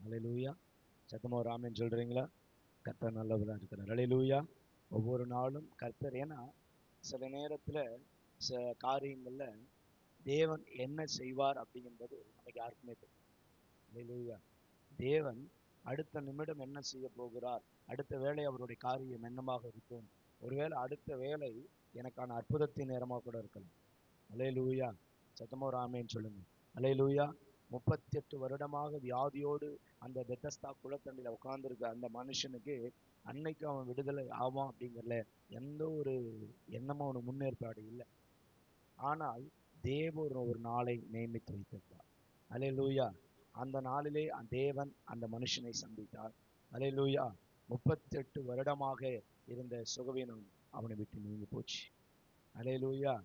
அல்லேலூயா. சத்தமா ஒரு ஆமென் சொல்றீங்களா? கர்த்தர் நல்லவரா இருக்கிறார். அல்லேலூயா. ஒவ்வொரு நாளும் கர்த்தர், ஏன்னா சில நேரத்துல காரியங்கள்ல தேவன் என்ன செய்வார் அப்படிங்கிறது நமக்கு யாருக்குமே தெரியும். அல்லேலூயா. தேவன் அடுத்த நிமிடம் என்ன செய்ய போகிறார், அடுத்த வேளை அவருடைய காரியம் என்னமாக இருக்கும். ஒருவேளை அடுத்த வேளை எனக்கான அற்புதத்தின் நேரமாக கூட இருக்கலாம். அல்லேலூயா. சத்தமா ஒரு ஆமென் சொல்லுங்க. அல்லேலூயா. 38 வருடமாக வியாதியோடு அந்த பெத்தஸ்தா குளத்தண்டில உட்கார்ந்திருக்க அந்த மனுஷனுக்கு அன்னைக்கு அவன் விடுதலை ஆவான் அப்படிங்கிறதுல எந்த ஒரு எண்ணமும் அவனுக்கு முன்னேற்பாடு இல்லை. ஆனால் தேவன் ஒரு நாளை நியமித்து வைத்திருந்தார். அல்லேலூயா. அந்த நாளிலே தேவன் அந்த மனுஷனை சந்தித்தார். அல்லேலூயா. 38 வருடமாக இருந்த சுகவீனம் அவனை விட்டு நீங்கி போச்சு. அல்லேலூயா.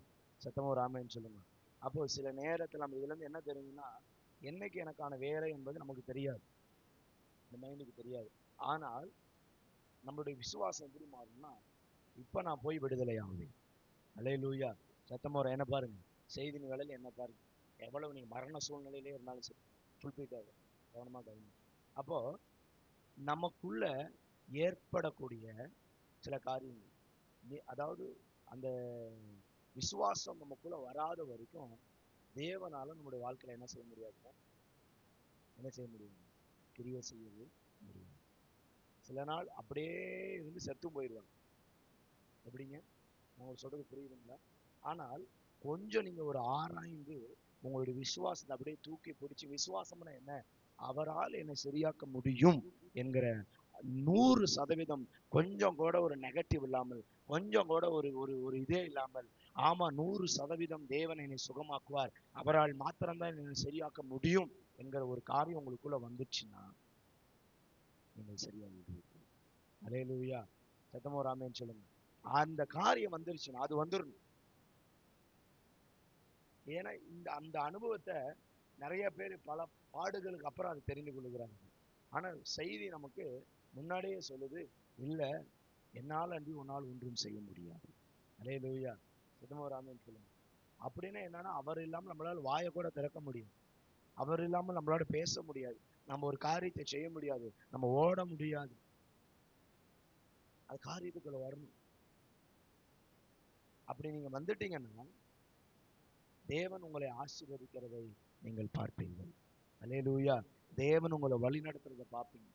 சத்தமா ஒரு ஆமென் சொல்லுங்க. அப்போ சில நேரத்தில் நம்ம இதுல இருந்து என்ன தெரியுதுன்னா, என்னைக்கு எனக்கான வேலை என்பது நமக்கு தெரியாது, இந்த மைண்டுக்கு தெரியாது. ஆனால் நம்மளுடைய விசுவாசம் எப்படி மாறும்னா, இப்ப நான் போய் விடுதலை ஆகுவேன். அல்லேலூயா. சத்தமா ஒரு என்ன பாருங்க, செய்தியின் வேலையில் என்ன பாருங்க. எவ்வளவு நீங்க மரண சூழ்நிலையிலே இருந்தாலும் சரி, ஃபுல்பிட்டாக கவனமா கவனிங்க. அப்போ நமக்குள்ள ஏற்படக்கூடிய சில காரியங்கள், அதாவது அந்த விசுவாசம் நமக்குள்ள வராத வரைக்கும் தேவனால நம்முடைய வாழ்க்கையில என்ன செய்ய முடியாதுங்க, என்ன செய்ய முடியும், கிரியை செய்யவே முடியும். சில நாள் அப்படியே இருந்து செத்து போயிடுவாங்க. எப்படிங்க, நான் உங்களுக்கு சொல்றது புரியுதுங்களா? ஆனால் கொஞ்சம் நீங்க ஒரு ஆராய்ந்து உங்களுடைய விசுவாசத்தை அப்படியே தூக்கி பிடிச்சி, விசுவாசம்னா என்ன, அவரால் என்னை சரியாக்க முடியும் என்கிற 100% கொஞ்சம் கூட ஒரு நெகட்டிவ் இல்லாமல், கொஞ்சம் கூட ஒரு ஒரு ஒரு இதே இல்லாமல், ஆமா 100% தேவன் என்னை சுகமாக்குவார், அவரால் மாத்திரம்தான் என்னை சரியாக்க முடியும் என்கிற ஒரு காரியம் உங்களுக்குள்ள வந்துச்சுன்னா நீங்கள் சரியாகிடுவீர்கள். அல்லேலூயா. சத்தமா ஒரு ஆமென் சொல்லுங்க. அந்த காரியம் வந்துருச்சுன்னா அது வந்துடணும். ஏன்னா இந்த அந்த அனுபவத்தை நிறைய பேர் பல பாடுகளுக்கு அப்புறம் அதை தெரிந்து கொள்கிறாங்க. ஆனால் செய்தி நமக்கு முன்னாடியே சொல்லுது, இல்ல என்னால் அன்றி உன்னால் ஒன்றும் செய்ய முடியாது. அல்லேலூயா. சத்தமா ஒரு ஆமென் சொல்லுங்க. அப்படின்னா என்னன்னா, அவர் இல்லாமல் நம்மளால வாயை கூட திறக்க முடியாது, அவர் இல்லாமல் நம்மளால பேச முடியாது, நம்ம ஒரு காரியத்தை செய்ய முடியாது, நம்ம ஓட முடியாது. அது காரியத்துக்குள்ள வரணும். அப்படி நீங்க வந்துட்டீங்கன்னா தேவன் உங்களை ஆசீர்வதிக்கிறதை நீங்கள் பார்ப்பீர்கள். அல்லேலூயா. தேவன் உங்களை வழி நடத்துறதை பார்ப்பீங்க.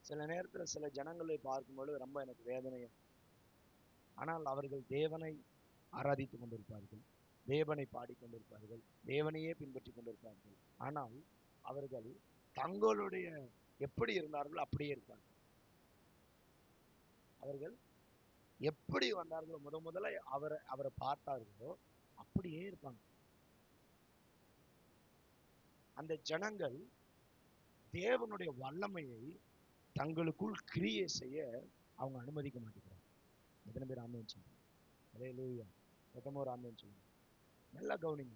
சில நேரத்துல சில ஜனங்களை பார்க்கும்பொழுது ரொம்ப எனக்கு வேதனையா, ஆனால் அவர்கள் தேவனை ஆராதித்துக் கொண்டிருப்பார்கள், தேவனை பாடிக்கொண்டிருப்பார்கள், தேவனையே பின்பற்றி கொண்டிருப்பார்கள். ஆனால் அவர்கள் தங்களுடைய எப்படி இருந்தார்களோ அப்படியே இருப்பார்கள். அவர்கள் எப்படி வந்தார்களோ, முதல்ல அவரை அவரை பார்த்தார்களோ அப்படியே இருப்பாங்க. அந்த ஜனங்கள் தேவனுடைய வல்லமையை தங்களுக்குள் கிரியை செய்ய அவங்க அனுமதிக்க மாட்டேங்கிறாங்க. எத்தனை பேர் ஆமென் சொல்லுங்க? அல்லேலூயா. சத்தமா ஒரு ஆமென் சொல்லுங்க. நல்லா கவனிங்க.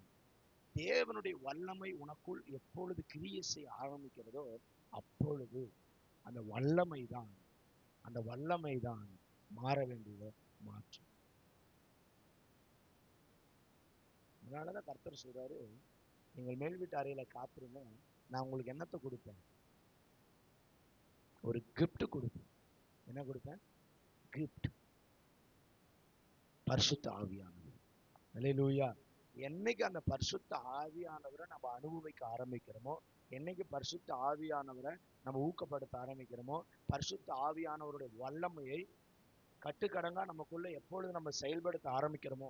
தேவனுடைய வல்லமை உனக்குள் எப்பொழுது கிரியை செய்ய ஆரம்பிக்கிறதோ அப்பொழுது அந்த வல்லமை தான், அந்த வல்லமை தான் மாற வேண்டியதை மாற்றும். அதனாலதான் கர்த்தர் சொல்றாரு, நீங்கள் மேல் வீட்டு அறையில காத்துருங்க, நான் உங்களுக்கு என்னத்தை கொடுப்பேன், ஒரு கிஃப்ட் கொடுப்பேன். என்ன கொடுப்பேன்? கிஃப்ட். பரிசுத்த ஆவியானவர். அல்லேலூயா. என்னைக்கு அந்த பரிசுத்த ஆவியானவரை நம்ம அனுபவிக்க ஆரம்பிக்கிறோமோ, என்னைக்கு பரிசுத்த ஆவியானவரை நம்ம ஊக்கப்படுத்த ஆரம்பிக்கிறோமோ, பரிசுத்த ஆவியானவருடைய வல்லமையை கட்டுக்கடங்கா நமக்குள்ள எப்பொழுது நம்ம செயல்படுத்த ஆரம்பிக்கிறோமோ,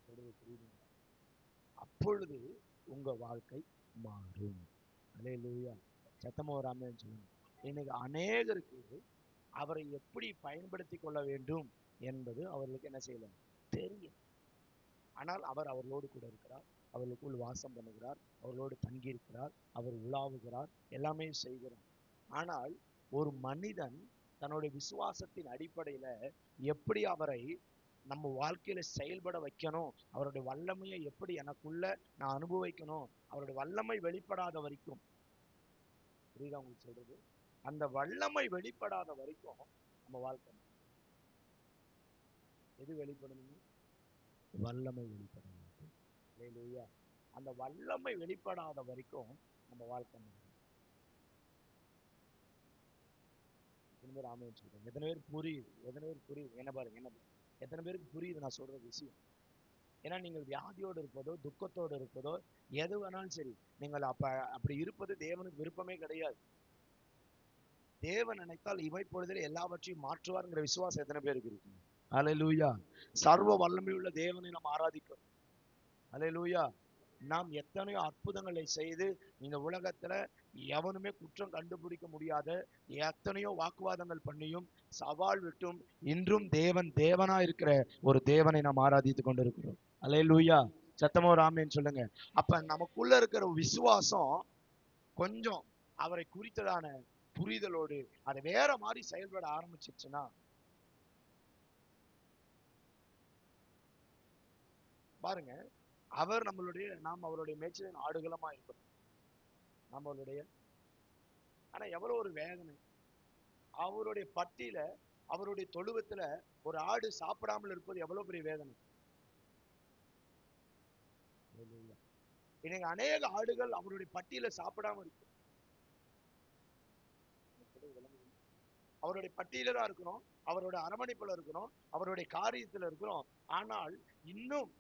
சொல்றது புரியுதுங்களா, அப்பொழுது உங்க வாழ்க்கை மாறும். அல்லேலூயா. சத்தமா ஒரு ஆமென் சொல்லுங்க. இன்னைக்கு அநேகருக்கு அவரை எப்படி பயன்படுத்தி கொள்ள வேண்டும் என்பது அவர்களுக்கு என்ன செய்யல, தெரியும். ஆனால் அவர் அவர்களோடு கூட இருக்கிறார், அவர்களுக்குள் வாசம் பண்ணுகிறார், அவர்களோடு தங்கி இருக்கிறார், அவர் உலாவுகிறார், எல்லாமே செய்கிறார். ஆனால் ஒரு மனிதன் தன்னுடைய விசுவாசத்தின் அடிப்படையில எப்படி அவரை நம்ம வாழ்க்கையில செயல்பட வைக்கணும், அவருடைய வல்லமையை எப்படி எனக்குள்ள நான் அனுபவிக்கணும், அவருடைய வல்லமை வெளிப்படாத வரைக்கும், புரியுதா உங்களுக்கு சொல்றது, அந்த வல்லமை வெளிப்படாத வரைக்கும் நம்ம வாழ்க்கை எது வெளிப்படணுங்க, வல்லமை வெளிப்பட வேண்டும். அல்லேலூயா. அந்த வல்லமை வெளிப்படாத வரைக்கும் நம்ம வாழ்க்கை. எத்தனை பேர் ஆமைன்னு சொல்றேன்? எத்தனை பேர் புரியுது? எத்தனை பேர் புரியுது? என்ன பாருங்க, என்ன எத்தனை பேருக்கு புரியுது நான் சொல்ற விஷயம்? ஏன்னா நீங்கள் வியாதியோடு இருப்பதோ துக்கத்தோடு இருப்பதோ எது வேணாலும் சரி, நீங்கள் அப்படி இருப்பது தேவனுக்கு விருப்பமே கிடையாது. தேவன் நினைத்தால் இவை பொழுதில் எல்லாவற்றையும் மாற்றுவார்ங்கிற விசுவாசம் எத்தனை பேருக்கு இருக்கு? அல்லேலூயா. சர்வ வல்லமை உள்ள தேவனை நாம் ஆராதிக்கிறோம். அல்லேலூயா. நாம் எத்தனையோ அற்புதங்களை செய்து இந்த உலகத்துல எவனுமே குற்றம் கண்டுபிடிக்க முடியாத எத்தனையோ வாக்குவாதங்கள் பண்ணியும் சவால் விட்டும் இன்றும் தேவனா இருக்கிற ஒரு தேவனை நாம் ஆராதித்துக் கொண்டிருக்கிறோம். அல்லேலூயா. சத்தமோ ராமேன்னு சொல்லுங்க. அப்ப நமக்குள்ள இருக்கிற விசுவாசம் கொஞ்சம் அவரை குறித்ததான புரிதலோடு அதை வேற மாதிரி செயல்பட ஆரம்பிச்சிருச்சுன்னா, பாருங்க, அவர் நாம் அவருடைய மேய்ச்சலின் ஆடுகளமா இருக்கிறோம். நம்மளுடைய ஆனா எவ்வளவு ஒரு வேதனை, அவருடைய பட்டியில அவருடைய தொழுவத்துல ஒரு ஆடு சாப்பிடாமல் இருப்பது எவ்வளவு பெரிய வேதனை. இன்னைக்கு அநேக ஆடுகள் அவருடைய பட்டியல சாப்பிடாம இருக்கு. அவருடைய பட்டியல தான் இருக்கிறோம், அவரோட அரவணைப்புல இருக்கிறோம், அவருடைய காரியத்துல இருக்கிறோம். ஆனால் இன்னும்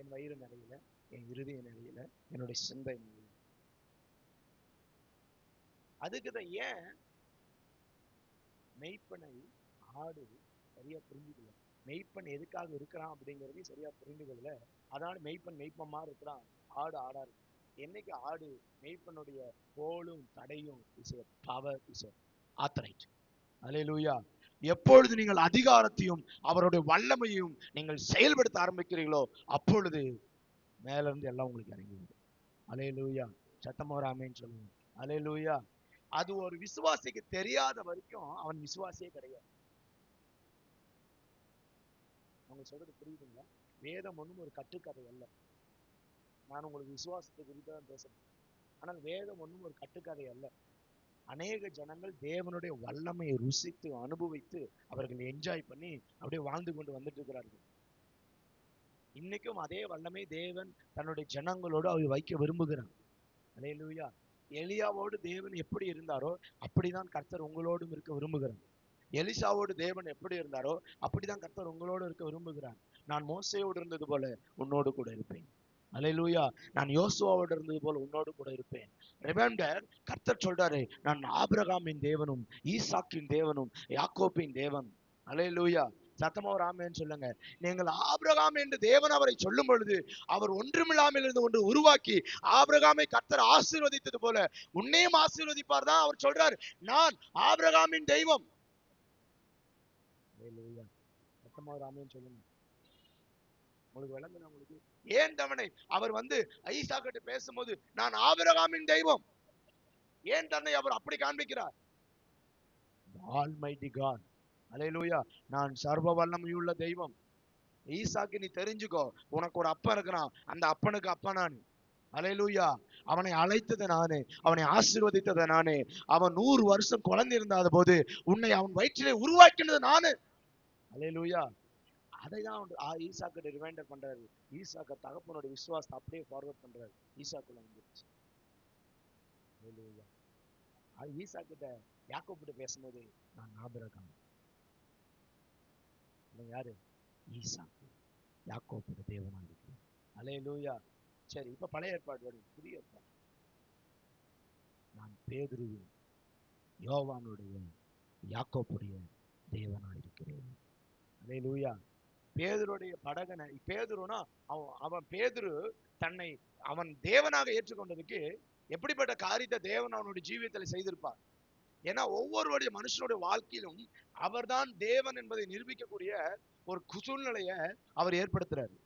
என் வயிறு நிறையல, என் இருதய நிறையல, என்னுடைய சிந்தை நிறையல. அதுக்குதான் ஏன் மெய்ப்பனை ஆடு சரியா புரிஞ்சுக்கல. மெய்ப்பன் எதுக்காக இருக்கிறான் அப்படிங்கறதே சரியா புரிந்துகொள்ள. அதனால மெய்ப்பன் மாதிரி இருக்கிறான், ஆடு ஆடா இருக்கு. என்னைக்கு ஆடு மெய்ப்பனுடைய கோலும் தடையும் is a power, is a authority. Alleluia. எப்பொழுது நீங்கள் அதிகாரத்தையும் அவருடைய வல்லமையும் நீங்கள் செயல்படுத்த ஆரம்பிக்கிறீர்களோ அப்பொழுது மேல இருந்து எல்லாம் உங்களுக்கு இறங்கி. அல்லேலூயா. சத்தமா ஒரு ஆமென் சொல்லுங்க. அல்லேலூயா. அது ஒரு விசுவாசிக்கு தெரியாத வரைக்கும் அவன் விசுவாசியே கிடையாது. அவங்க சொல்றது புரியுதுங்களா? வேதம் ஒன்றும் ஒரு கட்டுக்கதை அல்ல. நான் உங்களுக்கு விசுவாசத்தை குறித்து தான் பேசுறேன். ஆனால் வேதம் ஒன்றும் ஒரு கட்டுக்கதை அல்ல. அநேக ஜனங்கள் தேவனுடைய வல்லமையை ருசித்து அனுபவித்து அவர்கள் என்ஜாய் பண்ணி அப்படியே வாழ்ந்து கொண்டு வந்துட்டு இருக்கிறார்கள். இன்னைக்கும் அதே வல்லமை தேவன் தன்னுடைய ஜனங்களோடு அவர் வைக்க விரும்புகிறார். அல்லேலூயா. எலியாவோடு தேவன் எப்படி இருந்தாரோ அப்படிதான் கர்த்தர் உங்களோடும் இருக்க விரும்புகிறார். எலிசாவோடு தேவன் எப்படி இருந்தாரோ அப்படிதான் கர்த்தர் உங்களோடு இருக்க விரும்புகிறார். நான் மோசையோடு இருந்தது போல உன்னோடு கூட இருப்பேன். அல்லேலூயா. நான் யோசுவாவோடு இருந்தது போல உன்னோடு கூட இருப்பேன். ரிமெம்பர், கர்த்தர் சொல்றாரு, நான் ஆபிரகாமின் தேவனும் ஈசாக்கின் தேவனும் யாக்கோபின் தேவன். அல்லேலூயா. சத்தமா ஒரு ஆமென் சொல்லுங்க. நீங்கள் ஆபிரகாம் என்று தேவன் அவரை சொல்லும் பொழுது அவர் ஒன்றுமில்லாமல் இருந்து ஒன்று உருவாக்கி ஆபிரகாமை கர்த்தர் ஆசீர்வதித்தது போல உன்னையும் ஆசீர்வதிப்பார் தான் அவர் சொல்றார், நான் ஆபிரகாமின் தெய்வம். சத்தமா ஒரு ஆமென் சொல்லுங்க. உங்களுக்கு விளங்குனா உங்களுக்கு? ஏன் தவணை அவர் ஈசாக்கிட்ட பேசும்போது நான் ஆபிரகாமின் தெய்வம், ஏன் தன்னை அவர் அப்படி காண்பிக்கிறார்? Almighty God. அல்லேலூயா. நான் சர்வ வல்லமையுள்ள தெய்வம். ஈசாக்கு நீ தெரிஞ்சுக்கோ, உனக்கு ஒரு அப்பன் இருக்கிறான், அந்த அப்பனுக்கு அப்பன் நான். அல்லேலூயா. அவனை அழைத்தது நானே, அவனை ஆசீர்வதித்தது நானே. அவன் 100 வருஷம் குழந்தை இருந்தாத போது உன்னை அவன் வயிற்றிலே உருவாக்கினது நானு. அல்லேலூயா. அதை தான் ஈசாக்கிட்ட ரிமைண்டர் பண்றாரு. ஈசாக்க தகப்பனோட விசுவாசத்தை அப்படியே ஃபார்வர்ட் பண்றாரு. ஈசாக்குள்ள வந்துருச்சு. ஈசாக்கிட்ட யாக்கோபிட்ட பேசும்போது நான் ஆபிரகாம். யாரு? ஈசாக்கு யாக்கோபோட தேவனா இருக்கிறார். அல்லேலூயா. சரி, இப்ப பழைய ஏற்பாடு வருது, புதிய ஏற்பாடு. நான் பேதுருவின், யோவானுடைய, யாக்கோபுடைய தேவனா இருக்கிறேன். அல்லேலூயா. பேதுருடைய படகனை பேதுருனா அவன் பேதுரு தன்னை அவன் தேவனாக ஏற்றுக்கொண்டதுக்கு எப்படிப்பட்ட காரியத்தை தேவன் அவனுடைய ஜீவியத்தில் செய்திருப்பார். ஏன்னா ஒவ்வொருவருடைய மனுஷனுடைய வாழ்க்கையிலும் அவர்தான் தேவன் என்பதை நிரூபிக்கக்கூடிய ஒரு சூழ்நிலைய அவர் ஏற்படுத்துறாரு.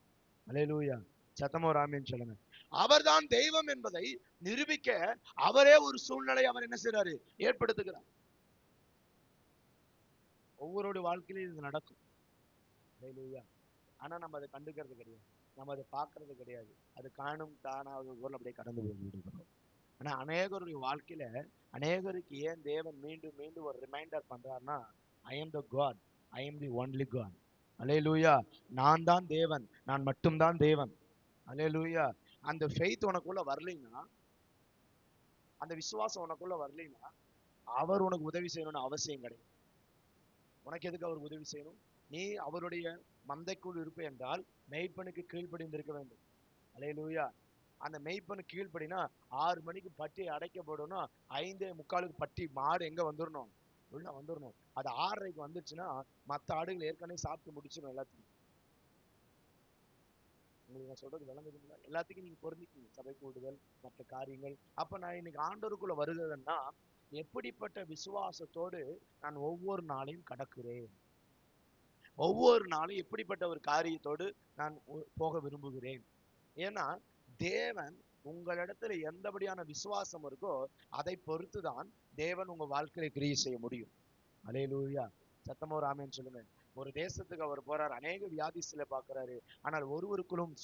அல்லேலூயா. சத்தமோ ராமேன்னு சொல்லுங்க. அவர்தான் தெய்வம் என்பதை நிரூபிக்க அவரே ஒரு சூழ்நிலை அவர் என்ன செய்றாரு? ஏற்படுத்துகிறார். ஒவ்வொருடைய வாழ்க்கையிலும் இது நடக்கும். அல்லேலூயா. ஆனா நம்ம அதை கண்டுக்கிறது கிடையாது, நம்ம அதை பார்க்கறது கிடையாது. அது காணும் தானாக போல அப்படியே கடந்து போய் விடுகிறோம். ஆனா அநேகருடைய வாழ்க்கையில அநேகருக்கு ஏன் தேவன் மீண்டும் மீண்டும் ஒரு ரிமைண்டர் பண்றாருன்னா, I am the God, I am the only God. Alleluia. நான் தான் தேவன், நான் மட்டும்தான் தேவன். அல்லேலூயா. அந்த ஃபெய்த் உனக்குள்ள வரலைன்னா, அந்த விசுவாசம் உனக்குள்ள வரலைன்னா, அவர் உனக்கு உதவி செய்யணும்னு அவசியம் கிடையாது. உனக்கு எதுக்கு அவர் உதவி செய்யணும்? நீ அவருடைய மந்தைக்குள் இருப்ப என்றால் மெய்ப்பனுக்கு கீழ்ப்படிந்திருக்க வேண்டும். அல்லேலூயா. அந்த மெய்ப்பனு கீழ்ப்படினா 6 மணிக்கு பட்டி அடைக்கப்படணும், 5:45க்கு பட்டி மாடு எங்க வந்துடணும்? உள்ள வந்துடணும். அது 6:30க்கு வந்துச்சுன்னா மத்த ஆடுகள் ஏற்கனவே சாப்பிட்டு முடிச்சிடும் எல்லாத்தையும். உங்களுக்கு நான் சொல்றது விளங்குதுங்களா? எல்லாத்துக்கும் நீங்க பொருந்திக்கீங்க. சபை கூடுதல், மற்ற காரியங்கள். அப்ப நான் இன்னைக்கு ஆண்டவருக்குள்ள வருகிறேன்னா, எப்படிப்பட்ட விசுவாசத்தோடு நான் ஒவ்வொரு நாளையும் கடக்கிறேன்? ஒவ்வொரு நாளும் எப்படிப்பட்ட ஒரு காரியத்தோடு நான் போக விரும்புகிறேன்? ஏன்னா தேவன் உங்களிடத்துல எந்தபடியான விசுவாசம் இருக்கோ அதை பொறுத்துதான் தேவன் உங்க வாழ்க்கையை கிரியை செய்ய முடியும். அல்லேலூயா. சத்தமா ஒரு ஆமென் சொல்லுங்க. ஒரு தேசத்துக்கு அவர் போறார், அநேக வியாதிஸ்ல பாக்குறாரு. ஆனால் ஒருவருக்குள்ளும்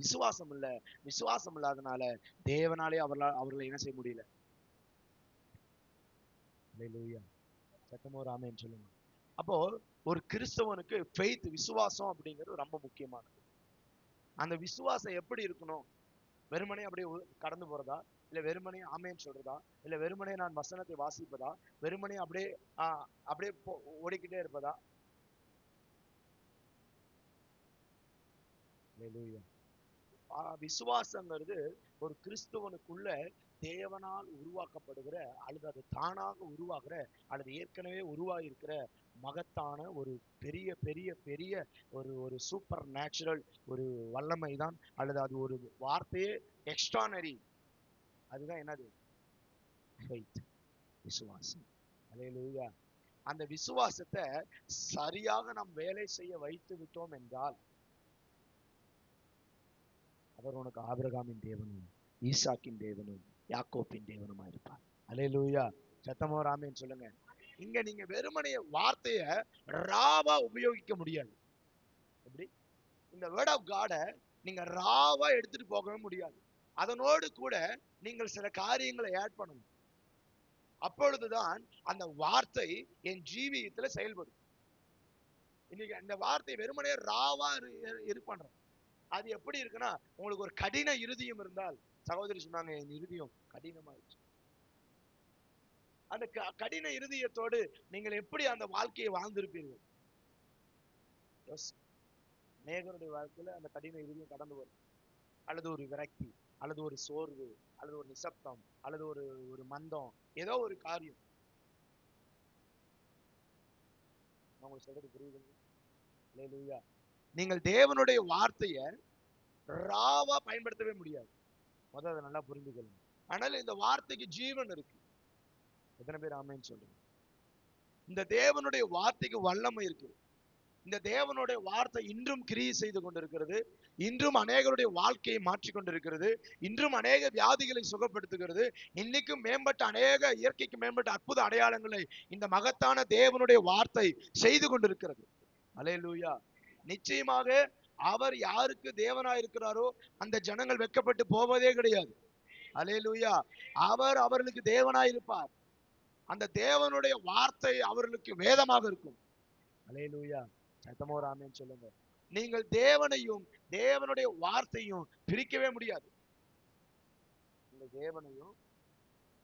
விசுவாசம் இல்ல. விசுவாசம் இல்லாதனால தேவனாலே அவர்களை என்ன செய்ய முடியல. அல்லேலூயா. சத்தமா ஒரு ஆமென் சொல்லுங்க. அப்போ ஒரு கிறிஸ்தவனுக்கு ஃபெய்த், விசுவாசம் அப்படிங்கிறது ரொம்ப முக்கியமானது. அந்த விசுவாசம் எப்படி இருக்கணும்? வெறுமனே அப்படியே கடந்து போறதா, இல்ல வெறுமனே ஆமேன்னு சொல்றதா, இல்ல வெறுமனே நான் வசனத்தை வாசிப்பதா, வெறுமனே அப்படியே அப்படியே ஓடிக்கிட்டே இருப்பதா? விசுவாசங்கிறது ஒரு கிறிஸ்துவனுக்குள்ள தேவனால் உருவாக்கப்படுகிற, அல்லது அது தானாக உருவாகிற, அல்லது ஏற்கனவே உருவாகி இருக்கிற மகத்தான ஒரு பெரிய பெரிய பெரிய ஒரு ஒரு சூப்பர் நேச்சுரல் ஒரு வல்லமை தான், அல்லது அது ஒரு வார்த்தையே எக்ஸ்ட்ரானரி. அதுதான் என்னது? ஃபெய்த், விசுவாசம். அல்லேலூயா. அந்த விசுவாசத்தை சரியாக நாம் வேலை செய்ய வைத்து விட்டோம் என்றால் அவர் உனக்கு ஆபிரகாமின் தேவனும், ஈசாக்கின் தேவனும், யாக்கோப்பின் தேவனுமா இருப்பார். அல்லேலூயா. சத்தமோ ராமேன்னு சொல்லுங்க. இங்க நீங்க வெறுமனைய வார்த்தைய ராவா உபயோகிக்க முடியாது. எப்படி? இந்த வேர்ட் ஆஃப் காட நீங்க ராவா எடுத்துட்டு போகவே முடியாது. அதனோடு கூட நீங்கள் சில காரியங்களை ஆட் பண்ணணும். அப்பொழுதுதான் அந்த வார்த்தை என் ஜீவியத்துல செயல்படும். இன்னைக்கு அந்த வார்த்தை வெறுமனே ராவா பண்றோம். அது எப்படி இருக்குன்னா, உங்களுக்கு ஒரு கடின இருதயம் இருந்தால், சகோதரி சொன்னாங்க என் இருதயம் கடினமாயிடுச்சு. அந்த கடின இருதயத்தோடு நீங்கள் எப்படி அந்த வாழ்க்கையை வாழ்ந்திருப்பீர்கள்? அநேகருடைய வாழ்க்கையில அந்த கடின இருதயம் கடந்து வரும். அல்லது ஒரு விரக்தி, அல்லது ஒரு சோர்வு, அல்லது ஒரு நிசப்தம், அல்லது ஒரு ஒரு மந்தம், ஏதோ ஒரு காரியம். உங்களுக்கு சொல்றது புரியுதுங்களா? நீங்கள் தேவனுடைய வார்த்தைய ராவா பயன்படுத்தவே முடியாது. முதல்ல அதை நல்லா புரிந்து கொள்ளுங்க. ஆனால் இந்த வார்த்தைக்கு ஜீவன் இருக்கு. எத்தனை பேர் ஆமேன்னு சொல்றீங்க? இந்த தேவனுடைய வார்த்தைக்கு வல்லமை இருக்கு. இந்த தேவனுடைய வார்த்தை இன்றும் கிரியை செய்து கொண்டிருக்கிறது. இன்றும் அநேகருடைய வாழ்க்கையை மாற்றிக் கொண்டிருக்கிறது. இன்றும் அநேக வியாதிகளை சுகப்படுத்துகிறது. இன்னைக்கும் மேம்பட்ட அநேக இயற்கைக்கு மேம்பட்ட அற்புத அடையாளங்களை இந்த மகத்தான தேவனுடைய வார்த்தை செய்து கொண்டிருக்கிறது. அல்லேலூயா. நிச்சயமாக அவர் யாருக்கு தேவனாய் இருக்கிறாரோ அந்த ஜனங்கள் வெட்கப்பட்டு போவதே கிடையாது. அல்லேலூயா. அவர் அவர்களுக்கு தேவனாய் இருப்பார். அந்த தேவனுடைய வார்த்தை அவர்களுக்கு வேதமாக இருக்கும். அல்லேலூயா. சத்தமோ ராமேன்னு சொல்லுங்க. நீங்கள் தேவனையும் தேவனுடைய வார்த்தையும் பிரிக்கவே முடியாது. நீங்கள் தேவனையும்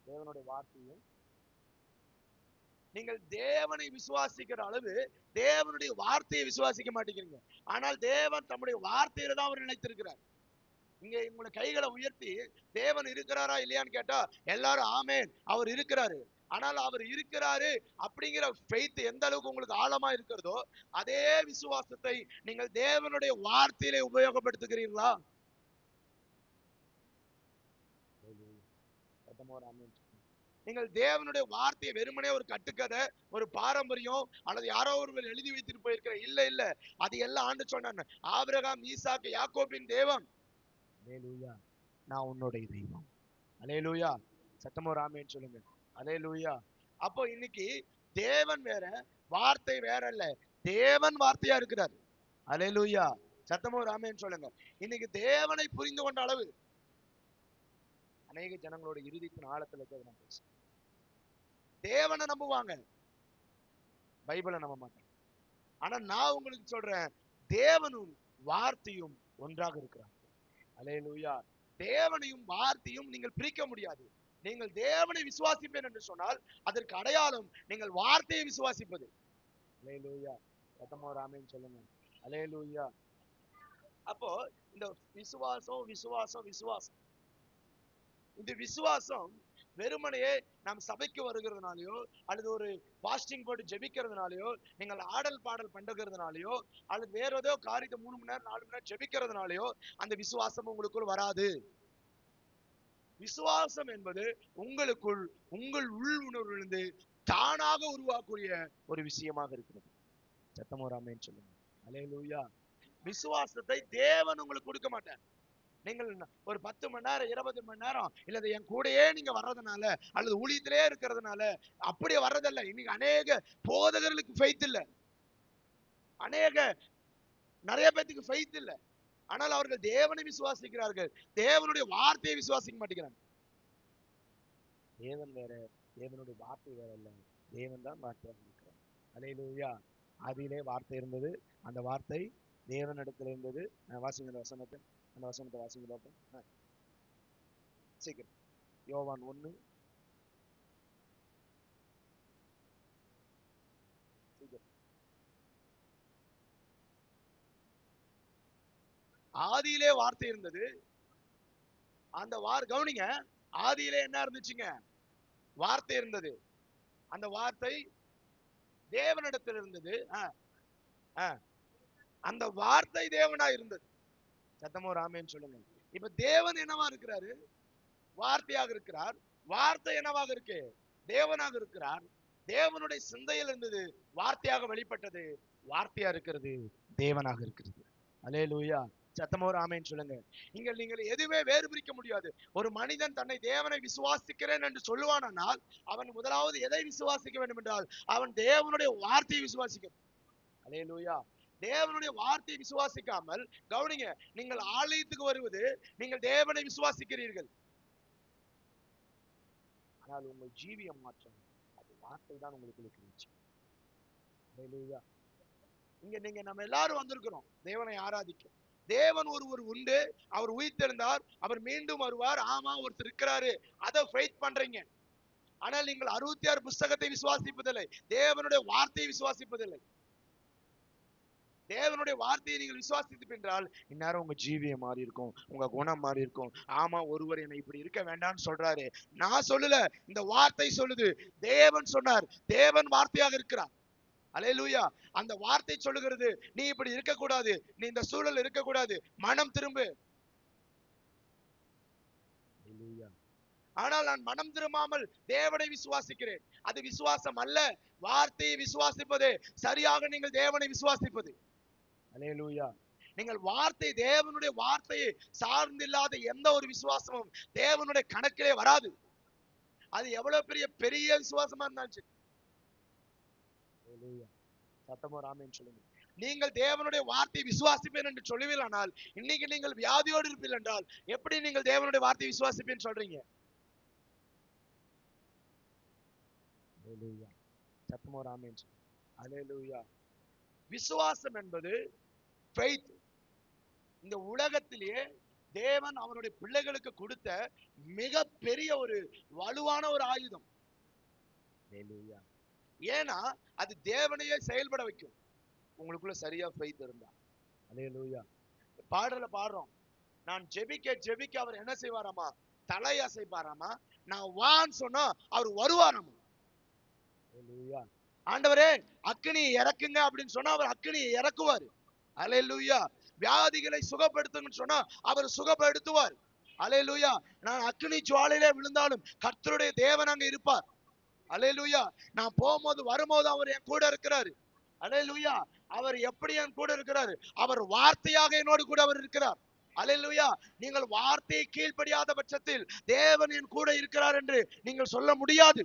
தேவனுடைய வார்த்தையும், நீங்கள் தேவனை விசுவாசிக்கிற அளவு தேவனுடைய வார்த்தையை விசுவாசிக்க மாட்டேங்கிறீங்க. ஆனால் தேவன் தம்முடைய வார்த்தையில தான் அவர் நினைத்திருக்கிறார். இங்க உங்களை கைகளை உயர்த்தி தேவன் இருக்கிறாரா இல்லையான்னு கேட்டா எல்லாரும் ஆமேன் அவர் இருக்கிறாரு. ஆனால் அவர் இருக்கிறாரு அப்படிங்கிற ஃபெய்த் எந்த அளவுக்கு உங்களுக்கு ஆழமா இருக்கிறதோ அதே விசுவாசத்தை நீங்கள் தேவனுடைய வார்த்தையிலே உபயோகப்படுத்துகிறீர்களா? நீங்கள் தேவனுடைய வார்த்தையை வெறுமனே ஒரு கட்டுக்கதை, ஒரு பாரம்பரியம், அல்லது யாரோ ஒருவர் எழுதி வைத்துட்டு போயிருக்கிற இல்ல இல்ல. அது எல்லாம் ஆண்டு சொன்னாங்க. ஆபிரகாம், ஈசாக்கு, யாக்கோபின் தேவன். அல்லேலூயா. நான் உன்னுடைய தெய்வம். அல்லேலூயா. சத்தமோ ராமேன்னு சொல்லுங்க. அல்லேலூயா. அப்போ இன்னைக்கு தேவன் வேற, வார்த்தை வேற இல்ல. தேவன் வார்த்தையா இருக்கிறார். அல்லேலூயா. சத்தமோ ராமேன்னு சொல்லுங்க. இன்னைக்கு தேவனை புரிந்து கொண்ட அளவு அநேக ஜனங்களோட இறுதித்தின் ஆழத்துல இருக்கிறது நான் பேசுறேன். தேவனை நம்புவாங்க, பைபிளை நம்ப மாட்டாங்க. ஆனா நான் உங்களுக்கு சொல்றேன், தேவனும் வார்த்தையும் ஒன்றாக இருக்கிறாங்க. அல்லேலூயா. தேவனையும் வார்த்தையும் நீங்கள் பிரிக்க முடியாது. நீங்கள் தேவனை விசுவாசிப்பேன் என்று சொன்னால் அதற்கு அடையாளம் நீங்கள் வார்த்தையை விசுவாசிப்பது. அல்லேலூயா. சத்தமா ஒரு ஆமென் சொல்லுங்க. அல்லேலூயா. அப்போ இந்த விசுவாசம் விசுவாசம் விசுவாசம், இந்த விசுவாசம் வெறுமனையே நாம் சபைக்கு வருகிறதுனாலயோ அல்லது ஒரு பாஸ்டிங் போட்டு ஜெபிக்கிறதுனாலயோ நீங்கள் ஆடல் பாடல் பண்ணுகிறதுனாலயோ அல்லது வேற ஏதோ காரியத்தை 3 மணி நேரம் 4 மணி நேரம் ஜெபிக்கிறதுனாலயோ அந்த விசுவாசம் உங்களுக்குள் வராது. விசுவாசம் என்பது உங்களுக்குள் உங்கள் உள் உணர்விலிருந்து தானாக உருவாக்கக்கூடிய ஒரு விஷயமாக இருக்கிறது. சத்தம் ஒரு ஆமென் சொல்லுங்க. அல்லேலூயா. விசுவாசத்தை தேவன் உங்களுக்கு கொடுக்க மாட்டார். நீங்கள் ஒரு 10 மணி நேரம் 20 மணி நேரம் இல்ல என் கூடயே நீங்க வர்றதுனால அல்லது ஊழியத்திலே இருக்கிறதுனால அப்படி வர்றதில்ல. இன்னைக்கு அநேக போதகர்களுக்கு ஃபெய்த் இல்ல, அநேக நிறைய பேத்துக்கு ஃபெய்த் இல்ல. ஆனால் அவர்கள் தேவனை விசுவாசிக்கிறார்கள், தேவனுடைய வார்த்தையை விசுவாசிக்க மாட்டேங்கிறாங்க. தேவன் வேற, தேவனுடைய வார்த்தை வேற இல்ல, தேவன் தான் வார்த்தையாக இருக்கிறார். அல்லேலூயா. ஆதியிலே வார்த்தை இருந்தது, அந்த வார்த்தை தேவனிடத்தில் இருந்தது. வாசிங்க அந்த வசனத்தை, அந்த வசனத்தை வாசிங்க பார்ப்போம் சீக்கிரம். யோவான் 1 சீக்கிரம். ஆதியிலே வார்த்தை இருந்தது, அந்த கவனிங்க, ஆதியிலே என்ன இருந்துச்சுங்க? வார்த்தை இருந்தது, அந்த வார்த்தை தேவனிடத்தில் இருந்தது, அந்த வார்த்தை தேவனா இருந்தது. சத்தமோ ராமேன்னு சொல்லுங்க. இப்ப தேவன் என்னவா இருக்கிறாரு? வார்த்தையாக இருக்கிறார். வார்த்தை என்னவாக இருக்கு? தேவனாக இருக்கிறார். தேவனுடைய சிந்தையில் இருந்தது, வார்த்தையாக வெளிப்பட்டது, வார்த்தையா இருக்கிறது, தேவனாக இருக்கிறது. அல்லேலூயா. சத்தமோ ராமேன்னு சொல்லுங்க. நீங்கள் எதுவே வேறு பிரிக்க முடியாது. ஒரு மனிதன் தன்னை தேவனை விசுவாசிக்கிறேன் என்று சொல்லுவானால் அவன் முதலாவது எதை விசுவாசிக்க வேண்டும் என்றால் அவன் தேவனுடைய வார்த்தையை விசுவாசிக்க. அல்லேலூயா. தேவனுடைய வார்த்தையை விசுவாசிக்காமல் கவனிங்க, நீங்கள் ஆலயத்துக்கு வருவது நீங்கள் தேவனை விசுவாசிக்கிறீர்கள், ஆனால் உங்கள் ஜீவியம் மாற்றம் அது வார்த்தை தான் உங்களுக்கு இருந்துச்சு. அல்லேலூயா. இங்க நீங்க நம்ம எல்லாரும் வந்திருக்கிறோம் தேவனை ஆராதிக்க. தேவன் ஒருவர் உண்டு, அவர் உயிர்த்தெழுந்தார், அவர் மீண்டும் வருவார். ஆமா, ஒருத்தர் இருக்கிறாரு, அதை ஃபெய்த் பண்றீங்க. ஆனால் நீங்கள் 66 புஸ்தகத்தை விசுவாசிப்பதில்லை, தேவனுடைய வார்த்தையை விசுவாசிப்பதில்லை. தேவனுடைய வார்த்தையை நீங்கள் விசுவாசித்து என்றால் இந்நேரம் உங்க ஜீவியம் மாறி இருக்கும், உங்க குணம் மாறி இருக்கும். ஆமா, ஒருவர் என்னை இப்படி இருக்க வேண்டாம்னு சொல்றாரு, நான் சொல்லல, இந்த வார்த்தை சொல்லுது. தேவன் சொன்னார், தேவன் வார்த்தையாக இருக்கிறார். அல்லேலூயா. அந்த வார்த்தை சொல்லுகிறது, நீ இப்படி இருக்கக்கூடாது, நீ இந்த சூழல் இருக்கக்கூடாது, மனம் திரும்பு. ஆனால் நான் மனம் திரும்பாமல் தேவனை விசுவாசிக்கிறேன், அது விசுவாசம் அல்ல. வார்த்தையை விசுவாசிப்பதே சரியாக நீங்கள் தேவனை விசுவாசிப்பது. அல்லேலூயா. நீங்கள் வார்த்தை, தேவனுடைய வார்த்தையை சார்ந்தில்லாத எந்த ஒரு விசுவாசமும் தேவனுடைய கணக்கிலே வராது. அது எவ்வளவு பெரிய விசுவாசமா இருந்தாலும். சத்தமோ ராமேன்னு சொல்லுங்க. நீங்கள் தேவனுடைய வார்த்தையை விசுவாசிப்பேன் என்று சொல்லுவீர்களானால் இன்னைக்கு நீங்கள் வியாதியோடு இருப்பீர்கள் என்றால் எப்படி நீங்கள் தேவனுடைய வார்த்தையை விசுவாசிப்பேன்னு சொல்றீங்க? சத்தமோ ராமேன்னு சொல்லுங்க. அல்லேலூயா. விசுவாசம் என்பது faith. இந்த உலகத்திலேயே தேவன் அவருடைய பிள்ளைகளுக்கு கொடுத்த மிக பெரிய ஒரு வலுவான ஒரு ஆயுதம். ஏன்னா அது தேவனையே செயல்பட வைக்கும் உங்களுக்குள்ள சரியா faith இருந்தா. அல்லேலூயா. பாடல பாடுறோம், நான் ஜெபிக்க ஜெபிக்க அவர் என்ன செய்வாராமா? தலை அசைப்பாராமா. நான் வான்னு சொன்னா அவர் வருவாராமா. அல்லேலூயா. ஆண்டவரே அக்கினியை இறக்குங்க அப்படின்னு சொன்னா அவர் அக்கினியை இறக்குவார். அல்லேலூயா. வியாதிகளை சுகப்படுத்துங்கன்னு சொன்னா அவர் சுகப்படுத்துவார். அல்லேலூயா. நான் அக்கினி ஜுவாலையிலே விழுந்தாலும் கர்த்தருடைய தேவன் அங்க இருப்பார். அல்லேலூயா. நான் போகும்போது வரும்போது அவர் என் கூட இருக்கிறாரு. அல்லேலூயா. அவர் எப்படி என் கூட இருக்கிறாரு? அவர் வார்த்தையாக என்னோடு கூட அவர் இருக்கிறார். அல்லேலூயா. நீங்கள் வார்த்தையை கீழ்ப்படியாத பட்சத்தில் தேவன் என் கூட இருக்கிறார் என்று நீங்கள் சொல்ல முடியாது.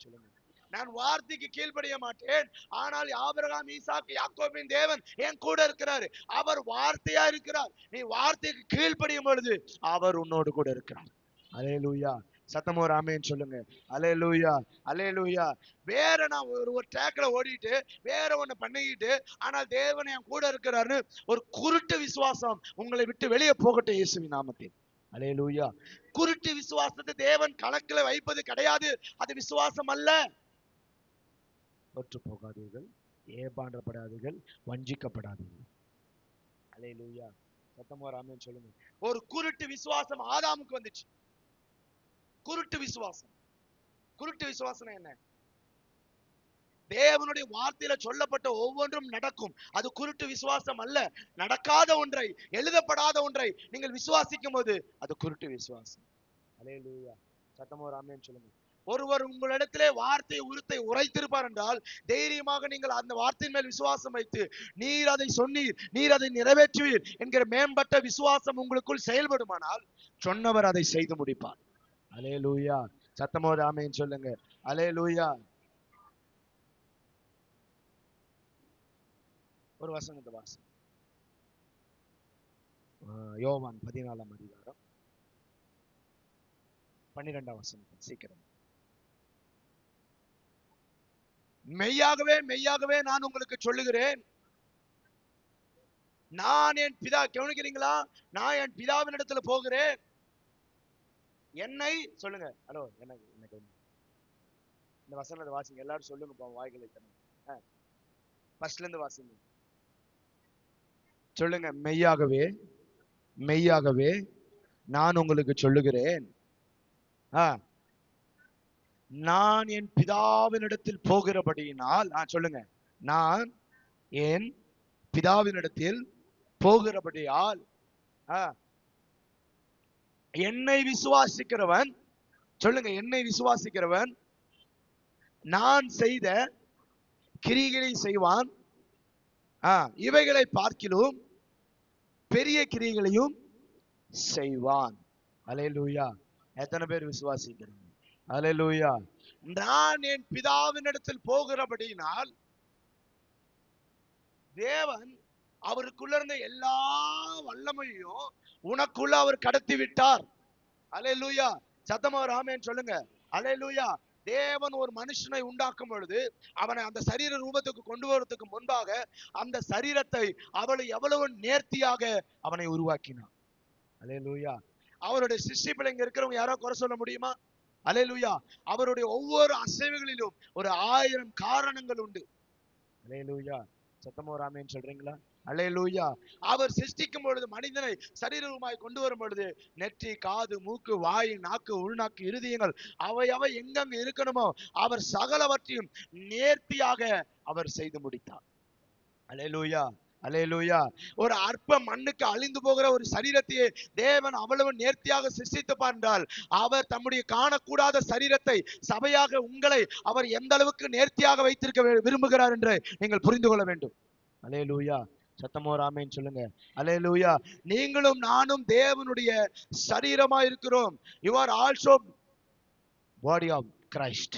சொல்லுங்க. நான் வார்த்தைக்கு கீழ்ப்படிய மாட்டேன், ஆனால் ஆபிரகாம், ஈசாக்கு, யாக்கோபின் தேவன் என் கூட இருக்கிறார். அவர் வார்த்தையா இருக்கிறார். நீ வார்த்தைக்கு கீழ்ப்படியும் பொழுது அவர் உன்னோடு கூட இருக்கிறார். அல்லேலூயா. சத்தமா ஒரு ஆமென் சொல்லுங்க. அல்லேலூயா, அல்லேலூயா. வேற நான் ஒரு ட்ராக்ல ஓடிட்டு வேற ஒண்ணு பண்ணிக்கிட்டு, ஆனால் தேவன் என் கூட இருக்கிறாரு, ஒரு குருட்டு விசுவாசம் உங்களை விட்டு வெளியே போகட்டும் இயேசுவின் நாமத்தில். அல்லேலூயா. குருட்டு விசுவாசத்தை தேவன் கணக்குல வைப்பது கிடையாது. அது விசுவாசம் அல்ல. தொற்று போகாதீர்கள், ஏமாற்றப்படாதீர்கள், வஞ்சிக்கப்படாதீர்கள். அல்லேலூயா. சத்தமா ஒரு ஆமென் சொல்லுங்க. ஒரு குருட்டு விசுவாசம் ஆதாமுக்கு வந்துச்சு. குருட்டு விசுவாசம். குருட்டு விசுவாசம் என்ன? தேவனுடைய வார்த்தையில சொல்லப்பட்ட ஒவ்வொன்றும் நடக்கும். அது குருட்டு விசுவாசம் அல்ல. நடக்காத ஒன்றை, எழுதப்படாத ஒன்றை நீங்கள் விசுவாசிக்கும் போது அது குருட்டு விசுவாசம். அல்லேலூயா. சத்தமா ஒரு ஆமென் சொல்லுங்க. ஒருவர் உங்களிடத்திலே வார்த்தை உரைத்திருப்பார் என்றால் தைரியமாக நீங்கள் அந்த வார்த்தையின் மேல் விசுவாசம் வைத்து, நீர் அதை சொன்னீர், நீர் அதை நிறைவேற்றுவீர் என்கிற மேம்பட்ட விசுவாசம் உங்களுக்குள் செயல்படுமானால் சொன்னவர் அதை செய்து முடிப்பார். அல்லேலூயா. சத்தமா ஒரு ஆமென் சொல்லுங்க. அல்லேலூயா. ஒரு வசனத்தை வாசி. யோவான் 14 அதிகாரம் 12 வசனத்தை சீக்கிரம். மெய்யாகவே மெய்யாகவே நான் உங்களுக்கு சொல்லுகிறேன், நான் என் பிதா, கவனிக்கிறீங்களா? நான் என் பிதாவின் இடத்துல போகிறேன். என்னை சொல்லுங்க. ஹலோ, எனக்கு இந்த வசனத்தை வாசிங்க. எல்லாரும் சொல்லுங்க, வாய்களை தரணும். ஃபர்ஸ்ட்ல இருந்து வாசிங்க. சொல்லுங்க. மெய்யாகவே மெய்யாகவே நான் உங்களுக்கு சொல்லுகிறேன், நான் என் பிதாவினிடத்தில் போகிறபடியினால், சொல்லுங்க, நான் என் பிதாவினிடத்தில் போகிறபடியால் என்னை விசுவாசிக்கிறவன், சொல்லுங்க, என்னை விசுவாசிக்கிறவன் நான் செய்த கிரிகளை செய்வான், இவைகளை பார்க்கிலும் பெரிய கிரிகளையும் செய்வான். அல்லேலூயா. எத்தனை பேர் விசுவாசிக்கிறீங்க? அல்லேலூயா. நான் என் பிதாவினிடத்தில் போகிறபடியினால் தேவன் அவருக்குள்ள இருந்த எல்லா வல்லமையும் உனக்குள்ள அவர் கடத்தி விட்டார். அல்லேலூயா. சத்தமா ஒரு ஆமென் சொல்லுங்க. அல்லேலூயா. தேவன் ஒரு மனுஷனை உண்டாக்கும் பொழுது அவனை அந்த சரீர ரூபத்துக்கு கொண்டு வரதுக்கு முன்பாக அந்த சரீரத்தை அவளை எவ்வளவு நேர்த்தியாக அவனை உருவாக்கினான். அல்லேலூயா. அவருடைய சிஷ்டிப்பில் இங்க இருக்கிறவங்க யாரோ குறை சொல்ல முடியுமா? அல்லேலூயா. அவருடைய ஒவ்வொரு அசைவுகளிலும் ஒரு 1000 காரணங்கள் உண்டு. அல்லேலூயா. சத்தமா ஒரு ஆமென் சொல்றீங்களா? அல்லேலூயா. அவர் சிருஷ்டிக்கும் பொழுது மனிதனை சரீரமாய் கொண்டு வரும் பொழுது நெற்றி, காது, மூக்கு, வாய், நாக்கு, உள்நாக்கு, இருதயங்கள் அவை எங்கெங்க இருக்கணுமோ அவர் சகலவற்றையும் நேர்த்தியாக அவர் செய்து முடித்தார். அல்லேலூயா. அல்லேலூயா. ஒரு அற்ப மண்ணுக்கு அழிந்து போகிற ஒரு சரீரத்தையே தேவன் அவ்வளவு நேர்த்தியாக சிருஷ்டித்துப்பார் என்றால் அவர் தம்முடைய காணக்கூடாத சரீரத்தை, சபையாக உங்களை அவர் எந்த அளவுக்கு நேர்த்தியாக வைத்திருக்க விரும்புகிறார் என்று நீங்கள் புரிந்து கொள்ள வேண்டும். அல்லேலூயா. சத்தமோ ஆமென் சொல்லுங்க. அல்லேலூயா. நீங்களும் நானும் தேவனுடைய சரீரமா இருக்கிறோம். You are also body of Christ.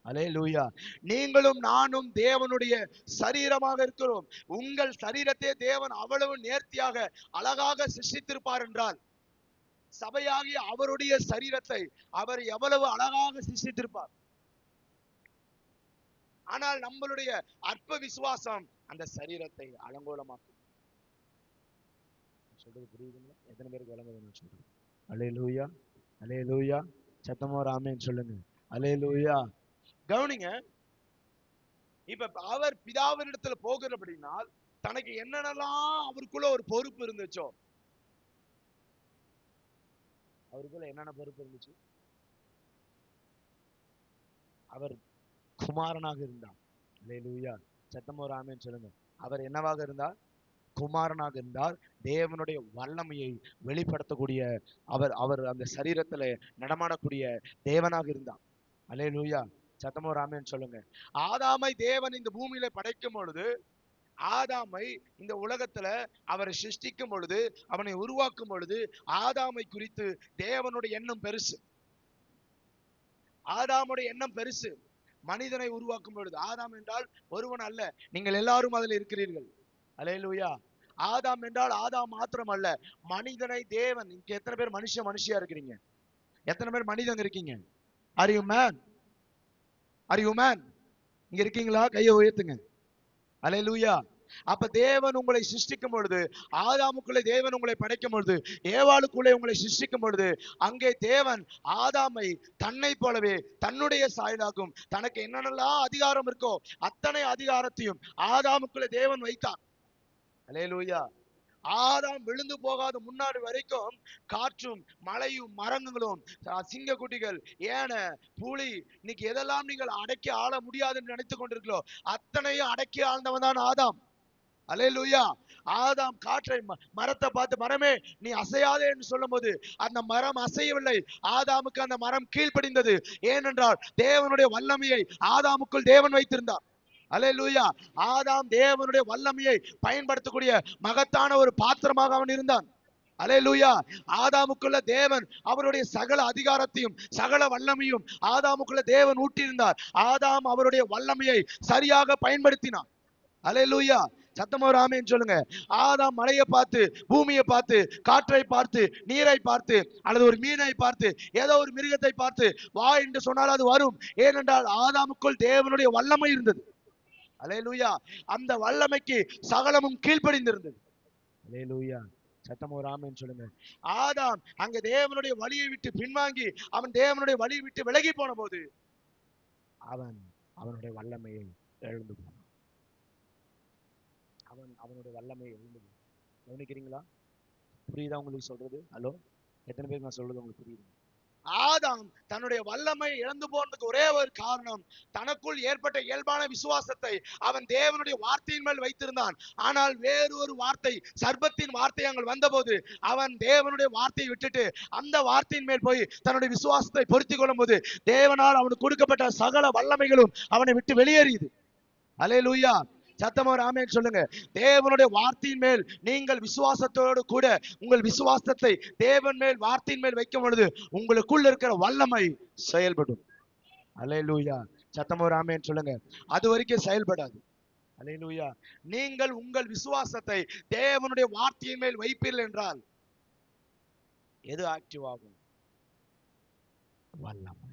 அல்லேலூயா. நீங்களும் நானும் தேவனுடைய சரீரமாக இருக்கிறோம். உங்கள் சரீரத்தை தேவன் அவ்வளவு நேர்த்தியாக அழகாக சிருஷ்டித்திருப்பார் என்றால் சபையாகிய அவருடைய சரீரத்தை அவர் எவ்வளவு அழகாக சிருஷ்டித்திருப்பார். ஆனால் நம்மளுடைய அற்ப விசுவாசம் அந்த சரீரத்தை அலங்கோலமாக்கும். சொல்றது புரியுதுங்களா? எத்தனை பேருக்கு விளங்குதுன்னு சொல்றேன். அல்லேலூயா. அல்லேலூயா. சத்தமா ஒரு ஆமென் சொல்லுங்க. அல்லேலூயா. கவனிங்க. இப்ப அவர் பிதாவினிடத்துல போகிறபடினால் தனக்கு என்னென்னலாம் அவருக்குள்ள ஒரு பொறுப்பு இருந்துச்சோ, அவருக்குள்ள என்னென்ன பொறுப்பு இருந்துச்சு? அவர் குமாரனாக இருந்தார். அல்லேலூயா. சத்தமா ஒரு ஆமென் சொல்லுங்க. அவர் என்னவாக இருந்தார்? குமாரனாக இருந்தார். தேவனுடைய வல்லமையை வெளிப்படுத்தக்கூடிய அவர் அந்த சரீரத்துல நடமாடக்கூடிய தேவனாக இருந்தார். அல்லேலூயா. சத்தமா ஒரு ஆமென் சொல்லுங்க. ஆதாமை தேவன் இந்த பூமியில படைக்கும் பொழுது, ஆதாமை இந்த உலகத்துல அவரை சிருஷ்டிக்கும் பொழுது, அவனை உருவாக்கும் பொழுது ஆதாமை குறித்து தேவனுடைய எண்ணம் பெருசு. ஆதாமுடைய எண்ணம் பெருசு. மனிதனை உருவாக்கும் பொழுது, ஆதாம் என்றால் ஒருவன் அல்ல, நீங்கள் எல்லாரும் அதில் இருக்கிறீர்கள். அல்லேலூயா. ஆதாம் என்றால் ஆதாம் மாத்திரம் அல்ல, மனிதனை தேவன். இங்க எத்தனை பேர் மனுஷியா இருக்கிறீங்க? எத்தனை பேர் மனிதங்க இருக்கீங்க? Are you man? Are you man? இங்க இருக்கீங்களா? கையை உயர்த்துங்க. அல்லேலூயா. அப்ப தேவன் உங்களை சிருஷ்டிக்கும் பொழுது, ஆதாமுக்குள்ளே தேவன் உங்களை படைக்கும் பொழுது, ஏவாளுக்குள்ளே உங்களை சிருஷ்டிக்கும் பொழுது, அங்கே தேவன் ஆதாமை தன்னை போலவே தன்னுடைய சாயலாகும் தனக்கு என்னென்னலாம் அதிகாரம் இருக்கோ அத்தனை அதிகாரத்தையும் ஆதாமுக்குள்ளே தேவன் வைத்தார். அல்லேலூயா. ஆதாம் விழுந்து போகாத முன்னாடி வரைக்கும் காற்றும் மழையும் மரங்களும் சிங்க குட்டிகள் ஏன புலி இன்னைக்கு எதெல்லாம் நீங்கள் அடக்கி ஆள முடியாதுன்னு நினைத்துக் கொண்டிருக்கிறோம் அத்தனையும் அடக்கி ஆழ்ந்தவன் தான் ஆதாம். அல்லேலூயா. ஆதாம் காற்றை மரத்தை பார்த்து மரமே நீ அசையாதே என்று சொல்லும் போது அந்த மரம் அசையவில்லை. ஆதாமுக்கு அந்த மரம் கீழ்ப்படிந்தது. ஏனென்றால் தேவனுடைய வல்லமையை ஆதாமுக்குள் தேவன் வைத்திருந்தார். அல்லேலூயா. ஆதாம் தேவனுடைய வல்லமையை பயன்படுத்தக்கூடிய மகத்தான ஒரு பாத்திரமாக அவன் இருந்தான். அல்லேலூயா. ஆதாமுக்குள்ள தேவன் அவருடைய சகல அதிகாரத்தையும் சகல வல்லமையும் ஆதாமுக்குள்ள தேவன் ஊட்டியிருந்தார். ஆதாம் அவருடைய வல்லமையை சரியாக பயன்படுத்தினான். அல்லேலூயா. சத்தமா ஒரு ஆமென் சொல்லுங்க. ஆதாம் மலையை பார்த்து, பூமியை பார்த்து, காற்றை பார்த்து, நீரை பார்த்து, அல்லது ஒரு மீனை பார்த்து, ஏதோ ஒரு மிருகத்தை பார்த்து வா என்று சொன்னால் அது வரும். ஏனென்றால் ஆதாமுக்குள் தேவனுடைய வல்லமை இருந்தது. அல்லேலூயா. அந்த வல்லமைக்கு சகலமும் கீழ்ப்படிந்திருந்தது. அல்லேலூயா. சத்தம் ஒரு ஆமென் சொல்லுங்க. ஆதாம் அங்க தேவனுடைய வழியை விட்டு பின்வாங்கி அவன் தேவனுடைய வழியை விட்டு விலகி போன போது அவன் அவனுடைய வல்லமையை இழந்து போனான். அவனுடைய வல்லமையை இழந்து போனான். கவனிக்கிறீங்களா? புரியுதா உங்களுக்கு சொல்றது? ஹலோ, எத்தனை பேருக்கு நான் சொல்றது உங்களுக்கு புரியுது? ஆதாம் தன்னுடைய வல்லமை இழந்து போனதுக்கு ஒரே ஒரு காரணம், தனக்குள் ஏற்பட்ட இயல்பான விசுவாசத்தை அவன் தேவனுடைய வார்த்தையின் மேல் வைத்திருந்தான். ஆனால் வேறு ஒரு வார்த்தை, சர்பத்தின் வார்த்தை அங்கே வந்தபோது அவன் தேவனுடைய வார்த்தையை விட்டுட்டு அந்த வார்த்தையின் மேல் போய் தன்னுடைய விசுவாசத்தை பொருத்திக் கொள்ளும் போது தேவனால் அவனுக்கு கொடுக்கப்பட்ட சகல வல்லமைகளும் அவனை விட்டு வெளியேறியது. அல்லேலூயா. சத்தமா ஒரு ஆமென் சொல்லுங்க. தேவனுடைய வார்த்தையின் மேல் நீங்கள் விசுவாசத்தோடு கூட உங்கள் விசுவாசத்தை தேவன் மேல் வார்த்தையின் மேல் வைக்கும் பொழுது உங்களுக்குள்ள இருக்கிற வல்லமை செயல்படும். அல்லேலூயா. சத்தமா ஒரு ஆமென் சொல்லுங்க. அது வரைக்கும் செயல்படாது. அல்லேலூயா. நீங்கள் உங்கள் விசுவாசத்தை தேவனுடைய வார்த்தையின் மேல் வைப்பீர்கள் என்றால் எது ஆக்டிவ் ஆகும்? வல்லமை.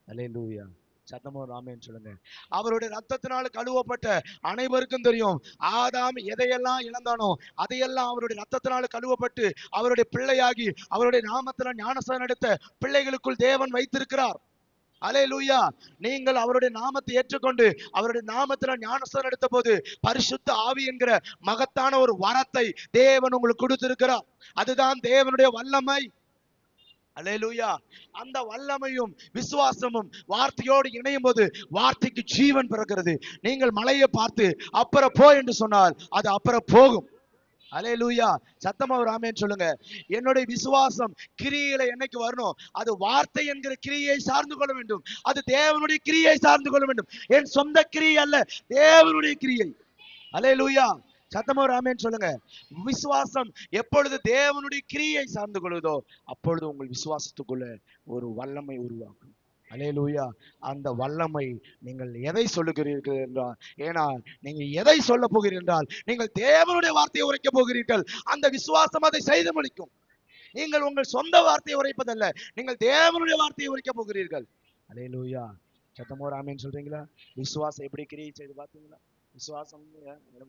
அல்லேலூயா. சத்தமோ ஆமென் சொல்லுங்க. அவருடைய ரத்தத்தினால் கழுவப்பட்ட அனைவருக்கும் தெரியும், ஆதாம் எதையெல்லாம் இழந்தானோ அதையெல்லாம் அவருடைய ரத்தத்தினால் கழுவப்பட்டு அவருடைய பிள்ளையாகி அவருடைய நாமத்தில் ஞானஸ்நானம் எடுத்த பிள்ளைகளுக்குள் தேவன் வைத்திருக்கிறார். அல்லேலூயா. நீங்கள் அவருடைய நாமத்தை ஏற்றுக்கொண்டு அவருடைய நாமத்தில் ஞானஸ்நானம் எடுத்த போது பரிசுத்த ஆவி என்கிற மகத்தான ஒரு வரத்தை தேவன் உங்களுக்கு கொடுத்திருக்கிறார். அதுதான் தேவனுடைய வல்லமை. அல்லேலூயா. அந்த வல்லமையும் விசுவாசமும் வார்த்தையோடு இணையும் போது வார்த்தைக்கு ஜீவன் பிறக்கிறது. நீங்கள் மலையை பார்த்து அப்புறம் போ என்று சொன்னால் அது அப்புறம் போகும். அல்லேலூயா. சத்தமா ஒரு ஆமென் சொல்லுங்க. என்னுடைய விசுவாசம் கிரியையில என்னைக்கு வரணும்? அது வார்த்தை என்கிற கிரியை சார்ந்து கொள்ள வேண்டும். அது தேவனுடைய கிரியை சார்ந்து கொள்ள வேண்டும். என் சொந்த கிரியை அல்ல, தேவனுடைய கிரியை. அல்லேலூயா. சத்தமா ஒரு ஆமென் சொல்லுங்க. விசுவாசம் எப்பொழுது தேவனுடைய கிரியை சார்ந்து கொள்வதோ அப்பொழுது உங்கள் விசுவாசத்துக்குள்ள ஒரு வல்லமை உருவாக்கும். அல்லேலூயா. அந்த வல்லமை நீங்கள் எதை சொல்லுகிறீர்கள் என்றால், ஏன்னா நீங்க எதை சொல்ல போகிறீர்கள் என்றால் நீங்கள் தேவனுடைய வார்த்தையை உரைக்க போகிறீர்கள். அந்த விசுவாசம் அதை செய்து முடிக்கும். நீங்கள் உங்கள் சொந்த வார்த்தையை உரைப்பதல்ல, நீங்கள் தேவனுடைய வார்த்தையை உரைக்க போகிறீர்கள். அல்லேலூயா. சத்தமோ ஆமென் சொல்றீங்களா? விசுவாசம் எப்படி கிரியை செய்து பார்த்தீங்களா? விசுவாசம்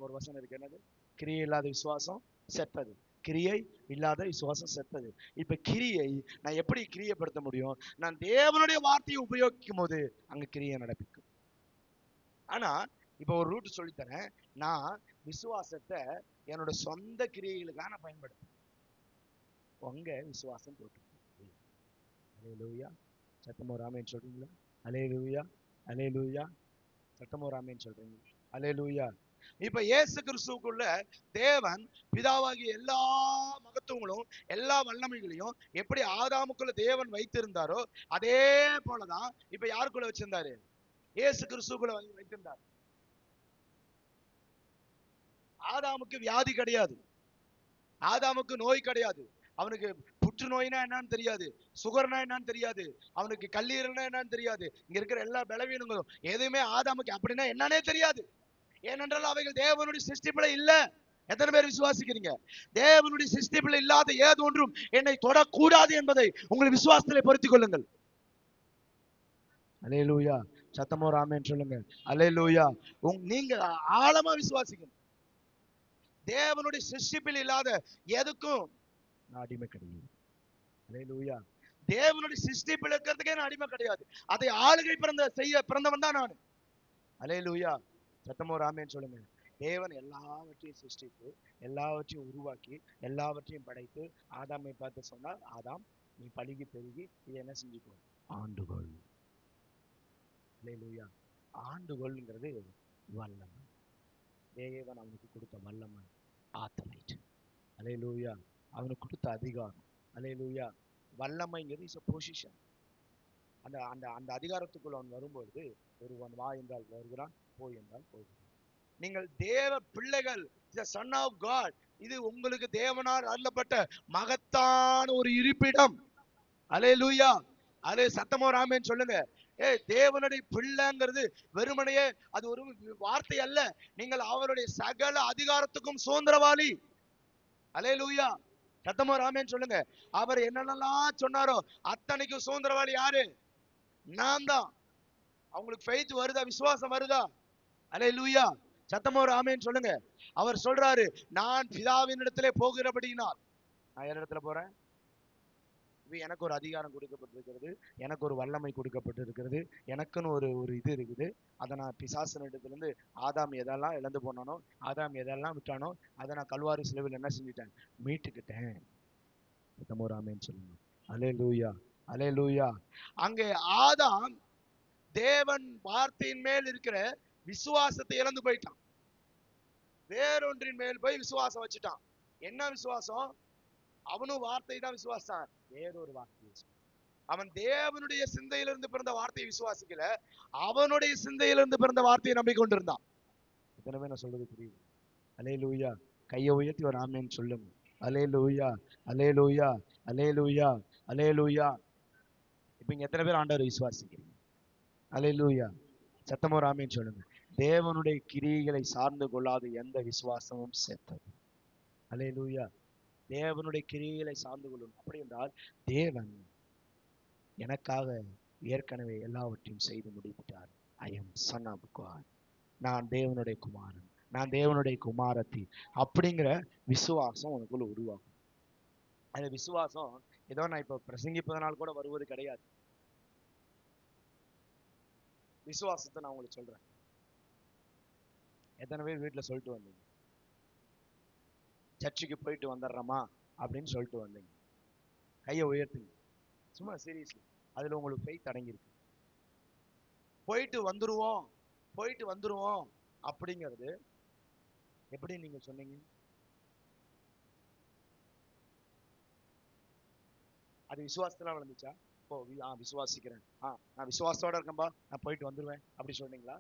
ஒரு வசனம் இருக்கு, என்னது? கிரியை இல்லாத விசுவாசம் செத்தது, கிரியை இல்லாத விசுவாசம் செத்தது. இப்ப கிரியை நான் எப்படி கிரியைப்படுத்த முடியும்? நான் தேவனுடைய வார்த்தையை உபயோகிக்கும் போது அங்க கிரியை நடப்பிக்கும். ஆனா இப்ப ஒரு ரூட் சொல்லித்தரேன். நான் விசுவாசத்தை என்னோட சொந்த கிரியைகளுக்காக நான் பயன்படுத்துறேன். உங்க விசுவாசம் போட்டு. அல்லேலூயா. சத்தமோ ஆமென் சொல்றீங்களா? அல்லேலூயா. அல்லேலூயா. சத்தமோ ஆமென் சொல்றீங்க? அல்லேலூயா. இப்ப இயேசு கிறிஸ்துவுக்குள்ள தேவன் பிதாவாகிய எல்லா மகத்துவங்களும் எல்லா வல்லமைகளையும் எப்படி ஆதாமுக்குள்ள தேவன் வைத்திருந்தாரோ அதே போலதான் இப்ப யாருக்குள்ள வச்சிருந்தாரு? இயேசு கிறிஸ்துவுக்குள்ள வைத்திருந்தார். ஆதாமுக்கு வியாதி கிடையாது, ஆதாமுக்கு நோய் கிடையாது. அவனுக்கு புற்றுநோய்னா என்னன்னு தெரியாது, சுகர்னா என்னன்னு தெரியாது, அவனுக்கு கல்லீரல்னா என்னன்னு தெரியாது. இங்க இருக்கிற எல்லா பலவீனங்களும் எதுவுமே ஆதாமுக்கு அப்படின்னா என்னன்னே தெரியாது. ஏனென்றால் அவைகள் தேவனுடைய சிருஷ்டிப்பில இல்ல. எத்தனை பேர் விசுவாசிக்கிறீங்க? தேவனுடைய சிஸ்டத்தில் இல்லாத ஏது ஒன்றும் என்னை தொடக்கூடாது என்பதை உங்கள் விசுவாசத்திலே பொருத்திக் கொள்ளுங்கள். அல்லேலூயா. சத்தமோ ஆமென் சொல்லுங்க. அல்லேலூயா. நீங்க ஆழமா விசுவாசிக்கணும். தேவனுடைய சிஸ்டத்தில் இல்லாத எதுக்கும் நான் அடிமை கிடையாது. அல்லேலூயா. தேவனுடைய சிஸ்டத்தில் இருக்கிறதுக்கே நான் அடிமை கிடையாது. அதை ஆளுகை பிறந்தவன் தான் நான். அல்லேலூயா. சத்தமோ ஆமென் சொல்லுங்க. தேவன் எல்லாவற்றையும் சிருஷ்டித்து எல்லாவற்றையும் உருவாக்கி எல்லாவற்றையும் படைத்து ஆதாமை பார்த்து சொன்னார், ஆதாம் நீ பழுகி பெருகி இதை என்ன செஞ்சுக்கோ, ஆண்டுகொள். அல்லேலூயா. ஆண்டுகொள்ங்கிறது வல்லமை. தேவன் அவனுக்கு கொடுத்த வல்லமை, ஆத்தரைட். அல்லேலூயா. அவனுக்கு கொடுத்த அதிகாரம். அல்லேலூயா. வல்லமைங்கிறது இஸ் a பொசிஷன். அந்த அந்த அந்த அதிகாரத்துக்குள்ள அவன் வரும்பொழுது, ஒருவன் வா என்றால் வருகிறான், போய் என்றால் போகிறான். நீங்கள் தேவ பிள்ளைகள், சன் ஆஃப் காட். இது உங்களுக்கு தேவனால் அருளப்பட்ட மகத்தான ஒரு இருப்பிடம். அல்லேலூயா. அது சத்தமோ ஆமென் சொல்லுங்க. தேவனுடைய பிள்ளைங்கிறது வெறுமனையே அது ஒரு வார்த்தை அல்ல. நீங்கள் அவருடைய சகல அதிகாரத்துக்கும் சுதந்திரவாளி. அல்லேலூயா. சத்தமோ ஆமென் சொல்லுங்க. அவர் என்னென்னலாம் சொன்னாரோ அத்தனைக்கும் சுதந்திரவாளி யாரு? நான் தான். அவங்களுக்கு ஃபெய்த் வருதா? விசுவாசம் வருதா? அல்லேலூயா. சத்தமா ஒரு ஆமென் சொல்லுங்க. அவர் சொல்றாரு, நான் பிதாவின் இடத்திலே போகிறபடியினால் நான் யார் இடத்துல போறேன்? எனக்கு ஒரு அதிகாரம் கொடுக்கப்பட்டிருக்கிறது, எனக்கு ஒரு வல்லமை கொடுக்கப்பட்டிருக்கிறது, எனக்குன்னு ஒரு இது இருக்குது. அதை நான் பிசாசின் இடத்திலிருந்து ஆதாம் எதெல்லாம் இழந்து போனானோ, ஆதாம் எதெல்லாம் விட்டானோ, அதை நான் கல்வாரி சிலுவையில் என்ன செஞ்சுட்டேன்? மீட்டுக்கிட்டேன். சத்தமா ஒரு ஆமென் சொல்லுங்க. அல்லேலூயா. அல்லேலூயா. அங்கே ஆதாம் தேவன் வார்த்தையின் மேல் இருக்கிற விசுவாசத்தை இழந்து போயிட்டான். வேறொன்றின் மேல் போய் விசுவாசம் வச்சுட்டான். என்ன விசுவாசம்? அவனும் வார்த்தை தான் விசுவாசம், வேறொரு வார்த்தை. அவன் தேவனுடைய சிந்தையிலிருந்து பிறந்த வார்த்தையை விசுவாசிக்கல, அவனுடைய சிந்தையிலிருந்து பிறந்த வார்த்தையை நம்பிக்கொண்டிருந்தான். எத்தனை பேர் நான் சொல்றது புரியுது? அல்லேலூயா. கையை உயர்த்தி ஒரு ஆமென் சொல்லுங்க. அல்லேலூயா. அல்லேலூயா. அல்லேலூயா. அல்லேலூயா. இப்ப இங்க எத்தனை பேர் ஆண்டவர் விசுவாசிக்கிறீங்க? அல்லேலூயா. சத்தமா ஒரு ஆமென் சொல்லுங்க. தேவனுடைய கிரியைகளை சார்ந்து கொள்ளாத எந்த விசுவாசமும் சேர்த்தது. அல்லேலூயா. தேவனுடைய கிரியைகளை சார்ந்து கொள்ளணும். அப்படி என்றால் தேவன் எனக்காக ஏற்கனவே எல்லாவற்றையும் செய்து முடித்துட்டார். I am son of God. நான் தேவனுடைய குமாரன், நான் தேவனுடைய குமாரத்தி. அப்படிங்கிற விசுவாசம் உனக்குள்ள உருவாகும். அந்த விசுவாசம் ஏதோ நான் இப்ப பிரசங்கிப்பதனால் கூட வருவது கிடையாது. விசுவாசத்தை நான் உங்களுக்கு சொல்றேன். எத்தனை பேர் வீட்டுல சொல்லிட்டு வந்தீங்க? சர்ச்சுக்கு போயிட்டு வந்துடுறோமா அப்படின்னு சொல்லிட்டு வந்தீங்க? கையை உயர்த்துங்க. சும்மா சீரியஸ்லி. அதுல உங்களுக்கு ஃபெய்த் அடங்கியிருக்கு. போயிட்டு வந்துருவோம், போயிட்டு வந்துருவோம் அப்படிங்கிறது எப்படி நீங்க சொன்னீங்க? அது விசுவாசத்துல வளர்ந்துச்சா? விசுவாசிக்கிறேன், நான் விசுவாசத்தோட இருக்கேன்பா, நான் போயிட்டு வந்துருவேன் அப்படி சொன்னீங்களா?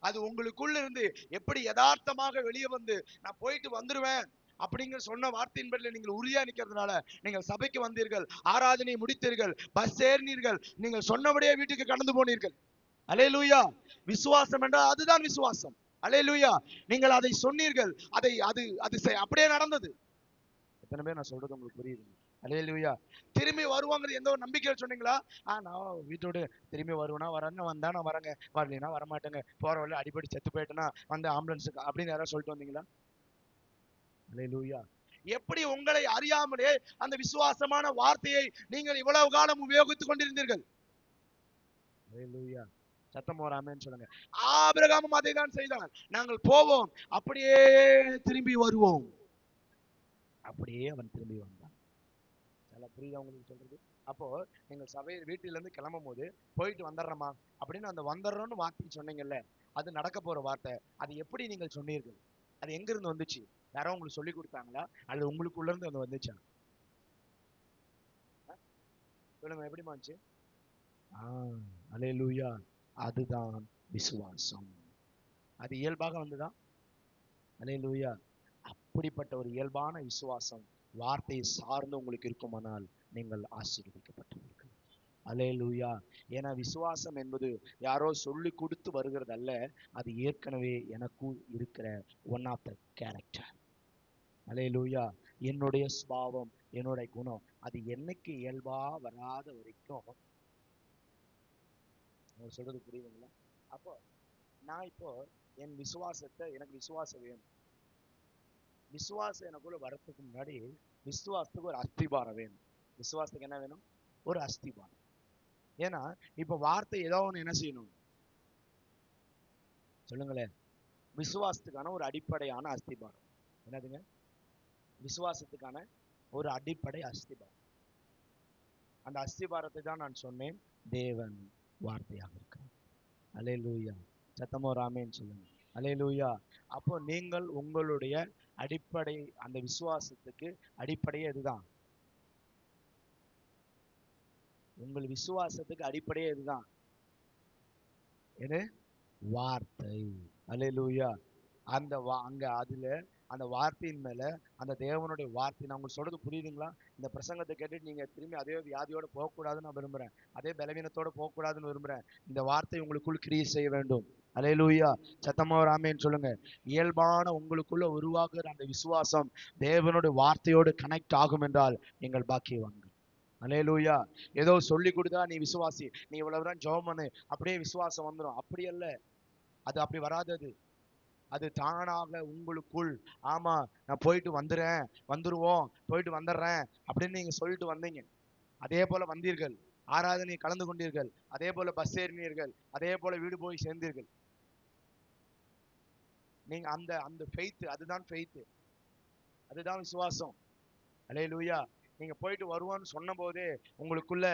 அது உங்களுக்குள்ள இருந்து எப்படி யதார்த்தமாக வெளியே வந்து நான் போயிட்டு வந்துருவேன் அப்படிங்கிற சொன்ன வார்த்தையின் பேரில் நீங்கள் உறுதியா நிக்கிறதுனால நீங்கள் சபைக்கு வந்தீர்கள், ஆராதனை முடித்தீர்கள், பஸ் ஏறினீர்கள், நீங்கள் சொன்னபடியே வீட்டுக்கு கடந்து போனீர்கள். அல்லேலூயா. விசுவாசம் என்றால் அதுதான் விசுவாசம். அல்லேலூயா. நீங்கள் அதை சொன்னீர்கள், அதை அது அது அப்படியே நடந்தது. எத்தனை பேர் நான் சொல்றது உங்களுக்கு புரியுது? அல்லேலூயா. திரும்பி வருவாங்கிறது எந்த ஒரு நம்பிக்கையில சொன்னீங்களா? நான் வீட்டோட திரும்பி வருவேனா, வரேன்னு வந்தா நான் வரேங்க, வரலைன்னா வரமாட்டேங்க, போற வழியில அடிப்படி செத்து போயிட்டேன்னா வந்து ஆம்புலன்ஸுக்கு அப்படின்னு யாராவது சொல்லிட்டு வந்தீங்களா? அல்லேலூயா. எப்படி உங்களை அறியாமலே அந்த விசுவாசமான வார்த்தையை நீங்கள் இவ்வளவு காலம் உபயோகித்துக் கொண்டிருந்தீர்கள்? அல்லேலூயா. சத்தம் போறாமேன்னு சொல்லுங்க. ஆபிரகாமும் அதை தான் செய்தான். நாங்கள் போவோம், அப்படியே திரும்பி வருவோம். அப்படியே அவன் திரும்பி வந்தான். நல்லா புரியுதா உங்களுக்கு சொல்றது? அப்போ எங்கள் சபை வீட்டில இருந்து கிளம்பும் போது போயிட்டு வந்துடுறோமா அப்படின்னு அந்த வந்துடுறோம்னு வார்த்தை சொன்னீங்கல்ல, அது நடக்க போற வார்த்தை. அது எப்படி நீங்கள் சொன்னீர்கள்? அது எங்க இருந்து வந்துச்சு? யாரோ உங்களுக்கு சொல்லி கொடுத்தாங்களா அல்லது உங்களுக்குள்ள இருந்து அது வந்துச்சா? சொல்லுங்க, எப்படி வந்துச்சு? அல்லேலூயா. அதுதான் விசுவாசம். அது இயல்பாக வந்துதான். அல்லேலூயா. அப்படிப்பட்ட ஒரு இயல்பான விசுவாசம் வார்த்தையை சார்ந்து உங்களுக்கு இருக்குமானால் நீங்கள் ஆசீர்வதிக்கப்பட்டவர்கள். அல்லேலூயா. ஏன்னா விசுவாசம் என்பது யாரோ சொல்லி கொடுத்து வருகிறது அல்ல, அது ஏற்கனவே எனக்குள் இருக்கிற ஒன் ஆஃப் த கேரக்டர். அல்லேலூயா. என்னுடைய சுபாவம், என்னுடைய குணம், அது என்னைக்கு இயல்பா வராத வரைக்கும் உங்களுக்கு சொல்றது புரியுதுங்களா? அப்போ நான் இப்போ என் விசுவாசத்தை, எனக்கு விசுவாசம் வேணும். விசுவாசம் எனக்குள்ள வரத்துக்கு முன்னாடி விசுவாசத்துக்கு ஒரு அஸ்திபாரம் வேணும். விசுவாசத்துக்கு என்ன வேணும்? ஒரு அஸ்திபாரம். ஏன்னா இப்ப வார்த்தை ஏதோ ஒண்ணு என்ன செய்யணும் சொல்லுங்களேன். விசுவாசத்துக்கான ஒரு அடிப்படையான அஸ்திபாரம் என்னதுங்க? விசுவாசத்துக்கான ஒரு அடிப்படை அஸ்திபாரம். அந்த அஸ்திபாரத்தை தான் நான் சொன்னேன், தேவன் வார்த்தையாக இருக்கிறார். அல்லேலூயா. சத்தமோ ராமேன்னு சொல்லுங்க. அல்லேலூயா. அப்போ நீங்கள் உங்களுடைய அடிப்படை, அந்த விசுவாசத்துக்கு அடிப்படையே இதுதான். உங்கள் விசுவாசத்துக்கு அடிப்படையே இதுதான். எது? வார்த்தை. அல்லேலூயா. அந்த அங்க அதுல அந்த வார்த்தையின் மேல, அந்த தேவனுடைய வார்த்தை, நான் உங்களுக்கு சொல்றது புரியுதுங்களா? இந்த பிரசங்கத்தை கேட்டுட்டு நீங்க திரும்பி அதே வியாதியோட போகக்கூடாதுன்னு நான் விரும்புறேன். அதே பலவீனத்தோட போகக்கூடாதுன்னு விரும்புறேன். இந்த வார்த்தை உங்களுக்குள் கிரியை செய்ய வேண்டும். அல்லேலூயா. சத்தமா ஒரு ஆமென் சொல்லுங்க. இயல்பான உங்களுக்குள்ள உருவாக்குற அந்த விசுவாசம் தேவனுடைய வார்த்தையோடு கனெக்ட் ஆகும் என்றால் நீங்கள் பாக்கியவான்கள். அல்லேலூயா. ஏதோ சொல்லி கொடுத்தா நீ விசுவாசி, நீ இவ்வளவுதான் ஜெபம் பண்ணு, அப்படியே விசுவாசம் வந்துடும். அப்படி அல்ல. அது அப்படி வராதது. அது தானாக உங்களுக்குள், ஆமா நான் போயிட்டு வந்துருவோம், போயிட்டு வந்துடுறேன் அப்படின்னு நீங்க சொல்லிட்டு வந்தீங்க. அதே போல வந்தீர்கள், ஆராதனை கலந்து கொண்டீர்கள், அதே போல பஸ் ஏறினீர்கள், அதே போல வீடு போய் சேர்ந்தீர்கள். நீங்க அந்த அந்த ஃபெய்த், அதுதான் ஃபெய்த், அதுதான் விசுவாசம். அல்லேலூயா. நீங்க போயிட்டு வருவோம்னு சொன்ன போதே உங்களுக்குள்ள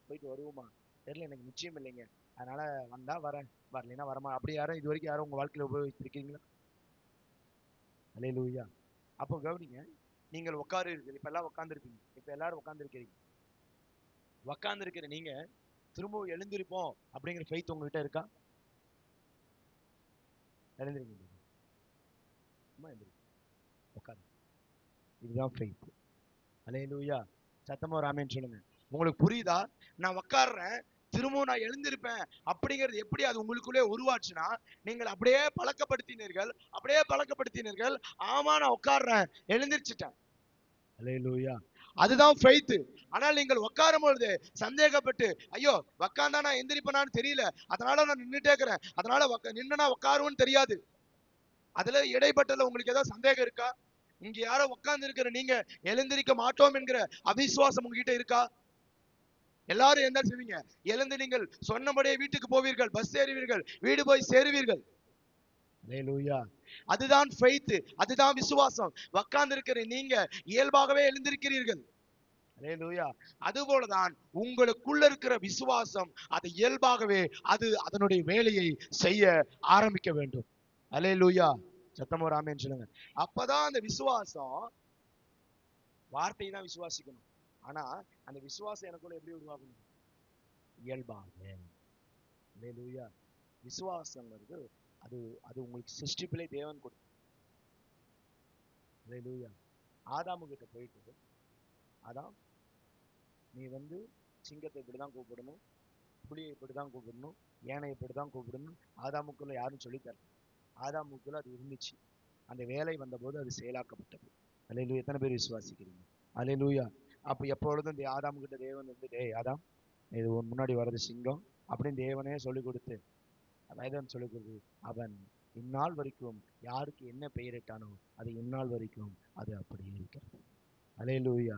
போயிட்டு வருவோமா தெரியல, எனக்கு நிச்சயம் இல்லைங்க, அதனால வந்தா வரேன், வரலைன்னா வரமா. அப்படி யாரும் இது வரைக்கும் யாரும் உங்க வாழ்க்கையில உபயோகிச்சிருக்கீங்களா? அல்லேலூயா. அப்போ கவனிங்க, நீங்கள் உட்காருவீர்கள். இப்ப எல்லாம் உட்காந்துருப்பீங்க, இப்ப எல்லாரும் உட்காந்துருக்கிறீங்க. உட்காந்துருக்கிற நீங்க திரும்பவும் எழுந்திருப்போம் அப்படிங்கிற ஃபெய்த் உங்ககிட்ட இருக்கா? எழுந்திருக்கீங்க, சும்மா எழுந்திருக்கீங்க, உட்காரு. இதுதான் ஃபெய்த். அல்லேலூயா. சத்தமா ஒரு ஆமென் சொல்லுங்க. உங்களுக்கு புரியுதா? நான் உட்கார்றேன், திரும்பவும் நான் எழுந்திருப்பேன் அப்படிங்கிறது எப்படி அது உங்களுக்குள்ளே உருவாச்சுன்னா, நீங்கள் அப்படியே பழக்கப்படுத்தினீர்கள், அப்படியே பழக்கப்படுத்தினீர்கள். ஆமா நான் உட்கார்றேன், எழுந்திருச்சுட்டேன். அல்லேலூயா. அதுதான் ஃபெய்த். ஆனால் நீங்கள் உட்காரும் பொழுது சந்தேகப்பட்டு, ஐயோ உட்கார்ந்தா நான் எந்திரிப்பேனான்னு தெரியல, அதனால நான் நின்னுட்டே இருக்கிறேன், அதனால நின்னா உட்காருவேன்னு தெரியாது. அதுல இடைப்பட்டல உங்களுக்கு ஏதாவது சந்தேகம் இருக்கா? இங்க யாரோ உட்கார்ந்து இருக்கிற நீங்க எழுந்திருக்க மாட்டோம் என்கிற அவிசுவாசம் உங்ககிட்ட இருக்கா? எல்லாரும் என்ன செய்வீங்க? எழுந்து நீங்கள் சொன்னபடியே வீட்டுக்கு போவீர்கள், பஸ் ஏறுவீர்கள், வீடு போய் சேருவீர்கள். அல்லேலூயா. அதுதான் ஃபெய்த், அதுதான் விசுவாசம். உட்கார்ந்து இருக்கிற நீங்க இயல்பாகவே எழுந்திருக்கிறீர்கள். அல்லேலூயா. அதுபோலதான் உங்களுக்குள்ள இருக்கிற விசுவாசம், அது இயல்பாகவே அது அதனுடைய வேலையை செய்ய ஆரம்பிக்க வேண்டும். அல்லேலூயா. சத்தமா ஒரு ஆமென் சொல்லுங்க. அப்பதான் அந்த விசுவாசம், வார்த்தையை தான் விசுவாசிக்கணும், ஆனா அந்த விசுவாசம் எனக்குள்ள எப்படி உருவாகணும்? இயல்பாக. அல்லேலூயா. விசுவாசங்கிறது அது அது உங்களுக்கு சிருஷ்டிப்பிலே தேவன் கொடுத்து. அல்லேலூயா. ஆதாமு கிட்ட போயிட்டு, ஆதாம் நீ சிங்கத்தை இப்படிதான் கூப்பிடணும், புலியை இப்படிதான் கூப்பிடணும், யானை இப்படிதான் கூப்பிடணும். ஆதாமுக்குள்ள யாரும் சொல்லித்தரல, ஆதாமுக்குள்ள அது இருந்துச்சு. அந்த வேலை வந்தபோது அது செயலாக்கப்பட்டது. அல்லேலூயா. எத்தனை பேர் விசுவாசிக்கிறீங்க? அல்லேலூயா. அப்ப எப்பொழுதும் இந்த ஆதாம் கிட்ட தேவன் டேய் ஆதாம், இது உன் முன்னாடி வர்றது சிங்கம் அப்படின்னு தேவனே சொல்லிக் கொடுத்து, வேதம் சொல்லிக் கொடுத்து, அவன் இந்நாள் வரைக்கும் யாருக்கு என்ன பெயரிட்டானோ அது இந்நாள் வரைக்கும் அது அப்படியே இருக்கிறது. அல்லேலூயா.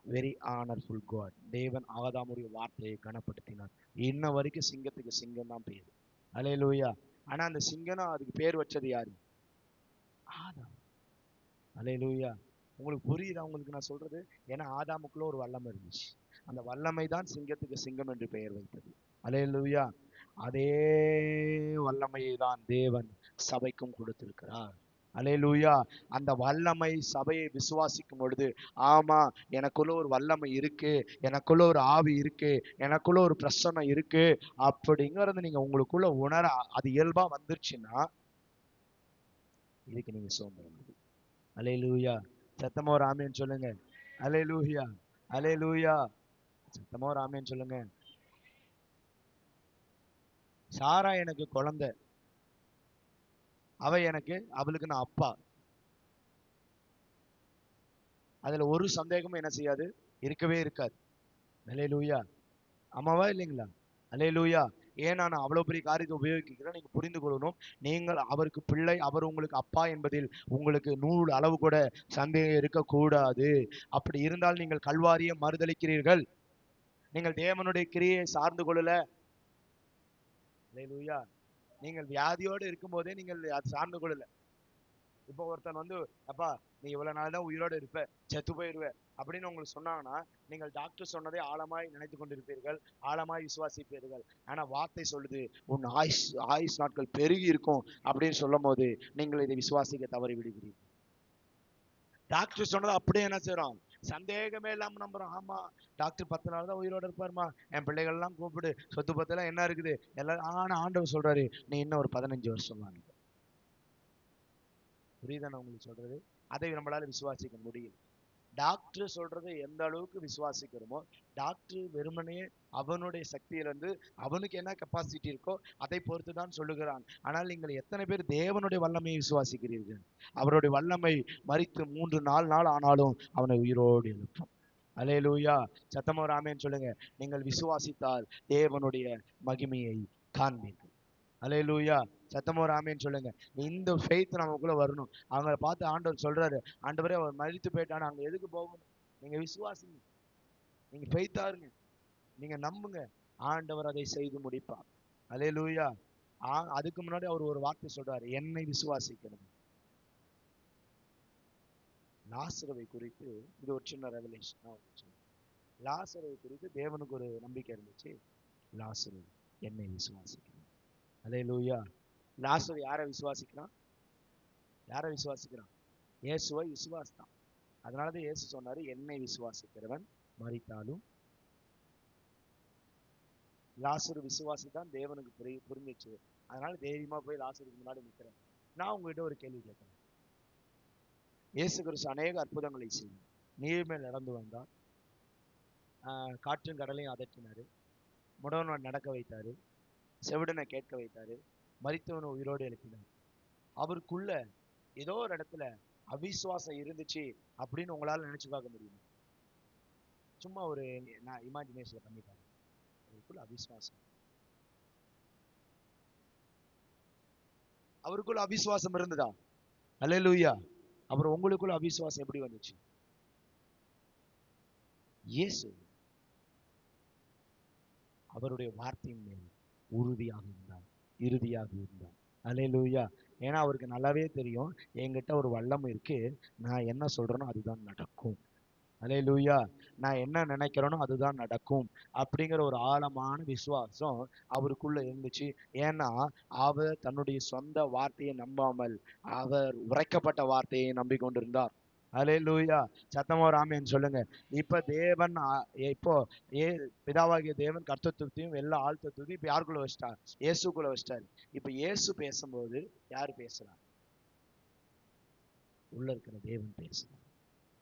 Very honourful God. தேவன் ஆதாமுடைய வார்த்தையை கனப்படுத்தினார். இன்ன வரைக்கும் சிங்கத்துக்கு சிங்கம் தான் பேரு. அல்லேலூயா. ஆனா அந்த சிங்கனா அதுக்கு பேர் வச்சது யாரு? ஆதாம். அல்லேலூயா. உங்களுக்கு புரியுதா உங்களுக்கு நான் சொல்றது? ஏன்னா ஆதாமுக்குள்ள ஒரு வல்லமை இருந்துச்சு. அந்த வல்லமை தான் சிங்கத்துக்கு சிங்கம் என்று பெயர் வைத்தது. அல்லேலூயா. அதே வல்லமையை தான் தேவன் சபைக்கும் கொடுத்திருக்கிறார். அல்லேலூயா. அந்த வல்லமை சபையை விசுவாசிக்கும் பொழுது, ஆமா எனக்குள்ள ஒரு வல்லமை இருக்கு, எனக்குள்ள ஒரு ஆவி இருக்கு, எனக்குள்ள ஒரு பிரசன்னம் இருக்கு அப்படிங்கறது நீங்க உங்களுக்குள்ள உணர அது இயல்பா வந்துருச்சுன்னா இதுக்கு நீங்க சோம்பேறி. அல்லேலூயா. சத்தமா ஒரு ஆமென் சொல்லுங்க. அல்லேலூயா. அல்லேலூயா. சத்தமா ஒரு ஆமென் சொல்லுங்க. சாரா எனக்கு குழந்தை, அவளுக்கு நான் அப்பா. அதுல ஒரு சந்தேகமும் என்ன செய்யாது, இருக்கவே இருக்காது. அல்லேலூயா. ஆமாவா இல்லைங்களா? அல்லேலூயா. ஏன் நான் அவ்வளவு பெரிய காரியத்தை உபயோகிக்கிறேன், நீங்க புரிந்து கொள்ளணும். நீங்கள் அவருக்கு பிள்ளை, அவர் உங்களுக்கு அப்பா என்பதில் உங்களுக்கு 100 அளவு கூட சந்தேகம் இருக்கக்கூடாது. அப்படி இருந்தால் நீங்கள் கல்வாரியை மறுதலிக்கிறீர்கள். நீங்கள் தேவனுடைய கிரியை சார்ந்து கொள்ளல. அல்லேலூயா. நீங்கள் வியாதியோடு இருக்கும் போதே நீங்கள் அது சார்ந்து கொள்ளல. இப்போ ஒருத்தன் வந்து, அப்பா நீ இவ்வளவு நாள் தான் உயிரோடு இருப்ப, செத்து போயிருவ அப்படின்னு உங்களுக்கு சொன்னாங்கன்னா, நீங்கள் டாக்டர் சொன்னதை ஆழமாய் நினைத்து கொண்டிருப்பீர்கள், ஆழமாய் விசுவாசிப்பீர்கள். ஆனா வார்த்தை சொல்லுது, உன் ஆயுஸ் நாட்கள் பெருகி இருக்கும் அப்படின்னு சொல்லும் போது நீங்கள் இதை விசுவாசிக்க தவறி விடுகிறீர்கள். டாக்டர் சொன்னதை அப்படியே என்ன செய்யறோம், சந்தேகமே இல்லாம நம்புறோம். ஆமா, டாக்டர் 10 நாள் தான் உயிரோட இருப்பாருமா, என் பிள்ளைகள் எல்லாம் கூப்பிடு, சொத்து பத்தெல்லாம் என்ன இருக்குது எல்லாம். ஆனா ஆண்டவர் சொல்றாரு, நீ இன்னும் ஒரு 15 வருஷம் தான். புரியுதானே உங்களுக்கு சொல்றது? அதை நம்மளால விசுவாசிக்க முடியும். டாக்டர் சொல்றதை எந்த அளவுக்கு விசுவாசிக்கிறோமோ, டாக்டர் வெறுமனே அவனுடைய சக்தியிலிருந்து அவனுக்கு என்ன கெப்பாசிட்டி இருக்கோ அதை பொறுத்து தான் சொல்லுகிறான். ஆனால் நீங்கள் எத்தனை பேர் தேவனுடைய வல்லமையை விசுவாசிக்கிறீர்கள்? அவருடைய வல்லமை மரித்து 3-4 நாள் ஆனாலும் அவனை உயிரோடு எழுப்பும். அல்லேலூயா. சத்தமா ஒரு ஆமென் சொல்லுங்க. நீங்கள் விசுவாசித்தால் தேவனுடைய மகிமையை காண்பீர்கள். அல்லேலூயா. சத்தமா ஒரு ஆமென் சொல்லுங்க. இந்த ஃபெய்த் நமக்குள்ள வரணும். அவங்கள பார்த்து ஆண்டவர் சொல்றாரு, ஆண்டவரே அவர் மரித்து போயிட்டானா அங்க எதுக்கு போகணும்? நீங்க விசுவாசிங்க, நீங்க ஃபெய்த்தா இருங்க, நீங்க நம்புங்க, ஆண்டவர் அதை செய்து முடிப்பார். அல்லேலூயா. அதுக்கு முன்னாடி அவர் ஒரு வார்த்தை சொல்றாரு, என்னை விசுவாசிக்கிறது. லாசருவை குறித்து இது ஒரு சின்ன ரெவலேஷன். லாசருவை குறித்து தேவனுக்கு ஒரு நம்பிக்கை இருந்துச்சு. லாசரு என்னை விசுவாசிக்கிறான். அல்லேலூயா. லாசரு யாரை விசுவாசிக்கிறான்? யாரை விசுவாசிக்கிறான்? இயேசுவை விசுவாசித்தான். அதனாலதான் இயேசு சொன்னாரு, என்னை விசுவாசிக்கிறவன் மரித்தாலும். லாசரு விசுவாசித்தான், தேவனுக்கு புரிஞ்சிச்சு. அதனால தைரியமா போய் லாசருக்கு முன்னாடி நிற்கிறேன். நான் உங்ககிட்ட ஒரு கேள்வி கேட்கிறேன். இயேசு கிறிஸ்து அநேக அற்புதங்களை செய்தார். நீர் மேல் நடந்து வந்தார், காற்றும் கடலையும் அதட்டினாரு, முடவனை நடக்க வைத்தாரு, செவிடனை கேட்க வைத்தாரு, மரித்தவனை உயிரோடு எழுப்பினார். அவருக்குள்ள ஏதோ ஒரு இடத்துல அவிசுவாசம் இருந்துச்சு அப்படின்னு உங்களால நினைச்சு பார்க்க முடியுமா? சும்மா ஒரு நான் இமேஜினேஷன் பண்ணி பாருங்க. அவருக்குள்ள அவிசுவாசம், அவருக்குள்ள அவிசுவாசம் இருந்ததா? அல்லேலூயா. அப்புறம் உங்களுக்குள்ள அவிசுவாசம் எப்படி வந்துச்சு? இயேசு அவருடைய வார்த்தையின் மேல் உறுதியாக இருந்தார், இறுதியாக இருந்தார். அல்லேலூயா. ஏன்னா அவருக்கு நல்லாவே தெரியும், என்கிட்ட ஒரு வல்லமை இருக்கு, நான் என்ன சொல்றேனோ அதுதான் நடக்கும். அல்லேலூயா. நான் என்ன நினைக்கிறேனோ அதுதான் நடக்கும் அப்படிங்கிற ஒரு ஆழமான விசுவாசம் அவருக்குள்ள இருந்துச்சு. ஏன்னா அவர் தன்னுடைய சொந்த வார்த்தையை நம்பாமல் அவர் உரைக்கப்பட்ட வார்த்தையை நம்பிக்கொண்டிருந்தார். அல்லேலூயா. சத்தமா ஒரு ஆமென் சொல்லுங்க. இப்ப தேவன் இப்போ ஏ பிதாவாகிய தேவன் கர்த்தத்துவத்தையும் எல்லா ஆழ்த்தத்தையும் இப்ப யாருக்குள்ள வச்சிட்டார்? இயேசுக்குள்ள வச்சிட்டாரு. இப்ப இயேசு பேசும்போது யாரு பேசுறார்? உள்ள இருக்கிற தேவன் பேசுறார்.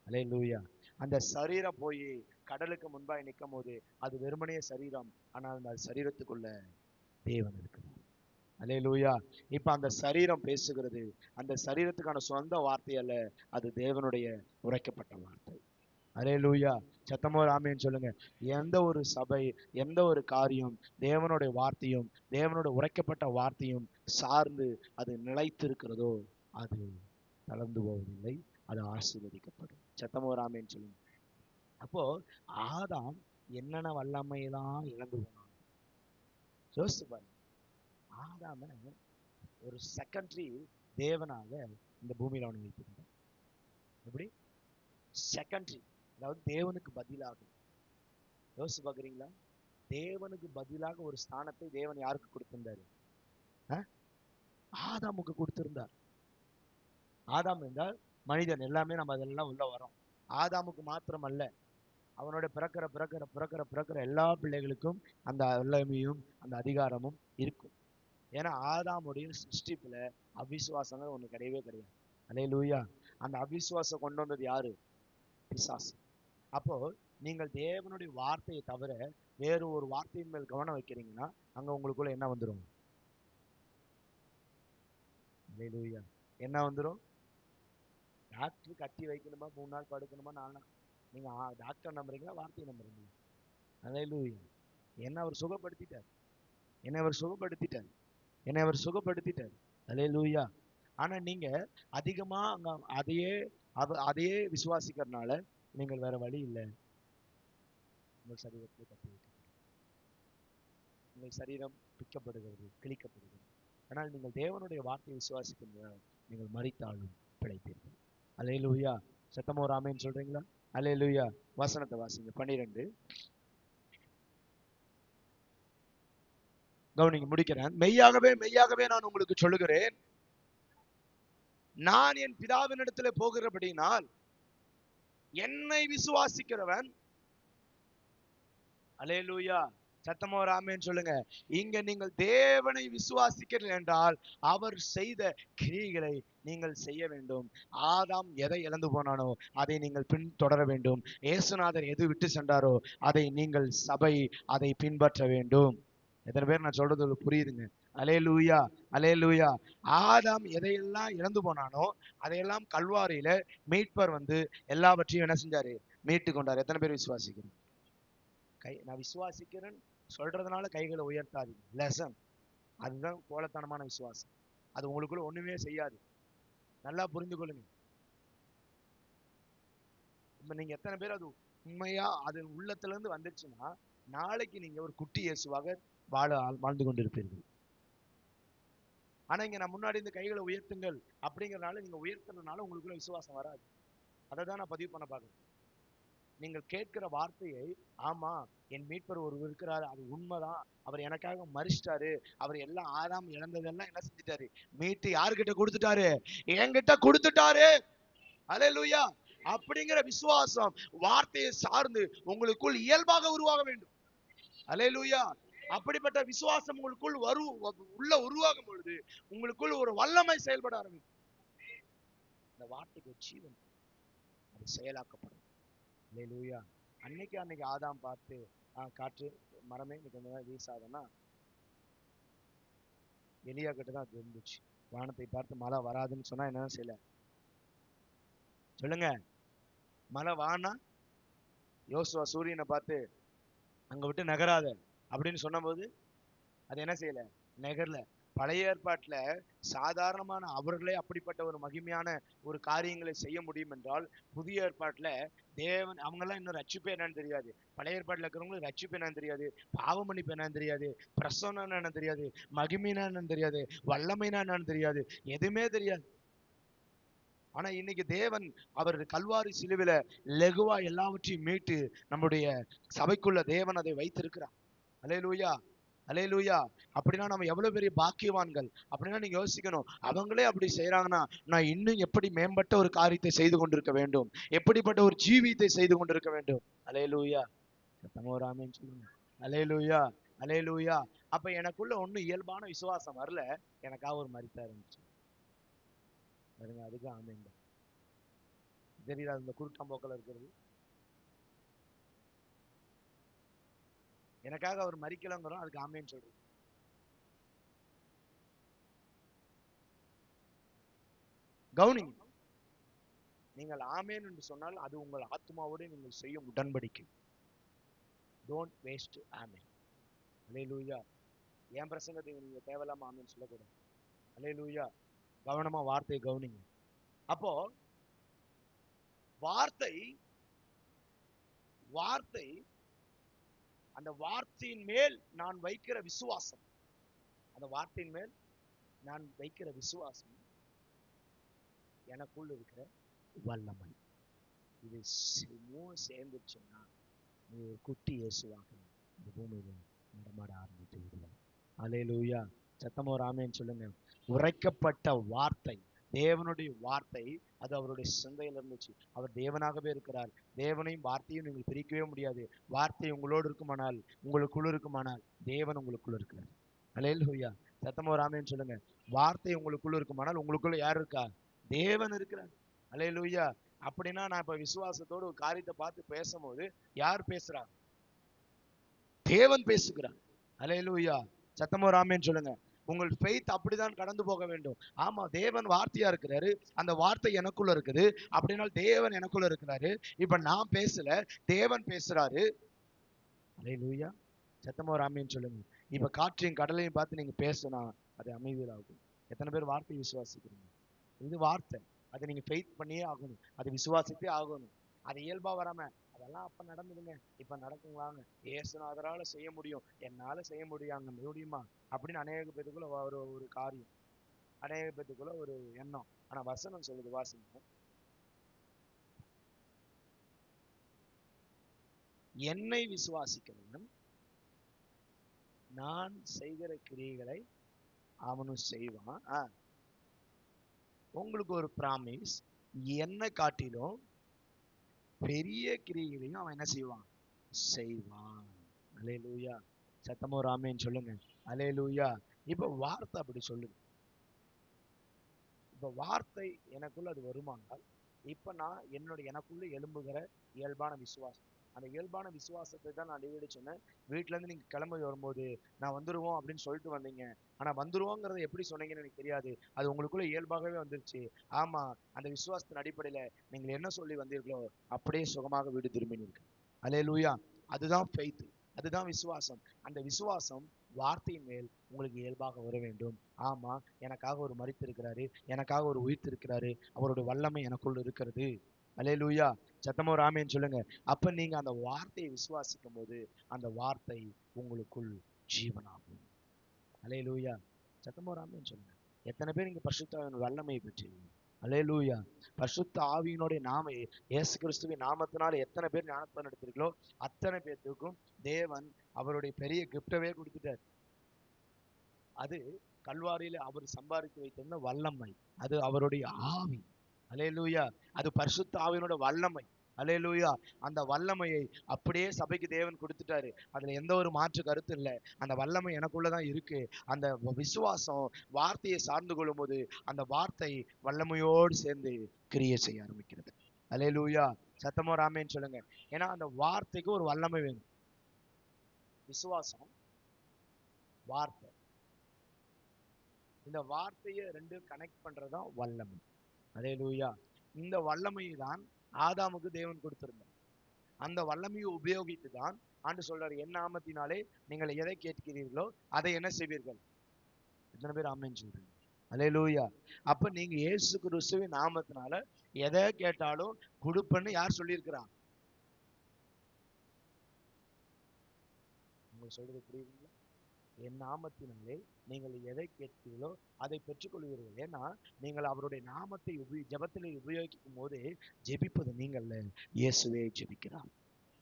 அல்லேலூயா. அந்த சரீரம் போய் கடலுக்கு முன்பாய் நிற்கும் போது அது வெறுமனே சரீரம், ஆனால் அந்த சரீரத்துக்குள்ள தேவன் இருக்கிறார். அல்லேலூயா. இப்ப அந்த சரீரம் பேசுகிறது, அந்த சரீரத்துக்கான சொந்த வார்த்தை அல்ல, அது தேவனுடைய உரைக்கப்பட்ட வார்த்தை. அல்லேலூயா. சத்தமா ஒரு ஆமென் சொல்லுங்க. எந்த ஒரு சபை, எந்த ஒரு காரியம் தேவனுடைய வார்த்தையும் தேவனுடைய உரைக்கப்பட்ட வார்த்தையும் சார்ந்து அது நிலைத்திருக்கிறதோ அது தளர்ந்து போவதில்லை, அது ஆசீர்வதிக்கப்படும். சத்தமா ஒரு ஆமென் சொல்லுங்க. அப்போ ஆதாம் என்னென்ன வல்லமையெல்லாம் இழந்து போனான் யோசிச்சு பாருங்க. ஆதாம ஒரு செகண்டரி தேவனாக இந்த பூமியில அவனை வைத்திருந்தார். எப்படி? செகண்டரி, அதாவது தேவனுக்கு பதிலாக. யோசிச்சு பாக்குறீங்களா? தேவனுக்கு பதிலாக ஒரு ஸ்தானத்தை தேவன் யாருக்கு கொடுத்திருந்தாரு? ஆதாமுக்கு கொடுத்திருந்தார். ஆதாம் என்றால் மனிதன், எல்லாமே நம்ம அதெல்லாம் உள்ள வரோம். ஆதாமுக்கு மாத்திரம் அல்ல, அவனோட பிறக்கிற பிறக்கிற பிறக்கிற பிறக்கிற எல்லா பிள்ளைகளுக்கும் அந்த வல்லமையும் அந்த அதிகாரமும் இருக்கும். ஏன்னா ஆதாமுடைய சிருஷ்டிப்புல அவிசுவாசங்கள் ஒண்ணு கிடையவே கிடையாது. அல்லேலூயா. அந்த அவிசுவாசம் கொண்டு வந்தது யாரு? பிசாசு. அப்போ நீங்கள் தேவனுடைய வார்த்தையை தவிர வேறு ஒரு வார்த்தையின் மேல் கவனம் வைக்கிறீங்கன்னா அங்க உங்களுக்குள்ள என்ன வந்துடும்? அல்லேலூயா. என்ன வந்துடும்? டாக்டர் கட்டி வைக்கணுமா, 3 நாள் படுக்கணுமா, 4 நாள்? நீங்க டாக்டர் நம்புறீங்களா, வார்த்தையை நம்புறீங்களா? அல்லேலூயா. என்ன அவர் சுகப்படுத்திட்டார், என்னை அவர் சுகப்படுத்திட்டார், என்னை அவர் சுகப்படுத்திட்டார். அல்லேலூயா. ஆனா நீங்க அதிகமா அதையே அதையே விசுவாசிக்கிறதுனால நீங்கள் வேற வழி இல்லை. உங்கள் சரீரத்தை கட்டி வைக்கப்படும், உங்கள் சரீரம் பிக்கப்படுகிறது, கிழிக்கப்படுகிறது. ஆனால் நீங்கள் தேவனுடைய வார்த்தையை விசுவாசிக்கிறீர்கள், நீங்கள் மரித்தாலும் பிழைப்பீர்கள். அல்லேலூயா. சத்தமா ஒரு ஆமென் சொல்றீங்களா? அல்லேலூயா. வசனத்தை வாசிங்க. 12 கவனிங்க, முடிக்கிறேன். மெய்யாகவே மெய்யாகவே நான் உங்களுக்கு சொல்லுகிறேன், நான் என் பிதாவினிடத்திலே போகிறபடினால் என்னை விசுவாசிக்கிறவன், அல்லேலூயா, சத்தமா ஒரு ஆமென் சொல்லுங்க. இங்க நீங்கள் தேவனை விசுவாசிக்கிறீர்கள் என்றால் அவர் செய்த கிரியைகளை நீங்கள் செய்ய வேண்டும். ஆதாம் எதை இழந்து போனானோ அதை நீங்கள் பின்தொடர வேண்டும். இயேசுநாதர் எது விட்டு சென்றாரோ அதை நீங்கள் சபை அதை பின்பற்ற வேண்டும். எத்தனை பேர் நான் சொல்றது புரியுதுங்க? அல்லேலூயா, அல்லேலூயா. ஆதாம் எதையெல்லாம் இழந்து போனானோ அதையெல்லாம் கல்வாரியில மீட்பர் வந்து எல்லாவற்றையும் என்ன செஞ்சாரு? மீட்டு கொண்டார். எத்தனை பேர் விசுவாசிக்கிறேன்? நான் விசுவாசிக்கிறேன் சொல்றதுனால கைகளை உயர்த்தாதீங்க. லெசன், அதுதான் கோலத்தனமான விசுவாசம். அது உங்களுக்குள்ள ஒண்ணுமே செய்யாது. நல்லா புரிந்து கொள்ளுங்க. இப்ப நீங்க எத்தனை பேர் அது உண்மையா அது உள்ளத்துல இருந்து வந்துருச்சுன்னா நாளைக்கு நீங்க ஒரு குட்டி இயேசுவாக வாழ்ந்து கொண்டிருப்பீர்கள். ஆனா இங்க நான் முன்னாடி இந்த கைகளை உயர்த்துங்கள் அப்படிங்கறதுனால நீங்க உயர்த்துறதுனால உங்களுக்குள்ள விசுவாசம் வராது. அதை தான் நான் பதிவு பண்ண பாக்குறேன். நீங்கள் கேட்கிற வார்த்தையை, ஆமா என் மீட்பர் ஒருவர் இருக்கிறார், அது உண்மைதான், அவர் எனக்காக மரிச்சிட்டாரு, அவர் எல்லாம் ஆதாம் இழந்ததெல்லாம் என்ன செஞ்சிட்டாரு? மீட்டு யாருக்கிட்ட கொடுத்துட்டாரு? என்கிட்ட கொடுத்துட்டாரு. அல்லேலூயா. அப்படிங்கிற விசுவாசம் வார்த்தையை சார்ந்து உங்களுக்குள் இயல்பாக உருவாக வேண்டும். அல்லேலூயா. அப்படிப்பட்ட விசுவாசம் உங்களுக்குள் உள்ள உருவாகும் பொழுது உங்களுக்குள் ஒரு வல்லமை செயல்பட ஆரம்பிக்கும். இந்த வார்த்தைக்கு ஜீவன், அது செயலாக்கப்படும். அல்லேலூயா. அன்னைக்கு ஆதாம் பார்த்து காற்று மரமே இன்னைக்கு கொஞ்ச நேரம் வீசாதுன்னா எலியா கிட்ட தான் அது இருந்துச்சு. வானத்தை பார்த்து மழை வராதுன்னு சொன்னா என்ன செய்யல? சொல்லுங்க. மழை வானா யோசுவா சூரியனை பார்த்து அங்க விட்டு நகராத அப்படின்னு சொன்ன போது அது என்ன செய்யல? நகர்ல. பழைய ஏற்பாட்டுல சாதாரணமான அவர்களே அப்படிப்பட்ட ஒரு மகிமையான ஒரு காரியங்களை செய்ய முடியும் என்றால் புதிய ஏற்பாட்டுல தேவன் அவங்கெல்லாம் இன்னும் ரட்சிப்பு என்னன்னு தெரியாது. பழைய ஏற்பாட்டுல இருக்கிறவங்களுக்கு ரட்சிப்பு என்னன்னு தெரியாது, பாவ மன்னிப்பு என்னன்னு தெரியாது, பிரசன்னம் என்னன்னு தெரியாது, மகிமைனா என்னன்னு தெரியாது, வல்லமைனா என்னன்னு தெரியாது, எதுவுமே தெரியாது. ஆனா இன்னைக்கு தேவன் அவர் கல்வாரி சிலுவில லெகுவா எல்லாவற்றையும் மீட்டு நம்முடைய சபைக்குள்ள தேவன் அதை வைத்திருக்கிறார். அல்லேலூயா, அல்லேலூயா. அப்படின்னா நம்ம எவ்வளவு பெரிய பாக்கியவான்கள். அப்படின்னா நீங்க யோசிக்கணும், அவங்களே அப்படி செய்யறாங்கன்னா நான் இன்னும் எப்படி மேம்பட்ட ஒரு காரியத்தை செய்து கொண்டிருக்க வேண்டும், எப்படிப்பட்ட ஒரு ஜீவியத்தை செய்து கொண்டிருக்க வேண்டும். அல்லேலூயா. ஒரு ஆமென் சொல்லுங்க. அல்லேலூயா, அல்லேலூயா. அப்ப எனக்குள்ள ஒண்ணும் இயல்பான விசுவாசம் வரல, எனக்காக ஒரு மரித்தார் இருந்துச்சு. அதுக்கு ஆமென் தான். தெரியுதா இந்த குருட்டாம்போக்கில் இருக்கிறது? எனக்காக அவர் மரிக்கலங்கிறோம், அதுக்கு ஆமேன்னு சொல்றீங்க. கவுனிங்க, நீங்கள் ஆமேன் என்று சொன்னால் அது உங்கள் ஆத்மாவோடு நீங்கள் செய்யும் உடன்படிக்கை. டோன்ட் வேஸ்ட் ஆமேன். அல்லேலூயா. என் பிரசங்கத்தை நீங்க தேவையில்லாம ஆமேன்னு சொல்லக்கூடாது. அல்லேலூயா. கவனமா வார்த்தையை கவனிங்க. அப்போ வார்த்தை வார்த்தை அந்த வார்த்தையின் மேல் நான் வைக்கிற விசுவாசம், அந்த வார்த்தையின் மேல் நான் வைக்கிற விசுவாசம் எனக்குள்ள இருக்கிற வல்லமை. இது மூணு சேர்ந்துச்சுன்னா நீ ஒரு குட்டி இயேசுவாக இந்த பூமியில நடமாட ஆரம்பித்து விடுவார். அல்லேலூயா. சத்தமா ஒரு ஆமென் சொல்லுங்க. உரைக்கப்பட்ட வார்த்தை, தேவனுடைய வார்த்தை, அது அவருடைய சிந்தையில இருந்துச்சு. அவர் தேவனாகவே இருக்கிறார். தேவனையும் வார்த்தையும் நீங்கள் பிரிக்கவே முடியாது. வார்த்தை உங்களோடு இருக்குமானால், உங்களுக்குள்ள இருக்குமானால் தேவன் உங்களுக்குள்ள இருக்கிறார். அல்லேலூயா. சத்தமா ஒரு ஆமென் சொல்லுங்க. வார்த்தை உங்களுக்குள்ள இருக்குமானால் உங்களுக்குள்ள யார் இருக்கா? தேவன் இருக்கிறார். அல்லேலூயா. அப்படின்னா நான் இப்ப விசுவாசத்தோடு ஒரு காரியத்தை பார்த்து பேசும்போது யார் பேசுறா? தேவன் பேசுகிறார். அல்லேலூயா. சத்தமா ஒரு ஆமென் சொல்லுங்க. உங்கள் ஃபெய்த் அப்படிதான் கடந்து போக வேண்டும். ஆமா, தேவன் வார்த்தையா இருக்கிறாரு, அந்த வார்த்தை எனக்குள்ள இருக்குது. அப்படின்னா தேவன் எனக்குள்ள இருக்கிறாரு. இப்ப நான் பேசல, தேவன் பேசுறாரு. அல்லேலூயா. சத்தமா ஒரு ஆமென் சொல்லுங்க. இப்ப காற்றையும் கடலையும் பார்த்து நீங்க பேசினா அது அமைதியாகும். எத்தனை பேர் வார்த்தை விசுவாசிக்கிறீங்க? இது வார்த்தை, அதை நீங்க ஃபெய்த் பண்ணியே ஆகணும், அது விசுவாசித்தே ஆகணும். அது இயல்பா வராம அதெல்லாம் அப்ப நடந்ததுங்க, இப்ப நடக்குங்களாங்க, ஏசுநாதரால செய்ய முடியும், என்னால செய்ய முடியுமா அப்படின்னு அநேக பேத்துக்குள்ள ஒரு ஒரு காரியம், அநேக பேத்துக்குள்ள ஒரு எண்ணம். ஆனா வசனம் சொல்லுது, வாசிங்க. என்னை விசுவாசிக்கிறவன் நான் செய்கிற கிரியைகளை அவனும் செய்வான். உங்களுக்கு ஒரு பிராமிஸ், என்னை காட்டிலும் பெரிய கிரியைகளையும் அவன் என்ன செய்வான்? செய்வான். அல்லேலூயா. சத்தமா ஒரு ஆமென் சொல்லுங்க. அல்லேலூயா. இப்ப வார்த்தை அப்படி சொல்லுது. இப்ப வார்த்தை எனக்குள்ள அது வருமானால், இப்ப நான் எனக்குள்ள எழும்புகிற இயல்பான விசுவாசம், அந்த இயல்பான விசுவாசத்தை தான் நான் அடிக்கடி சொன்னேன். வீட்டுல இருந்து நீங்க கிளம்பி வரும்போது நான் வந்துருவோம் அப்படின்னு சொல்லிட்டு வந்தீங்க. ஆனா வந்துருவோங்கிறத எப்படி சொன்னீங்கன்னு எனக்கு தெரியாது. அது உங்களுக்குள்ள இயல்பாகவே வந்துருச்சு. ஆமா, அந்த விசுவாசத்தின் அடிப்படையில நீங்கள் என்ன சொல்லி வந்தீர்களோ அப்படியே சுகமாக வீடு திரும்பினீர்கள். அல்லேலூயா. அதுதான் ஃபெய்த், அதுதான் விசுவாசம். அந்த விசுவாசம் வார்த்தையின் மேல் உங்களுக்கு இயல்பாக வர வேண்டும். ஆமா, எனக்காக ஒரு மரித்திருக்கிறாரு, எனக்காக ஒரு உயிர்த்திருக்கிறாரு, அவருடைய வல்லமை எனக்குள்ள இருக்கிறது. அல்லேலூயா. சத்தமா ஒரு ஆமென் சொல்லுங்க. அப்ப நீங்க அந்த வார்த்தையை விசுவாசிக்கும் போது அந்த வார்த்தை உங்களுக்குள் ஜீவனாகும். அல்லேலூயா. சத்தமா ஒரு ஆமென் சொல்லுங்க. எத்தனை பேர் இங்க பரிசுத்த ஆவியின் வல்லமையை பெற்றீங்க? அல்லேலூயா. பரிசுத்த ஆவியினுடைய நாம இயேசு கிறிஸ்துவின் நாமத்தினால எத்தனை பேர் ஞானஸ்தானம் எடுத்திருக்கீங்களோ அத்தனை பேர்த்துக்கும் தேவன் அவருடைய பெரிய கிஃப்டவே கொடுத்துட்டார். அது கல்வாரியில அவர் சம்பாதித்து வைத்திருந்த வல்லமை, அது அவருடைய ஆவி. அல்லேலூயா. அது பரிசுத்த ஆவியினோட வல்லமை. அல்லேலூயா. அந்த வல்லமையை அப்படியே சபைக்கு தேவன் கொடுத்துட்டாரு. அதுல எந்த ஒரு மாற்று கருத்து இல்லை. அந்த வல்லமை எனக்குள்ளதான் இருக்கு. அந்த விசுவாசம் வார்த்தையை சார்ந்து கொள்ளும் போது அந்த வார்த்தை வல்லமையோடு சேர்ந்து கிரியை செய்ய ஆரம்பிக்கிறது. அல்லேலூயா. சத்தமோ ராமேன்னு சொல்லுங்க. ஏன்னா அந்த வார்த்தைக்கு ஒரு வல்லமை வேணும். விசுவாசம், வார்த்தை, இந்த வார்த்தையை ரெண்டு கனெக்ட் பண்றதுதான் வல்லமை. அல்லேலூயா. இந்த வல்லமையை தான் ஆதாமுக்கு தேவன் கொடுத்திருந்தார். அந்த வல்லமையை உபயோகித்து தான் ஆண்டு சொல்றாரு, என் நாமத்தினாலே நீங்கள் எதை கேட்கிறீர்களோ அதை என்ன செய்வீர்கள். எத்தனை பேர் ஆமென் சொல்றீங்க? அல்லேலூயா. அப்ப நீங்க இயேசு கிறிஸ்துவின் நாமத்தினால எதை கேட்டாலும் கொடுப்பேன்னு யார் சொல்லியிருக்கிறா? உங்களுக்கு சொல்றது புரியுதுங்களா? என் நாமத்தினாலே நீங்கள் எதை கேட்கிறீர்களோ அதை பெற்றுக்கொள்வீர்கள். ஏன்னா நீங்கள் அவருடைய நாமத்தை ஜெபத்திலே உபயோகிக்கும் போது ஜெபிப்பது நீங்கள்ல, இயேசுவே ஜெபிக்கிறார்.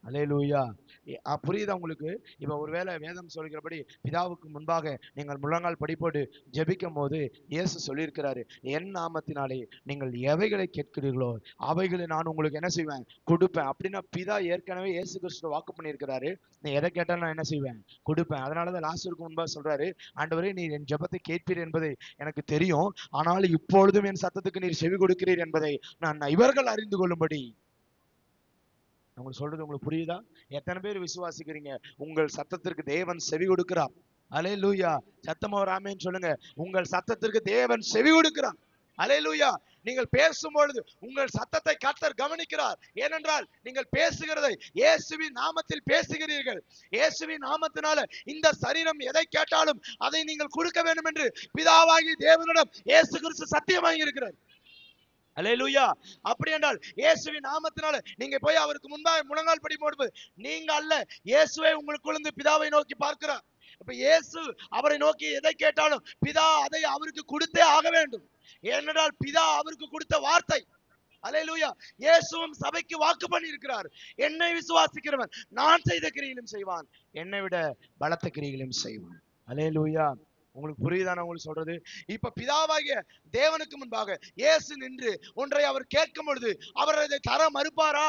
அல்லேலூயா. புரியுதா உங்களுக்கு? இப்ப ஒருவேளை வேதம் சொல்கிறபடி பிதாவுக்கு முன்பாக நீங்கள் முழங்கால் படிப்போடு ஜெபிக்கும் போது இயேசு சொல்லியிருக்கிறாரு, என் நாமத்தினாலே நீங்கள் எவைகளை கேட்கிறீர்களோ அவைகளை நான் உங்களுக்கு என்ன செய்வேன்? கொடுப்பேன். அப்படின்னா பிதா ஏற்கனவே இயேசு கிறிஸ்து வாக்கு பண்ணியிருக்கிறாரு, நீ எதை கேட்டாலும் நான் என்ன செய்வேன்? கொடுப்பேன். அதனாலதான் லாசருக்கு முன்பாக சொல்றாரு, ஆண்டவரே நீர் என் ஜெபத்தை கேட்பீர் என்பதை எனக்கு தெரியும், ஆனால் இப்பொழுதும் என் சத்தத்துக்கு நீர் செவி கொடுக்கிறீர் என்பதை நான் இவர்கள் அறிந்து கொள்ளும்படி. உங்களுக்கு சொல்றது உங்களுக்கு புரியுதா? எத்தனை பேர் விசுவாசிக்கிறீங்க உங்கள் சத்தத்திற்கு தேவன் செவி கொடுக்கிறார்? அல்லேலூயா. சத்தமா ஒரு ஆமென் சொல்லுங்க. உங்கள் சத்தத்திற்கு தேவன் செவி கொடுக்கிறார். அல்லேலூயா. நீங்கள் பேசும் பொழுது உங்கள் சத்தத்தை கர்த்தர் கவனிக்கிறார். ஏனென்றால் நீங்கள் பேசுகிறதை இயேசுவின் நாமத்தில் பேசுகிறீர்கள். இயேசுவின் நாமத்தினால இந்த சரீரம் எதை கேட்டாலும் அதை நீங்கள் கொடுக்க வேண்டும் என்று பிதாவாகி தேவனிடம் இயேசு கிறிஸ்து சத்தியம் வாங்கி இருக்கிறார். அல்லேலூயா. அப்படி என்றால் இயேசுவின் நாமத்தினால நீங்க போய் அவருக்கு முன்பாக முழங்கால் படி போடுவது நீங்க அல்ல, இயேசுவே உங்களுக்குள்ள பிதாவை நோக்கி பார்க்கிறார். இப்ப இயேசு அவரை நோக்கி எதை கேட்டாலும் பிதா அதை அவருக்கு கொடுத்தே ஆக வேண்டும். ஏனென்றால் பிதா அவருக்கு கொடுத்த வார்த்தை. அல்லேலூயா. இயேசுவும் சபைக்கு வாக்கு பண்ணி இருக்கிறார், என்னை விசுவாசிக்கிறவன் நான் செய்த கிரியைகளும் செய்வான், என்னை விட பலத்த கிரியைகளும் செய்வான். அல்லேலூயா. உங்களுக்கு புரியுதான உங்களுக்கு சொல்றது? இப்ப பிதாவாகிய தேவனுக்கு முன்பாக இயேசு நின்று ஒன்றை அவர் கேட்கும் பொழுது அவர் அதை தர மறுப்பாரா?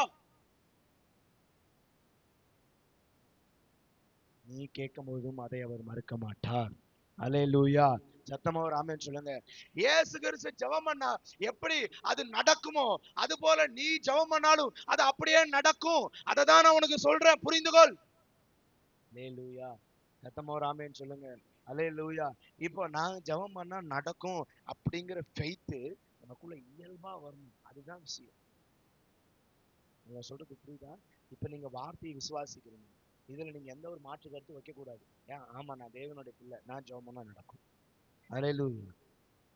நீ கேட்கும் பொழுதும் அதை அவர் மறுக்க மாட்டார். அல்லேலூயா. சத்தமா ஒரு ஆமென் சொல்லுங்க. இயேசு கிறிஸ்து ஜெபம் பண்ணா எப்படி அது நடக்குமோ அது போல நீ ஜெபம் பண்ணாலும் அது அப்படியே நடக்கும். அதை தான் நான் உனக்கு சொல்றேன், புரிந்துகொள். அல்லேலூயா. சத்தமா ஒரு ஆமென் சொல்லுங்க. அல்லேலூயா. இப்போ நான் ஜெபம் பண்ணா நடக்கும் அப்படிங்கிற ஃபெய்த் உனக்குள்ள இயல்பா வரணும். அதுதான் விஷயம். நீங்க சொல்றது புரியுதா? இப்ப நீங்க வார்த்தையை விசுவாசிக்கிறீங்க. இதுல நீங்க எந்த ஒரு மாற்று கருத்து வைக்க கூடாது. ஏன், ஆமா நான் தேவனுடைய பிள்ளை, நான் ஜெபம் பண்ணா நடக்கும். அல்லேலூயா.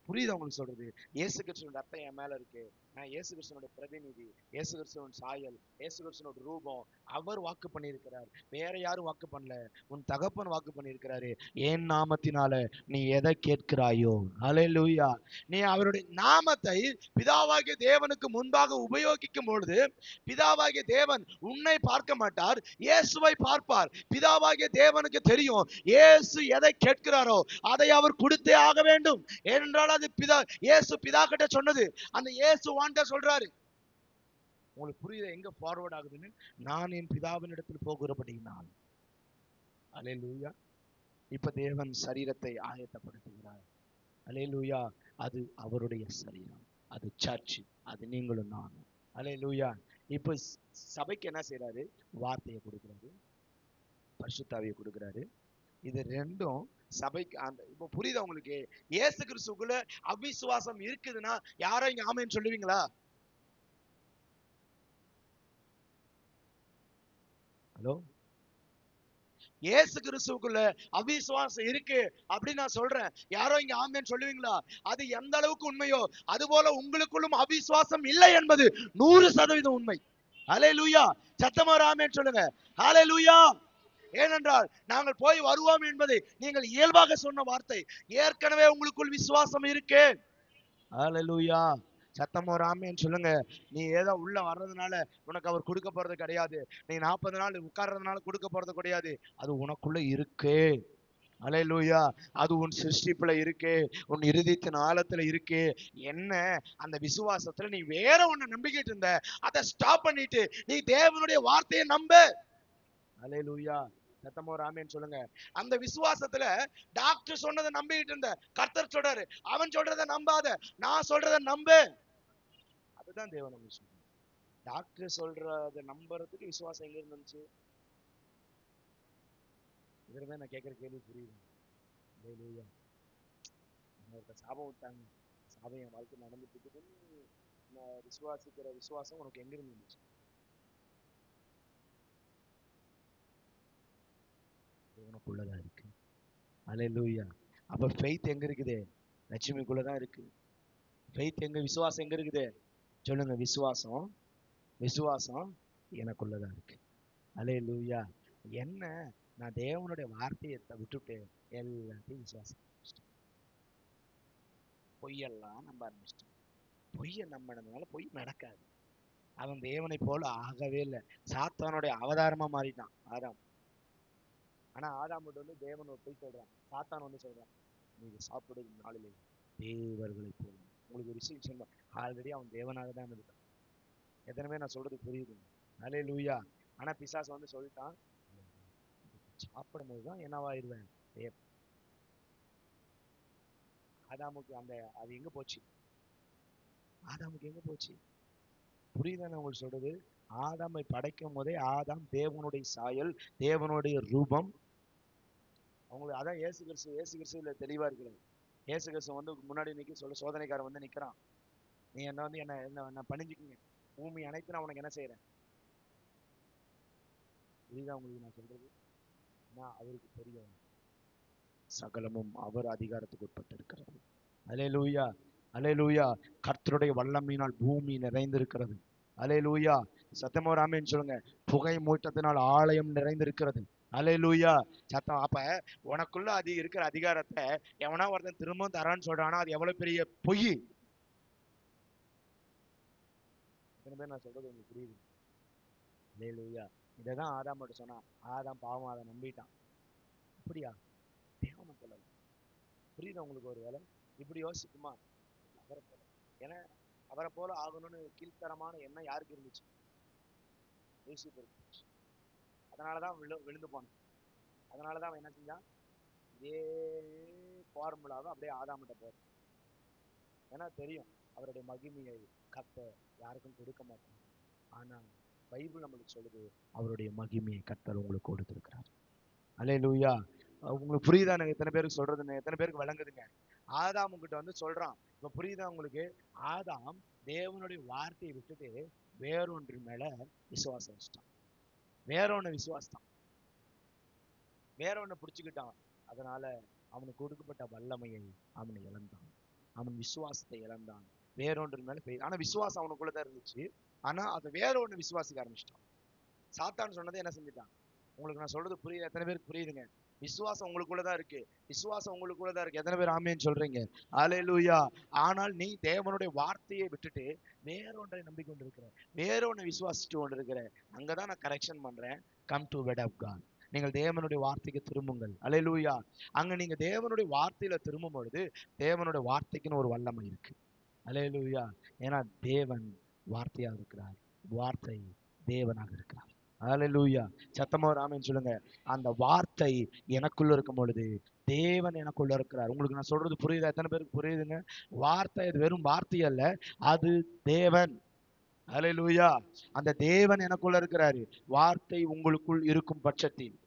புரியுதா உங்களுக்கு சொல்றது? இயேசு கிறிஸ்துவோட ரத்தம் என் மேல இருக்கு. நான் இயேசு கிறிஸ்துவோட பிரதிநிதி, இயேசு கிறிஸ்துவோட சாயல், இயேசு கிறிஸ்துவோட ரூபம். அவர் வாக்கு பண்ணியிருக்கிறார். வேற யாரும் வாக்கு பண்ணல. உன் தகப்பன் வாக்கு பண்ணியிருக்கிறாரு. என் நாமத்தினால நீ எதை கேட்கிறாயோ, ஹல்லேலூயா, நீ அவருடைய நாமத்தை பிதாவாகிய தேவனுக்கு முன்பாக உபயோகிக்கும் பொழுது, பிதாவாகிய தேவன் உன்னை பார்க்க மாட்டார், இயேசுவை பார்ப்பார். பிதாவாகிய தேவனுக்கு தெரியும் இயேசு எதை கேட்கிறாரோ அதை அவர் கொடுத்தே ஆக வேண்டும். ஏனென்றால் அது பிதா, இயேசு பிதா கிட்ட சொன்னது. அந்த இயேசு வாண்ட சொல்றாரு. உங்களுக்கு புரியுது எங்க ஃபார்வர்ட் ஆகுதுன்னு? நான் என் பிதாவின் இடத்தில் போகிறபடியினால். அல்லேலூயா. இப்ப தேவன் சரீரத்தை ஆயத்தப்படுத்துகிறார். அல்லேலூயா. அது அவருடைய சரீரம், அது சர்ச், அது நீங்களும் நானும். அல்லேலூயா. இப்ப சபைக்கு என்ன செய்யறாரு? வார்த்தையை கொடுக்கிறாரு, பரிசுத்தாவியை கொடுக்கிறாரு. இது ரெண்டும் சபைக்கு அந்த, இப்ப புரியுதா உங்களுக்கு? இயேசு கிறிஸ்துக்குள்ள அவிசுவாசம் இருக்குதுன்னா யாரும் இங்க ஆமென்னு சொல்லுவீங்களா? ஹலோ, இயேசு கிறிஸ்துவுக்குள்ள அவிசுவாசம் இருக்கு அப்படின்னு நான் சொல்றேன், யாரோ இங்க ஆமென்னு சொல்லுவீங்களா? அது எந்த அளவுக்கு உண்மையோ அதுபோல உங்களுக்குள்ளும் அவிசுவாசம் இல்லை என்பது 100% உண்மை. ஹல்லேலூயா. சத்தமா ஆமென்னு சொல்லுங்க. ஹல்லேலூயா. ஏனென்றால் நாங்கள் போய் வருவோம் என்பதை நீங்கள் இயல்பாக சொன்ன வார்த்தை. ஏற்கனவே உங்களுக்குள் விசுவாசம் இருக்கு. ஹல்லேலூயா. சத்தமா ஒரு ஆமென் சொல்லுங்க. நீ ஏதோ உள்ள வர்றதுனால உனக்கு அவர் கொடுக்க போறது கிடையாது. நீ 40 நாள் உட்கார்றதுனால கொடுக்க போறது கிடையாது. அது உனக்குள்ள இருக்கு. ஹல்லேலூயா. அது உன் சிருஷ்டிப்புல இருக்கு, உன் இருதயத்தின் ஆழத்துல இருக்கு. என்ன, அந்த விசுவாசத்துல நீ வேற ஒண்ணு நம்பிக்கிட்டு இருந்த, அதை ஸ்டாப் பண்ணிட்டு நீ தேவனுடைய வார்த்தையை நம்பு. ஹல்லேலூயா. சத்தமா ஒரு ஆமென் சொல்லுங்க. அந்த விசுவாசத்துல டாக்டர் சொன்னதை நம்பிக்கிட்டு இருந்த, கர்த்தர் சொல்றாரு அவன் சொல்றதை நம்பாத, நான் சொல்றதை நம்பு. அதுதான் தேவன் நமக்கு சொல்றாரு. டாக்டர் சொல்றதை நம்புறதுக்கு விசுவாசம் எங்க இருந்து வந்துச்சு? இதுதான் நான் கேட்கிற கேள்வி புரியுது? ஹல்லேலூயா. ஒருத்தர் சாபம் விட்டாங்க, சாபம் என் வாழ்க்கை நடந்துட்டு இருக்குதுன்னு நான் விசுவாசிக்கிற விசுவாசம் உனக்கு எங்க இருந்து வந்துச்சு? உனக்குள்ளதான் இருக்கு. ஹல்லேலூயா. அப்ப ஃபெய்த் எங்க இருக்குது? லட்சுமிக்குள்ளதான் இருக்கு. ஃபெய்த் எங்க, விசுவாசம் எங்க இருக்குது? சொல்லுங்க. விசுவாசம், விசுவாசம் எனக்குள்ளதான் இருக்கு. ஹல்லேலூயா. என்ன, நான் தேவனுடைய வார்த்தையை விட்டுட்டு எல்லாத்தையும் விசுவாசம், பொய்யெல்லாம் நம்ப ஆரம்பிச்சிட்டேன். பொய்யை நம்பினதுனால பொய் நடக்காது. அவன் தேவனை போல ஆகவே இல்லை. சாத்தானுடைய அவதாரமா மாறிட்டான் ஆதாம். ஆனா ஆதாம் வந்து தேவன் ஒரு பொய் சொல்றான், சாத்தான் வந்து சொல்றான், நீங்க சாப்பிடும் நாளிலே தேவர்களை போல. உங்களுக்கு ஒரு விஷயம் சொல்லுவேன், ஆல்ரெடி அவன் தேவனாக தான் இருக்கான். எத்தனை நான் சொல்றது புரியுது? ஹல்லேலூயா. ஆனா பிசாசு வந்து சொல்லிட்டான், சாப்பிடும் போதுதான் என்னவாயிருவேன். ஆதாமுக்கு அந்த, அது எங்க போச்சு? ஆதாமுக்கு எங்க போச்சு? புரியுதானே உங்களுக்கு சொல்றது? ஆதாமை படைக்கும் போதே ஆதாம் தேவனுடைய சாயல், தேவனுடைய ரூபம். அவங்களுக்கு அதான் இயேசு கிறிஸ்து, இயேசு கிறிஸ்து இதுல தெளிவா இருக்கிறது. இயேசு கிறிஸ்து வந்து முன்னாடி நிக்க சொல்ல, சோதனைக்காரன் வந்து நிக்கிறான், நீ என்ன வந்து என்ன என்ன பணிஞ்சுக்குங்க, பூமி அனைத்து நான் உனக்கு என்ன செய்யறேன். புரியுதா உங்களுக்கு நான் சொல்றது? நான் அவருக்கு தெரியும் சகலமும் அவர் அதிகாரத்துக்கு உட்பட்டு இருக்கிறது. அல்லேலூயா. அல்லேலூயா. கர்த்தருடைய வல்லமையினால் பூமி நிறைந்திருக்கிறது. அல்லேலூயா. சத்தமா ஒரு ஆமென் சொல்லுங்க. புகை மூட்டத்தினால் ஆலயம் நிறைந்திருக்கிறது. அல்லேலூயா. சத்தம். அப்ப உனக்குள்ள இருக்கிற அதிகாரத்தை எவனா ஒருத்தன் திரும்பவும் தரான்னு சொல்றானா, அது எவ்வளவு பெரிய பொய். எத்தனை பேர் நான் சொல்றது உங்களுக்கு புரியுது? அல்லேலூயா. இதைதான் ஆதாம் மட்டும் சொன்னா. ஆதாம் பாவம் அதை நம்பிட்டான். அப்படியா? தேவனை போல. புரியுதா உங்களுக்கு? ஒரு வேலை இப்படி யோசிக்குமா? அவரை போல. ஏன்னா அவரை போல ஆகணும்னு கீழ்த்தரமான எண்ணம் யாருக்கு இருந்துச்சு? லூசிபருக்கு. அதனாலதான் விழுந்து போனான். அதனாலதான் அவன் என்ன செஞ்சான்? இதே ஃபார்முலாவை அப்படியே ஆதாமிட்ட போறான். ஏன்னா தெரியும் அவருடைய மகிமையை கர்த்தர் யாருக்கும் கொடுக்க மாட்டாங்க. ஆனா பைபிள் நம்மளுக்கு சொல்லுது, அவருடைய மகிமையை கர்த்தர் உங்களுக்கு கொடுத்திருக்கிறார். அல்லேலூயா. உங்களுக்கு புரியுதா? எனக்கு எத்தனை பேருக்கு சொல்றதுன்னு, எத்தனை பேருக்கு விளங்குதுங்க? ஆதாம் உங்ககிட்ட வந்து சொல்றான், இப்ப புரியுதா உங்களுக்கு? ஆதாம் தேவனுடைய வார்த்தையை விட்டுட்டு வேறொன்று மேல விசுவாசம் வச்சுட்டான். வேறொன்னு விசுவாசம், வேறொன்னு பிடிச்சுக்கிட்டான். அதனால அவனுக்கு கொடுக்கப்பட்ட வல்லமையை அவன் இழந்தான். அவன் விசுவாசத்தை இழந்தான். வேறொன்று மேல ஆனா விசுவாசம் அவனுக்குள்ளதான் இருந்துச்சு. ஆனா அதை வேற ஒண்ணு விசுவாசிக்க ஆரம்பிச்சிட்டான். சாத்தான் சொன்னதை என்ன செஞ்சுட்டான்? உங்களுக்கு நான் சொல்றது புரியுது? எத்தனை பேருக்கு புரியுதுங்க? விசுவாசம் உங்களுக்குள்ளதான் இருக்கு. விசுவாசம் உங்களுக்குள்ளதான் இருக்கு. எத்தனை பேர் ஆமேன்னு சொல்றீங்க? அல்லேலூயா. ஆனால் நீ தேவனுடைய வார்த்தையை விட்டுட்டு வேறொன்றை நம்பிக்கொண்டிருக்கிற, வேறொன்னை விசுவாசிச்சு கொண்டிருக்கிற. அங்கதான் நான் கரெக்ஷன் பண்றேன். Come to word of God. நீங்கள் தேவனுடைய வார்த்தைக்கு திரும்புங்கள். அல்லேலூயா. அங்க நீங்க தேவனுடைய வார்த்தையில திரும்பும் பொழுது தேவனுடைய வார்த்தைக்குன்னு ஒரு வல்லமை இருக்கு. அல்லேலூயா. ஏன்னா தேவன் வார்த்தையா இருக்கிறார், வார்த்தை தேவனாக இருக்கிறார். அல்லேலூயா. சத்தமா ஒரு ஆமென் சொல்லுங்க. அந்த வார்த்தை எனக்குள்ள இருக்கும் பொழுது தேவன் எனக்குள்ள இருக்கிறார். உங்களுக்கு நான் சொல்றது புரியுதா? எத்தனை பேருக்கு புரியுதுங்க? வார்த்தை அது வெறும் வார்த்தை அல்ல, அது தேவன். அல்லேலூயா. அந்த தேவன் எனக்குள்ள இருக்கிறாரு. வார்த்தை உங்களுக்குள் இருக்கும் பட்சத்தில்.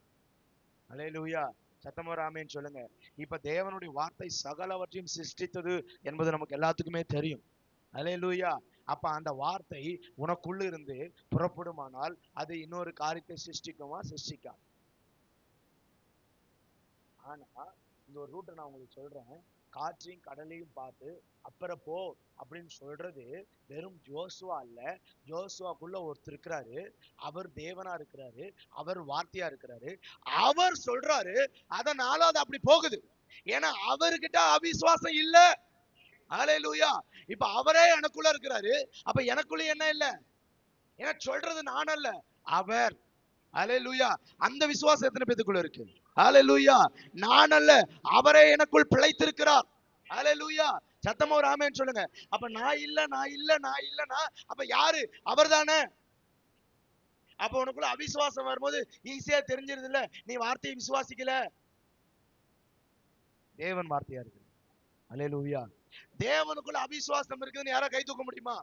அல்லேலூயா. சத்தமா ஒரு ஆமென் சொல்லுங்க. இப்ப தேவனுடைய வார்த்தை சகலவற்றையும் சிருஷ்டித்தது என்பது நமக்கு எல்லாத்துக்குமே தெரியும். அல்லேலூயா. அப்ப அந்த வார்த்தை உனக்குள்ள இருந்து புறப்படுமானால் அது இன்னொரு காரியத்தை சிருஷ்டிக்குமா? சிருஷ்டிக்காது. ஆனா இந்த ஒரு ரூட்டை நான் உங்களுக்கு சொல்றேன். காற்றையும் கடலையும் பார்த்து அப்புறம் போ அப்படின்னு சொல்றது வெறும் ஜோசுவா இல்ல. ஜோசுவாக்குள்ள ஒருத்தர் இருக்கிறாரு. அவர் தேவனா இருக்கிறாரு. அவர் வார்த்தையா இருக்கிறாரு. அவர் சொல்றாரு, அதனால அது அப்படி போகுது. ஏன்னா அவர்கிட்ட அவிசுவாசம் இல்ல. ஹல்லேலூயா. இப்ப அவரே எனக்குள்ள இருக்கிறாரு. அப்ப எனக்குள்ள என்ன இல்ல? ஏன்னா சொல்றது நான் அல்ல, அவர். ஹல்லேலூயா. அந்த விசுவாசம் எத்தனை பேத்துக்குள்ள இருக்கு? ஹல்லேலூயா. நான் அல்ல, அவரே எனக்குள் பிழைத்திருக்கிறார். ஹல்லேலூயா. சத்தமா ஒரு ஆமென் சொல்லுங்க. அப்ப நான் இல்ல, நான் இல்ல, நான் இல்லனா அப்ப யாரு? அவர்தானே. அப்ப உனக்குள்ள அவிசுவாசம் வரும்போது ஈஸியா தெரிஞ்சிருது இல்ல, நீ வார்த்தையை விசுவாசிக்கல. தேவன் வார்த்தையா இருக்கு. ஹல்லேலூயா. தேவனுக்குள்ள அவிசுவாசம் இருக்குதுன்னு யாரா கை தூக்க முடியுமா?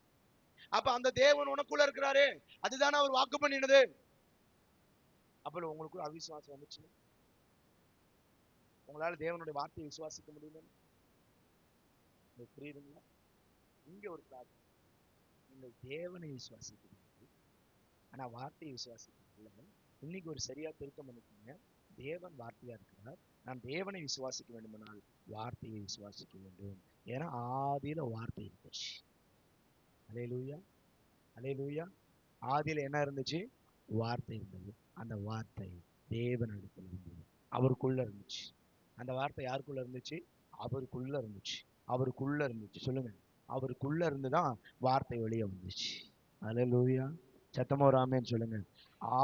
அப்ப அந்த தேவன் உனக்குள்ள இருக்கிறாரே, அதுதானே அவர் வாக்கு பண்ணினது. அப்ப உங்களுக்குள்ள அவிசுவாசம் வந்துச்சு, உங்களால தேவனுடைய வார்த்தையை விசுவாசிக்க முடியல. புரியுதுங்களா? இங்க ஒரு ப்ராப்ளம். நீங்கள் தேவனை விசுவாசிக்கிறீர்கள், ஆனா வார்த்தையை விசுவாசிக்கிறீர்கள். இன்னைக்கு ஒரு சரியா திருத்தம் பண்ணிக்கோங்க. தேவன் வார்த்தையா இருக்கிறார். நான் தேவனை விசுவாசிக்க வேண்டுமானால் வார்த்தையை விசுவாசிக்க வேண்டும். ஏன்னா ஆதியில வார்த்தை இருந்துச்சு. அல்லேலூயா. அல்லேலூயா. ஆதியில என்ன இருந்துச்சு? வார்த்தை இருந்தது. அந்த வார்த்தை தேவனிடத்தில் இருந்தது, அவருக்குள்ள இருந்துச்சு. அந்த வார்த்தை யாருக்குள்ள இருந்துச்சு? அவருக்குள்ள இருந்துச்சு. அவருக்குள்ள இருந்துச்சு. சொல்லுங்க. அவருக்குள்ள இருந்துதான் வார்த்தை வெளியே வந்துச்சு. அல்லேலூயா. சத்தமா ஒரு ஆமென் சொல்லுங்க.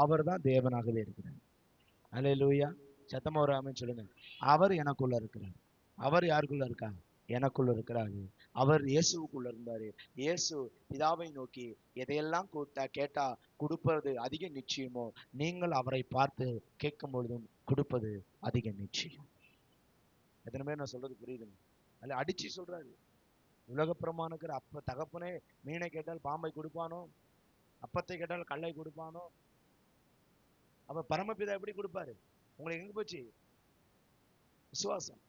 அவர் தான் தேவனாகவே இருக்கிறார். அல்லேலூயா. சத்தமா ஒரு ஆமென் சொல்லுங்க. அவர் எனக்குள்ள இருக்கிறார். அவர் யாருக்குள்ள இருக்கார்? எனக்குள்ள இருக்கிறாரு. அவர் இயேசுக்குள்ள இருந்தாரு. இயேசு பிதாவை நோக்கி எதையெல்லாம் கேட்டா கொடுப்பது அதிக நிச்சயமோ, நீங்கள் அவரை பார்த்து கேட்கும் பொழுதும் கொடுப்பது அதிக நிச்சயம். எத்தனை பேர் நான் சொல்றது புரியுதுங்க? அல்ல அடிச்சு சொல்றாரு. உலகப்பிரமாணுக்கிற அப்ப தகப்பனே மீனை கேட்டால் பாம்பை கொடுப்பானோ, அப்பத்தை கேட்டால் கல்லை கொடுப்பானோ? அப்ப பரமபிதா எப்படி கொடுப்பாரு? உங்களுக்கு எங்க போச்சு விசுவாசம்?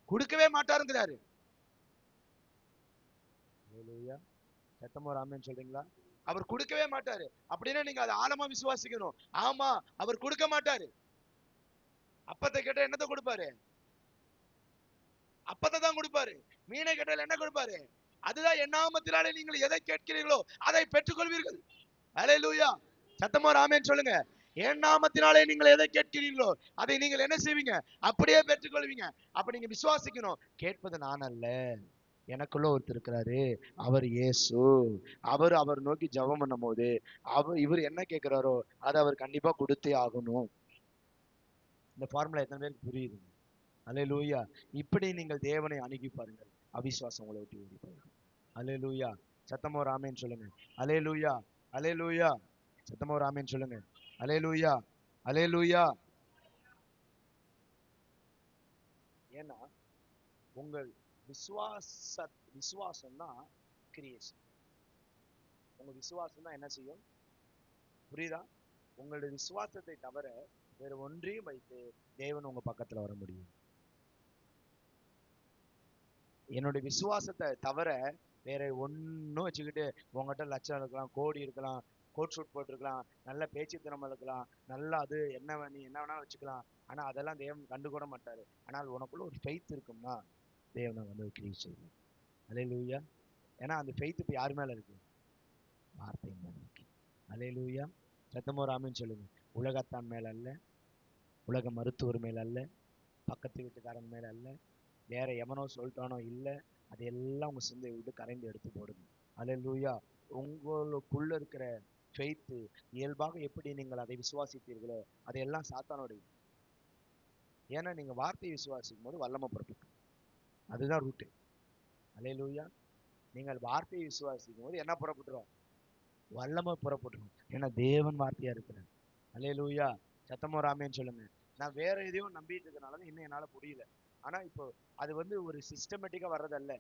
கொடுக்கவே மாட்டாருங்கிறாரு. சத்தமா ஒரு ஆமென் சொல்றீங்களா? அவர் கொடுக்கவே மாட்டாரு. அப்படின்னா நீங்க அதை ஆழமா விசுவாசிக்கணும். ஆமா, அவர் கொடுக்க மாட்டாரு. அப்பத்தை கேட்டா என்னத்தை கொடுப்பாரு? அப்பத்தை தான் கொடுப்பாரு. மீனை கேட்டால் என்ன கொடுப்பாரு? அதுதான் என் நாமத்தினாலே நீங்கள் எதை கேட்கிறீர்களோ அதை பெற்றுக்கொள்வீர்கள். அல்லேலூயா. சத்தமா ஒரு ஆமென் சொல்லுங்க. என் நாமத்தினாலே நீங்கள் எதை கேட்கிறீர்களோ அதை நீங்கள் என்ன செய்வீங்க? அப்படியே பெற்றுக்கொள்வீங்க. அப்ப நீங்க விசுவாசிக்கணும். கேட்பது நான் அல்ல, எனக்குள்ள ஒருத்தர் இருக்கிறாரு, அவர் இயேசு. அவர் நோக்கி ஜெபம் பண்ணும் போது இவர் என்ன கேட்கிறாரோ அதை அவர் கண்டிப்பா கொடுத்தே ஆகணும். இந்த ஃபார்முலா எத்தனை பேருக்கு புரியுது? அல்லேலூயா. இப்படி நீங்கள் தேவனை அணுகி பாருங்கள், அவிசுவாசம் உங்களை விட்டு ஓடி போயிடும். அல்லேலூயா. சத்தமா ஒரு ஆமென் சொல்லுங்க. அல்லேலூயா. அல்லேலூயா. சத்தமா ஒரு ஆமென் சொல்லுங்க. அல்லேலூயா. அல்லேலூயா. ஏன்னா உங்கள் விசுவாசம் தான் கிரியேஷன். உங்க விசுவாசம் தான் என்ன செய்யும்? புரியுதா? உங்களுடைய விசுவாசத்தை தவிர வேற ஒன்றையும் வைத்து தேவன் உங்க பக்கத்துல வர முடியும். என்னுடைய விசுவாசத்தை தவிர வேற ஒன்னும் வச்சுக்கிட்டு உங்ககிட்ட லட்சம் இருக்கலாம், கோடி இருக்கலாம், கோட் ஷூட் போட்டிருக்கலாம், நல்ல பேச்சு திறமை இருக்கலாம், நல்லா அது என்ன நீ என்ன வேணா வச்சுக்கலாம். ஆனா அதெல்லாம் தேவன் கண்டு கூட மாட்டாரு. ஆனால் உனக்குள்ள ஒரு ஃபெய்த் இருக்கும்னா தேவனை வந்து கிரியை செய்யும். அல்லேலூயா. ஏன்னா அந்த ஃபெய்த் இப்ப யார் மேல இருக்கு? வார்த்தை மேல இருக்கு. அல்லேலூயா. சத்தமோ ராமன் சொல்லுங்க. உலகத்தான் மேல அல்ல, உலக மருத்துவர் மேல அல்ல, பக்கத்து வீட்டுக்காரன் மேல அல்ல, வேற எவனோ சொல்லிட்டானோ இல்லை, அதையெல்லாம் உங்க சிந்தையை விட்டு கரைந்து எடுத்து போடுங்க. அல்லேலூயா. உங்களுக்குள்ள இருக்கிற ஃபெய்த்து இயல்பாக எப்படி நீங்கள் அதை விசுவாசித்தீர்களோ அதையெல்லாம் சாத்தானுடைய. ஏன்னா நீங்க வார்த்தையை விசுவாசிக்கும் போது வல்லமை புறப்பட்டு, அதுதான் ரூட்டு. அல்லேலூயா. நீங்கள் வார்த்தையை விசுவாசிக்கும் போது என்ன புறப்பட்டுரும்? வல்லமை புறப்பட்டுரும். ஏன்னா தேவன் வார்த்தையா இருக்கிறார். அல்லேலூயா. சத்தமோ ராமேன்னு சொல்லுங்க. நான் வேற எதையும் நம்பிட்டு இருக்கனாலதான் இன்னும் என்னால முடியல. ஆனா இப்போ அது வந்து ஒரு சிஸ்டமேட்டிக்கா வர்றதல்ல,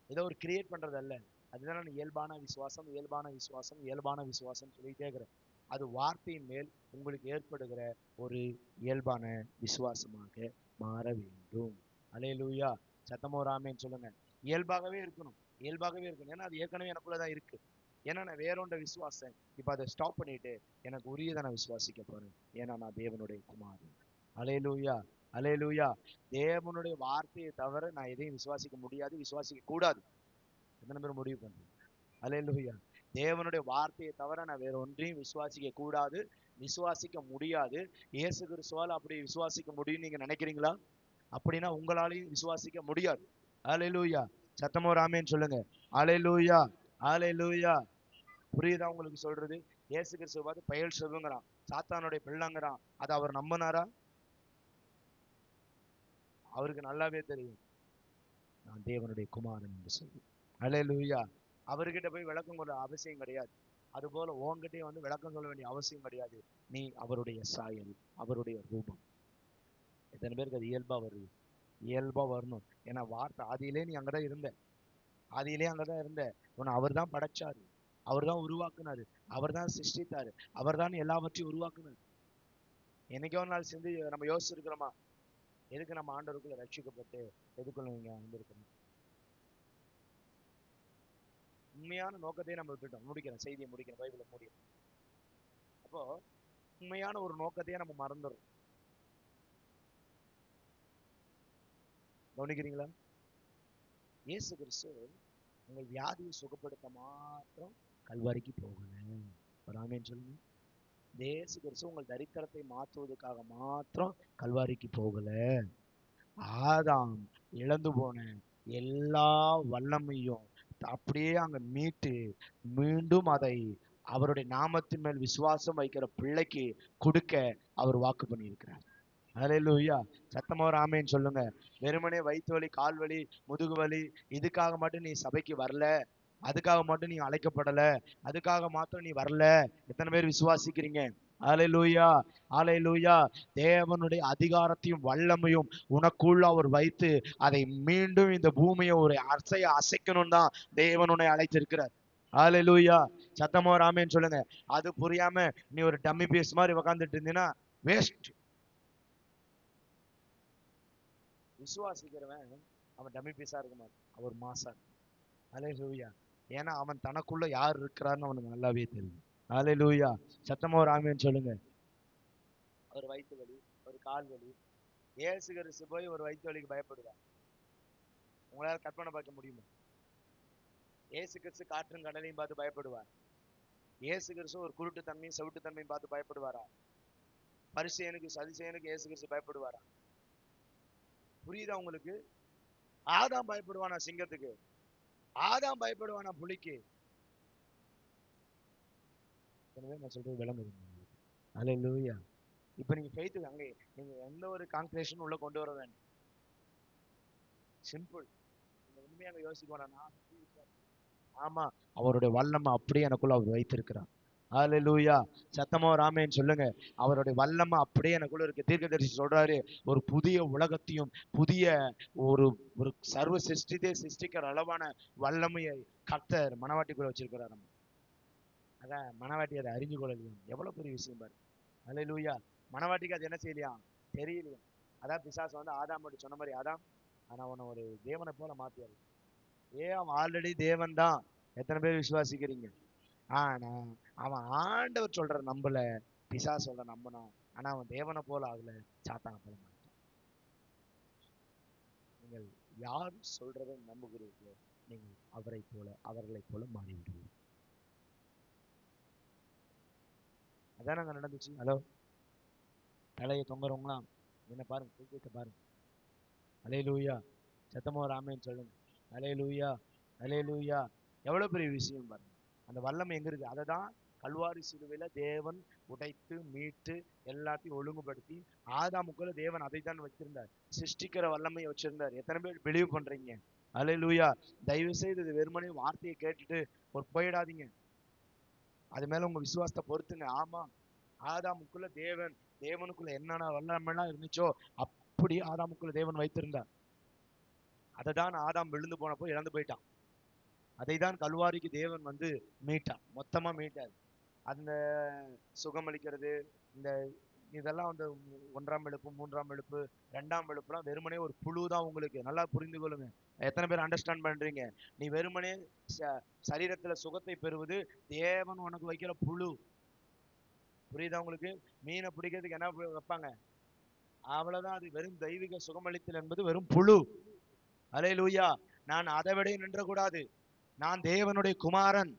ஏதோ ஒரு கிரியேட் பண்றதல்ல. அதுதான் நான் இயல்பான விசுவாசம், இயல்பான விசுவாசம், இயல்பான விசுவாசம் சொல்லிட்டே இருக்கிறேன். அது வார்த்தையின் மேல் உங்களுக்கு ஏற்படுகிற ஒரு இயல்பான விசுவாசமாக மாற வேண்டும். அல்லேலூயா. சத்தமோ ராமேன்னு சொல்லுங்க. இயல்பாகவே இருக்கணும், இயல்பாகவே இருக்கணும். ஏன்னா அது ஏற்கனவே எனக்குள்ளதான் இருக்கு. ஏன்னா நான் வேறொண்ட விசுவாசம் இப்ப அதை ஸ்டாப் பண்ணிட்டு எனக்கு உரியதை நான் விசுவாசிக்க போறேன். ஏன்னா நான் தேவனுடைய குமாரன். அல்லேலூயா. அல்லேலூயா. தேவனுடைய வார்த்தையை தவிர நான் எதையும் விசுவாசிக்க முடியாது, விசுவாசிக்க கூடாது. எத்தனை பேர் முடிவு பண்றீங்க? அல்லேலூயா. தேவனுடைய வார்த்தையை தவிர நான் வேற ஒன்றையும் விசுவாசிக்க கூடாது, விசுவாசிக்க முடியாது. இயேசு கிறிஸ்துவால் அப்படி விசுவாசிக்க முடியும்னு நீங்க நினைக்கிறீங்களா? அப்படின்னா உங்களாலையும் விசுவாசிக்க முடியாது. அல்லேலூயா. சத்தமோ ராமேன்னு சொல்லுங்க. அல்லேலூயா. அல்லேலூயா. புரியுதா உங்களுக்கு சொல்றது? இயேசு கிறிஸ்துவ பார்த்து பெயல் செல்வங்கிறான், சாத்தானுடைய பிள்ளைங்கிறான். அதை அவர் நம்பினாரா? அவருக்கு நல்லாவே தெரியும் நான் தேவனுடைய குமாரன் என்று சொல்லி. அல்லேலூயா. அவர்கிட்ட போய் விளக்கம் சொல்ல அவசியம் கிடையாது. அது போல உன்கிட்டயும் வந்து விளக்கம் சொல்ல வேண்டிய அவசியம் கிடையாது. நீ அவருடைய சாயல், அவருடைய ரூபம். எத்தனை பேருக்கு அது இயல்பா வருது? இயல்பா வரணும். ஏன்னா வார்த்தை ஆதியிலே நீ அங்கதான் இருந்த, ஆதியிலே அங்கதான் இருந்த. உன்னை அவர் தான் படைச்சாரு, அவர் தான் உருவாக்குனாரு, அவர் தான் சிருஷ்டித்தாரு, அவர் தான் எல்லாவற்றையும் உருவாக்குனாரு. என்னைக்கோ ஒரு நாள் சிந்தி நம்ம யோசிச்சிருக்கிறோமா? எதுக்கு நம்ம ஆண்டவருக்குள்ள ரட்சிக்கப்பட்டு எதுக்குள்ள நீங்க வந்திருக்கணும்? உண்மையான நோக்கத்தையே நம்ம விட்டுட்டோம். முடிக்கிறேன், செய்தியை முடிக்கிறேன், பைபிளை முடிக்கிறேன். அப்போ உண்மையான ஒரு நோக்கத்தையே நம்ம மறந்துடுறோம். கவனிக்கிறீங்களா? இயேசு கிறிஸ்து உங்கள் வியாதியை சுகப்படுத்த மாத்திரம் கல்வாரிக்கு போகல. ஒரு ஆமென் சொல்லுங்க. இயேசு கிறிஸ்து உங்கள் தரித்திரத்தை மாற்றுவதற்காக மாத்திரம் கல்வாரிக்கு போகல. ஆதாம் இழந்து போன எல்லா வல்லமையும் அப்படியே அங்க மீட்டு மீண்டும் அதை அவருடைய நாமத்தின் மேல் விசுவாசம் வைக்கிற பிள்ளைக்கு கொடுக்க அவர் வாக்கு பண்ணியிருக்கிறார். அல்லேலூயா. சத்தமா ஒரு ஆமேன்னு சொல்லுங்க. வெறுமனே வயிற்று வலி, கால் வலி, முதுகு வலி, இதுக்காக மட்டும் நீ சபைக்கு வரல, அதுக்காக மட்டும் நீ அழைக்கப்படல, அதுக்காக மாத்திரம் நீ வரல. எத்தனை பேர் விசுவாசிக்கிறீங்க? அல்லேலூயா. அல்லேலூயா. தேவனுடைய அதிகாரத்தையும் வல்லமையும் உனக்குள்ள அவர் வைத்து அதை மீண்டும் இந்த பூமியை ஒரு அசைக்கணும் தான் தேவன் உன்னை அழைத்திருக்கிறார். அல்லேலூயா. சத்தமா ஒரு ஆமேன்னு சொல்லுங்க. அது புரியாம நீ ஒரு டம்மி பீஸ் மாதிரி உக்காந்துட்டு இருந்தீங்கன்னா வேஸ்ட். விசுவாசிக்கிறவன் அவன் டம்மி பீஸா இருக்க மாட்டான், அவர் மாசா. அல்லேலூயா. ஏன்னா அவன் தனக்குள்ள யார் இருக்கிறான்னு அவனுக்கு நல்லாவே தெரியும். அல்லேலூயா. சத்தமா ஒரு ஆமென் சொல்லுங்க. ஒரு வயிற்று வலி, ஒரு கால் வலி, இயேசு கிறிஸ்து போய் ஒரு வயிற்று வலிக்கு பயப்படுவார்? உங்களால கற்பனை பார்க்க முடியுமா? இயேசு கிறிஸ்து காற்றும் கடலையும் பார்த்து பயப்படுவார்? இயேசு கிறிஸ்து ஒரு குருட்டு தன்மையும் செவிட்டு தன்மையும் பார்த்து பயப்படுவாரா? பரிசேயனுக்கு சதிசேயனுக்கு இயேசு கிறிஸ்து பயப்படுவாரா? புரியுதா உங்களுக்கு? ஆதாம் பயப்படுவானா சிங்கத்துக்கு? ஆதாம் பயப்படுவானா புலிக்கு? நான் சொல்றது விளங்குது. அல்லேலூயா. இப்ப நீங்க ஃபெய்த்துக்கு அங்கே நீங்க எந்த ஒரு கான்க்ரேஷன் உள்ள கொண்டு வர வேண்டாம். சிம்பிள். நீங்க உண்மையா அங்க யோசிக்க வேணாம். ஆமா, அவருடைய வல்லமை அப்படியே எனக்குள்ள அவர் வைத்திருக்கிறார். அல்லேலூயா. சத்தமா ராமேன்னு சொல்லுங்க. அவருடைய வல்லமை அப்படியே எனக்குள்ள இருக்கு. தீர்க்கதரிசி சொல்றாரு, ஒரு புதிய உலகத்தையும் புதிய ஒரு ஒரு சர்வ சிருஷ்டிக்கிற அளவான வல்லமையை கர்த்தர் மனவாட்டிக்குள்ள வச்சிருக்கிறார். அதான் மனவாட்டி அதை அறிஞ்சு கொள்ளலையும். எவ்வளவு பெரிய விஷயம் பாரு. அல்லேலூயா. மனவாட்டிக்கு அது என்ன செய்யலையா, தெரியலையா. அதான் பிசாசு வந்து ஆதாமோட சொன்ன மாதிரி, ஆதாம் ஆனா உன்னை ஒரு தேவனை போல மாத்தியாரு. அவன் ஆல்ரெடி தேவன் தான். எத்தனை பேர் விசுவாசிக்கிறீங்க? ஆனா அவன் ஆண்டவர் சொல்ற நம்பல, பிசாசு சொல்ற நம்பணும். ஆனா அவன் தேவனை போல ஆகல, சாத்தான போல மாட்டான். நீங்கள் யார் சொல்றதை நம்புகிறீர்களோ நீங்கள் அவர்களை போல மாறிவிடுவீர்கள். அதான் அங்க நடந்துச்சு. ஹலோ, தலையை தொங்குறவங்களாம் என்ன பாருங்க, தூக்கிட்டு பாருங்க. அல்லேலூயா. சத்தமா ஒரு ஆமென் சொல்லுங்க. அல்லேலூயா, அல்லேலூயா. எவ்வளவு பெரிய விஷயம் பாருங்க. அந்த வல்லமை எங்க இருக்கு? அதை தான் கல்வாரி சிலுவையில தேவன் உடைத்து மீட்டு எல்லாத்தையும் ஒழுங்குபடுத்தி, ஆதாமுக்குள்ள தேவன் அதை தான் வச்சிருந்தார், சிருஷ்டிக்கிற வல்லமையை வச்சிருந்தார். எத்தனை பேர் பிலீவ் பண்றீங்க? அல்லேலூயா. தயவு செய்து இது வெறுமனே வார்த்தையை கேட்டுட்டு ஒரு போயிடாதீங்க. அது மேல உங்க விசுவாசத்தை பொறுத்துங்க. ஆமா, ஆதாமுக்குள்ள தேவனுக்குள்ள என்னென்ன வல்லமைலாம் இருந்துச்சோ அப்படி ஆதாமுக்குள்ள தேவன் வைத்திருந்தார். அதை தான் ஆதாம் விழுந்து போனப்போ இழந்து போயிட்டான். அதை தான் கல்வாரிக்கு தேவன் வந்து மீட்டான், மொத்தமா மீட்டார். அந்த சுகமளிக்கிறது, இந்த இதெல்லாம் வந்து 1ஆம் எழுப்பு, 3ஆம் எழுப்பு, 2ஆம் எழுப்புலாம் வெறுமனே ஒரு புழு தான். உங்களுக்கு நல்லா புரிந்து கொள்ளுங்க. எத்தனை பேர் அண்டர்ஸ்டாண்ட் பண்றீங்க? நீ வெறுமனே சரீரத்துல சுகத்தை பெறுவது தேவன் உனக்கு வைக்கிற புழு. புரியுதா உங்களுக்கு? மீனை பிடிக்கிறதுக்கு என்ன வைப்பாங்க? அவ்வளவுதான். அது வெறும் தெய்வீக சுகமளித்தல் என்பது வெறும் புழு. அல்லேலூயா. நான் அதை விட நின்றக்கூடாது. நான் தேவனுடைய குமாரன்.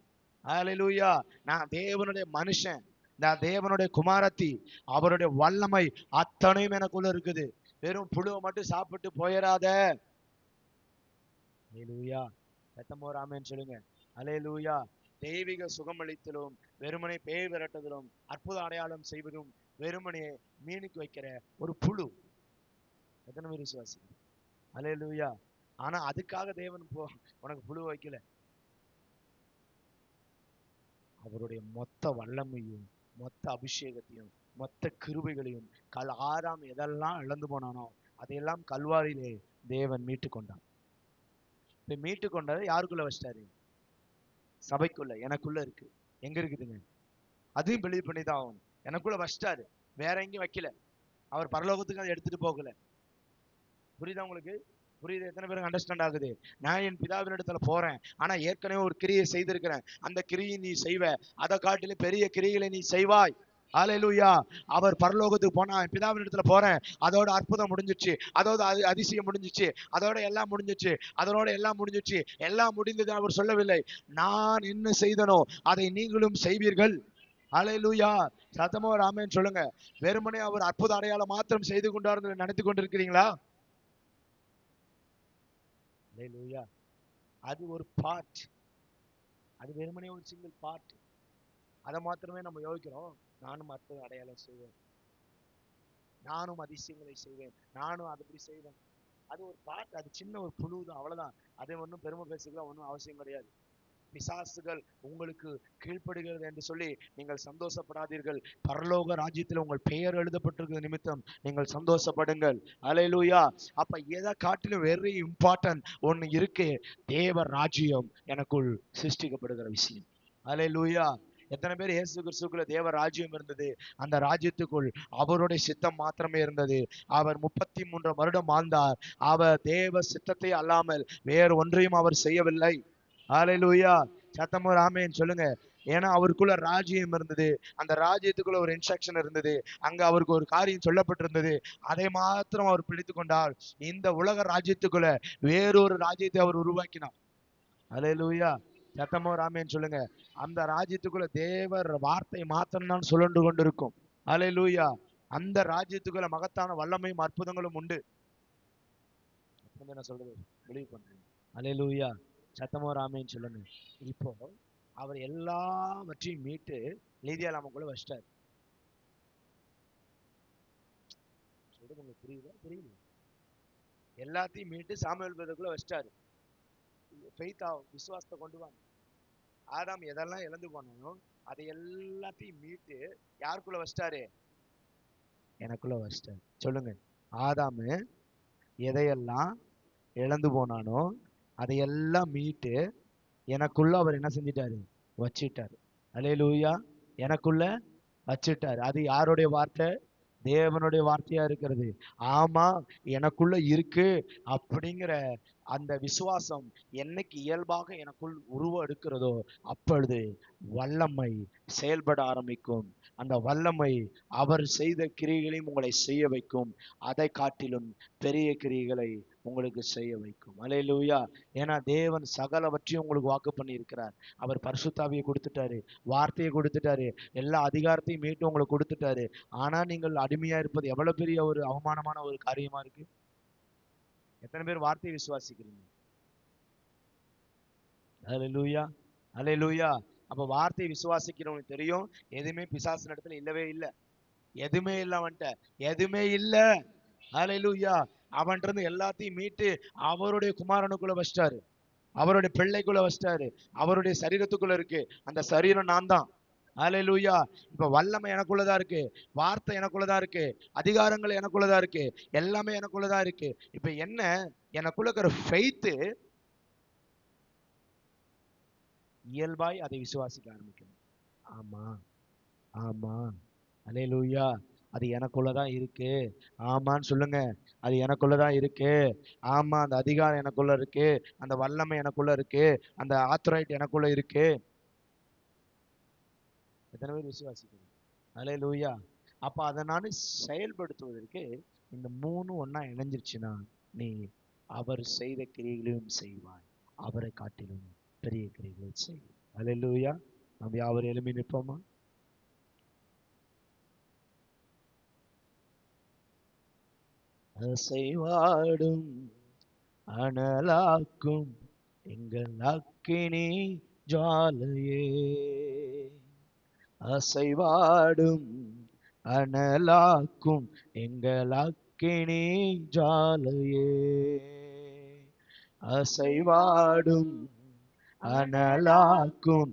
அல்லேலூயா. நான் தேவனுடைய மனுஷன், நான் தேவனுடைய குமாரத்தி. அவருடைய வல்லமை அத்தனையும் எனக்குள்ள இருக்குது. வெறும் புழுவை மட்டும் சாப்பிட்டு போயிடாத. அல்லேலூயா. சத்தமா ஒரு ஆமென் சொல்லுங்க. அல்லேலூயா. தெய்வீக சுகமளித்தலும் வெறுமனை பேய் விரட்டுதலும் அற்புத அடையாளம் செய்வதும் வெறுமனே மீனுக்கு வைக்கிற ஒரு புழு. எத்தனை பேர் விசுவாசி? அல்லேலூயா. ஆனா அதுக்காக தேவன் உனக்கு புழு வைக்கல. அவருடைய மொத்த வல்லமையும் மொத்த அபிஷேகத்தையும் மொத்த கிருபைகளையும் ஆதாம் எதெல்லாம் இழந்து போனானோ அதையெல்லாம் கல்வாரியிலே தேவன் மீட்டு கொண்டான். இப்ப மீட்டு கொண்டதை யாருக்குள்ள வச்சிட்டாரு? சபைக்குள்ள, எனக்குள்ள இருக்கு. எங்க இருக்குதுங்க? அதையும் பிலீவ் பண்ணி தான் ஆகணும். எனக்குள்ள வச்சிட்டாரு, வேற எங்கேயும் வைக்கல. அவர் பரலோகத்துக்கு அதை எடுத்துட்டு போகல. புரியுதா உங்களுக்கு? புரியுது? எத்தனை பேருக்கு அண்டர்ஸ்டாண்ட் ஆகுது? நான் என் பிதாவின் இடத்துல போறேன், ஆனா ஏற்கனவே ஒரு கிரியை செய்திருக்கிறேன். அந்த கிரியை நீ செய்வ, அதை காட்டிலும் பெரிய கிரியைகளை நீ செய்வாய். ஹல்லேலூயா. அவர் பரலோகத்துக்கு போனா, என் பிதாவின் இடத்துல போறேன், அதோட அற்புதம் முடிஞ்சிச்சு, அதோட அதிசயம் முடிஞ்சிச்சு, அதோட எல்லாம் முடிஞ்சிச்சு, அதோட எல்லாம் முடிஞ்சிச்சு. எல்லாம் முடிந்தது அவர் சொல்லவில்லை. நான் என்ன செய்தனோ அதை நீங்களும் செய்வீர்கள். ஹல்லேலூயா. சத்தமா ஒரு ஆமென் சொல்லுங்க. வெறுமனே அவர் அற்புத அடையாளம் மாத்திரம் செய்து கொண்டார் நினைத்து கொண்டிருக்கிறீங்களா? அல்லேலூயா. அது ஒரு பார்ட். அது வெறுமனே ஒரு சிங்கிள் பார்ட். அதை மாத்திரமே நம்ம யோசிக்கிறோம். நானும் அற்புத அடையாளம் செய்வேன், நானும் அதிசயங்களை செய்வேன், நானும் அப்படி செய்வேன். அது ஒரு பார்ட். அது சின்ன ஒரு புழு தான், அவ்வளவுதான். அதை ஒன்றும் பெருமை பேசிக்கலாம் ஒன்றும் அவசியம் கிடையாது. பிசாசுகள் உங்களுக்கு கீழ்ப்படுகிறது என்று சொல்லி நீங்கள் சந்தோஷப்படாதீர்கள். பரலோக ராஜ்யத்தில் உங்கள் பெயர் எழுதப்பட்டிருக்கிற நிமித்தம் நீங்கள் சந்தோஷப்படுங்கள். அல்லேலூயா. அப்ப எதை காட்டிலும் வெரி இம்பார்ட்டன்ட் ஒன்னு இருக்கு. தேவ ராஜ்யம் எனக்குள் சிருஷ்டிக்கப்படுகிற விஷயம். அல்லேலூயா. எத்தனை பேர் இயேசு கிறிஸ்துக்குள்ள தேவ ராஜ்யம் இருந்தது? அந்த ராஜ்யத்துக்குள் அவருடைய சித்தம் மாத்திரமே இருந்தது. அவர் 33 வருடம் வாழ்ந்தார். அவர் தேவ சித்தத்தை அல்லாமல் வேறு ஒன்றையும் அவர் செய்யவில்லை. ஹல்லேலூயா. சத்தமா ஆமென் சொல்லுங்க. ஏன்னா அவருக்குள்ள ராஜ்யம் இருந்தது, அந்த ராஜ்யத்துக்குள்ள ஒரு இன்ஸ்ட்ரக்ஷன் இருந்தது, அங்க அவருக்கு ஒரு காரியம் சொல்லப்பட்டிருந்தது. அதை மாத்திரம் அவர் பிடித்து கொண்டால் இந்த உலக ராஜ்யத்துக்குள்ள வேறொரு ராஜ்யத்தை அவர் உருவாக்கினார். ஹல்லேலூயா. சத்தமா ஆமென் சொல்லுங்க. அந்த ராஜ்யத்துக்குள்ள தேவர் வார்த்தை மாத்திரம் தான் சுழன்று கொண்டிருக்கும். ஹல்லேலூயா. அந்த ராஜ்யத்துக்குள்ள மகத்தான வல்லமையும் அற்புதங்களும் உண்டு. என்ன சொல்றது? பிலீவ் பண்றீங்க? ஹல்லேலூயா. சத்தமா ஆமென் சொல்லுங்க. இப்போ அவர் எல்லாவற்றையும் மீட்டு லீதியா நமக்குள்ள வச்சிட்டாரு. சொல்றது உங்களுக்கு புரியுதா? புரியுது. எல்லாத்தையும் மீட்டு சாமுவேல் பிரதருக்குள்ள வச்சிட்டாரு. ஃபெய்த், விசுவாசத்தை கொண்டு வாங்க. ஆதாம் எதெல்லாம் இழந்து போனானோ அதை எல்லாத்தையும் மீட்டு யாருக்குள்ள வச்சிட்டாரு? எனக்குள்ள வச்சிட்டாரு. சொல்லுங்க. ஆதாமு எதையெல்லாம் இழந்து போனானோ அதையெல்லாம் மீட்டு எனக்குள்ள அவர் என்ன செஞ்சிட்டாரு? வச்சிட்டாரு. அல்லேலூயா. எனக்குள்ள வச்சிட்டாரு. அது யாருடைய வார்த்தை? தேவனுடைய வார்த்தையா இருக்கிறது. ஆமா, எனக்குள்ள இருக்கு அப்படிங்கிற அந்த விசுவாசம் என்னைக்கு இயல்பாக எனக்குள் உருவ எடுக்கிறதோ அப்பொழுது வல்லமை செயல்பட ஆரம்பிக்கும். அந்த வல்லமை அவர் செய்த கிரியைகளையும் உங்களை செய்ய வைக்கும். அதை காட்டிலும் பெரிய கிரியைகளை உங்களுக்கு செய்ய வைக்கும். அல்லேலூயா. ஏன்னா தேவன் சகலவற்றையும் உங்களுக்கு வாக்கு பண்ணி இருக்கிறார். அவர் பரிசுத்தாவியை கொடுத்துட்டாரு, வார்த்தையை கொடுத்துட்டாரு, எல்லா அதிகாரத்தையும் மீட்டு உங்களுக்கு கொடுத்துட்டாரு. ஆனா நீங்கள் அடிமையா இருப்பது எவ்வளவு பெரிய ஒரு அவமானமான ஒரு காரியமா இருக்கு. எத்தனை பேர் வார்த்தையை விசுவாசிக்கிறீங்க? அல்லேலூயா, அல்லேலூயா. அப்ப வார்த்தையை விசுவாசிக்கிறவனுக்கு தெரியும் எதுவுமே பிசாசின் இடத்துல இல்லவே இல்லை. எதுவுமே இல்ல அவன்கிட்ட, எதுவுமே இல்ல. அல்லேலூயா. அவன்கிட்ட இருந்து எல்லாத்தையும் மீட்டு அவருடைய குமாரனுக்குள்ள வச்சிட்டாரு, அவருடைய பிள்ளைக்குள்ள வச்சிட்டாரு. அவருடைய சரீரத்துக்குள்ள இருக்கு. அந்த சரீரம் நான் தான். அல்லேலூயா. இப்ப வல்லமை எனக்குள்ளதான் இருக்கு, வார்த்தை எனக்குள்ளதான் இருக்கு, அதிகாரங்கள் எனக்குள்ளதான் இருக்கு, எல்லாமே எனக்குள்ளதான் இருக்கு. இப்ப என்ன, எனக்குள்ள இருக்கிற ஃபெய்த் இயல்பாய் அதை விசுவாசிக்க ஆரம்பிக்கணும். ஆமா, ஆமா. அல்லேலூயா. அது எனக்குள்ளதான் இருக்கு. ஆமான்னு சொல்லுங்க. அது எனக்குள்ளதான் இருக்கு. ஆமா, அந்த அதிகாரம் எனக்குள்ள இருக்கு, அந்த வல்லமை எனக்குள்ள இருக்கு, அந்த ஆத்தரைட் எனக்குள்ள இருக்கு. எத்தனை பேர் விசுவாசிக்கிறீங்க? அல்லேலூயா. அப்ப அதை நான் செயல்படுத்துவதற்கு இந்த மூணு ஒண்ணா இணைஞ்சிருச்சுன்னா நீ அவர் செய்த கிரியைகளையும் செய்வாய், அவரை காட்டிலும் பெரிய கிரியைகளை செய். அல்லேலூயா. நம்ம யாவரும் எழுப்பி நிற்போமா? அசைவாடும் அனலாக்கும் எங்கள் அக்கினி ஜுவாலையே, அசைவாடும் அனலாக்கும் எங்கள் அக்கினி ஜுவாலையே, அசைவாடும் அனலாக்கும்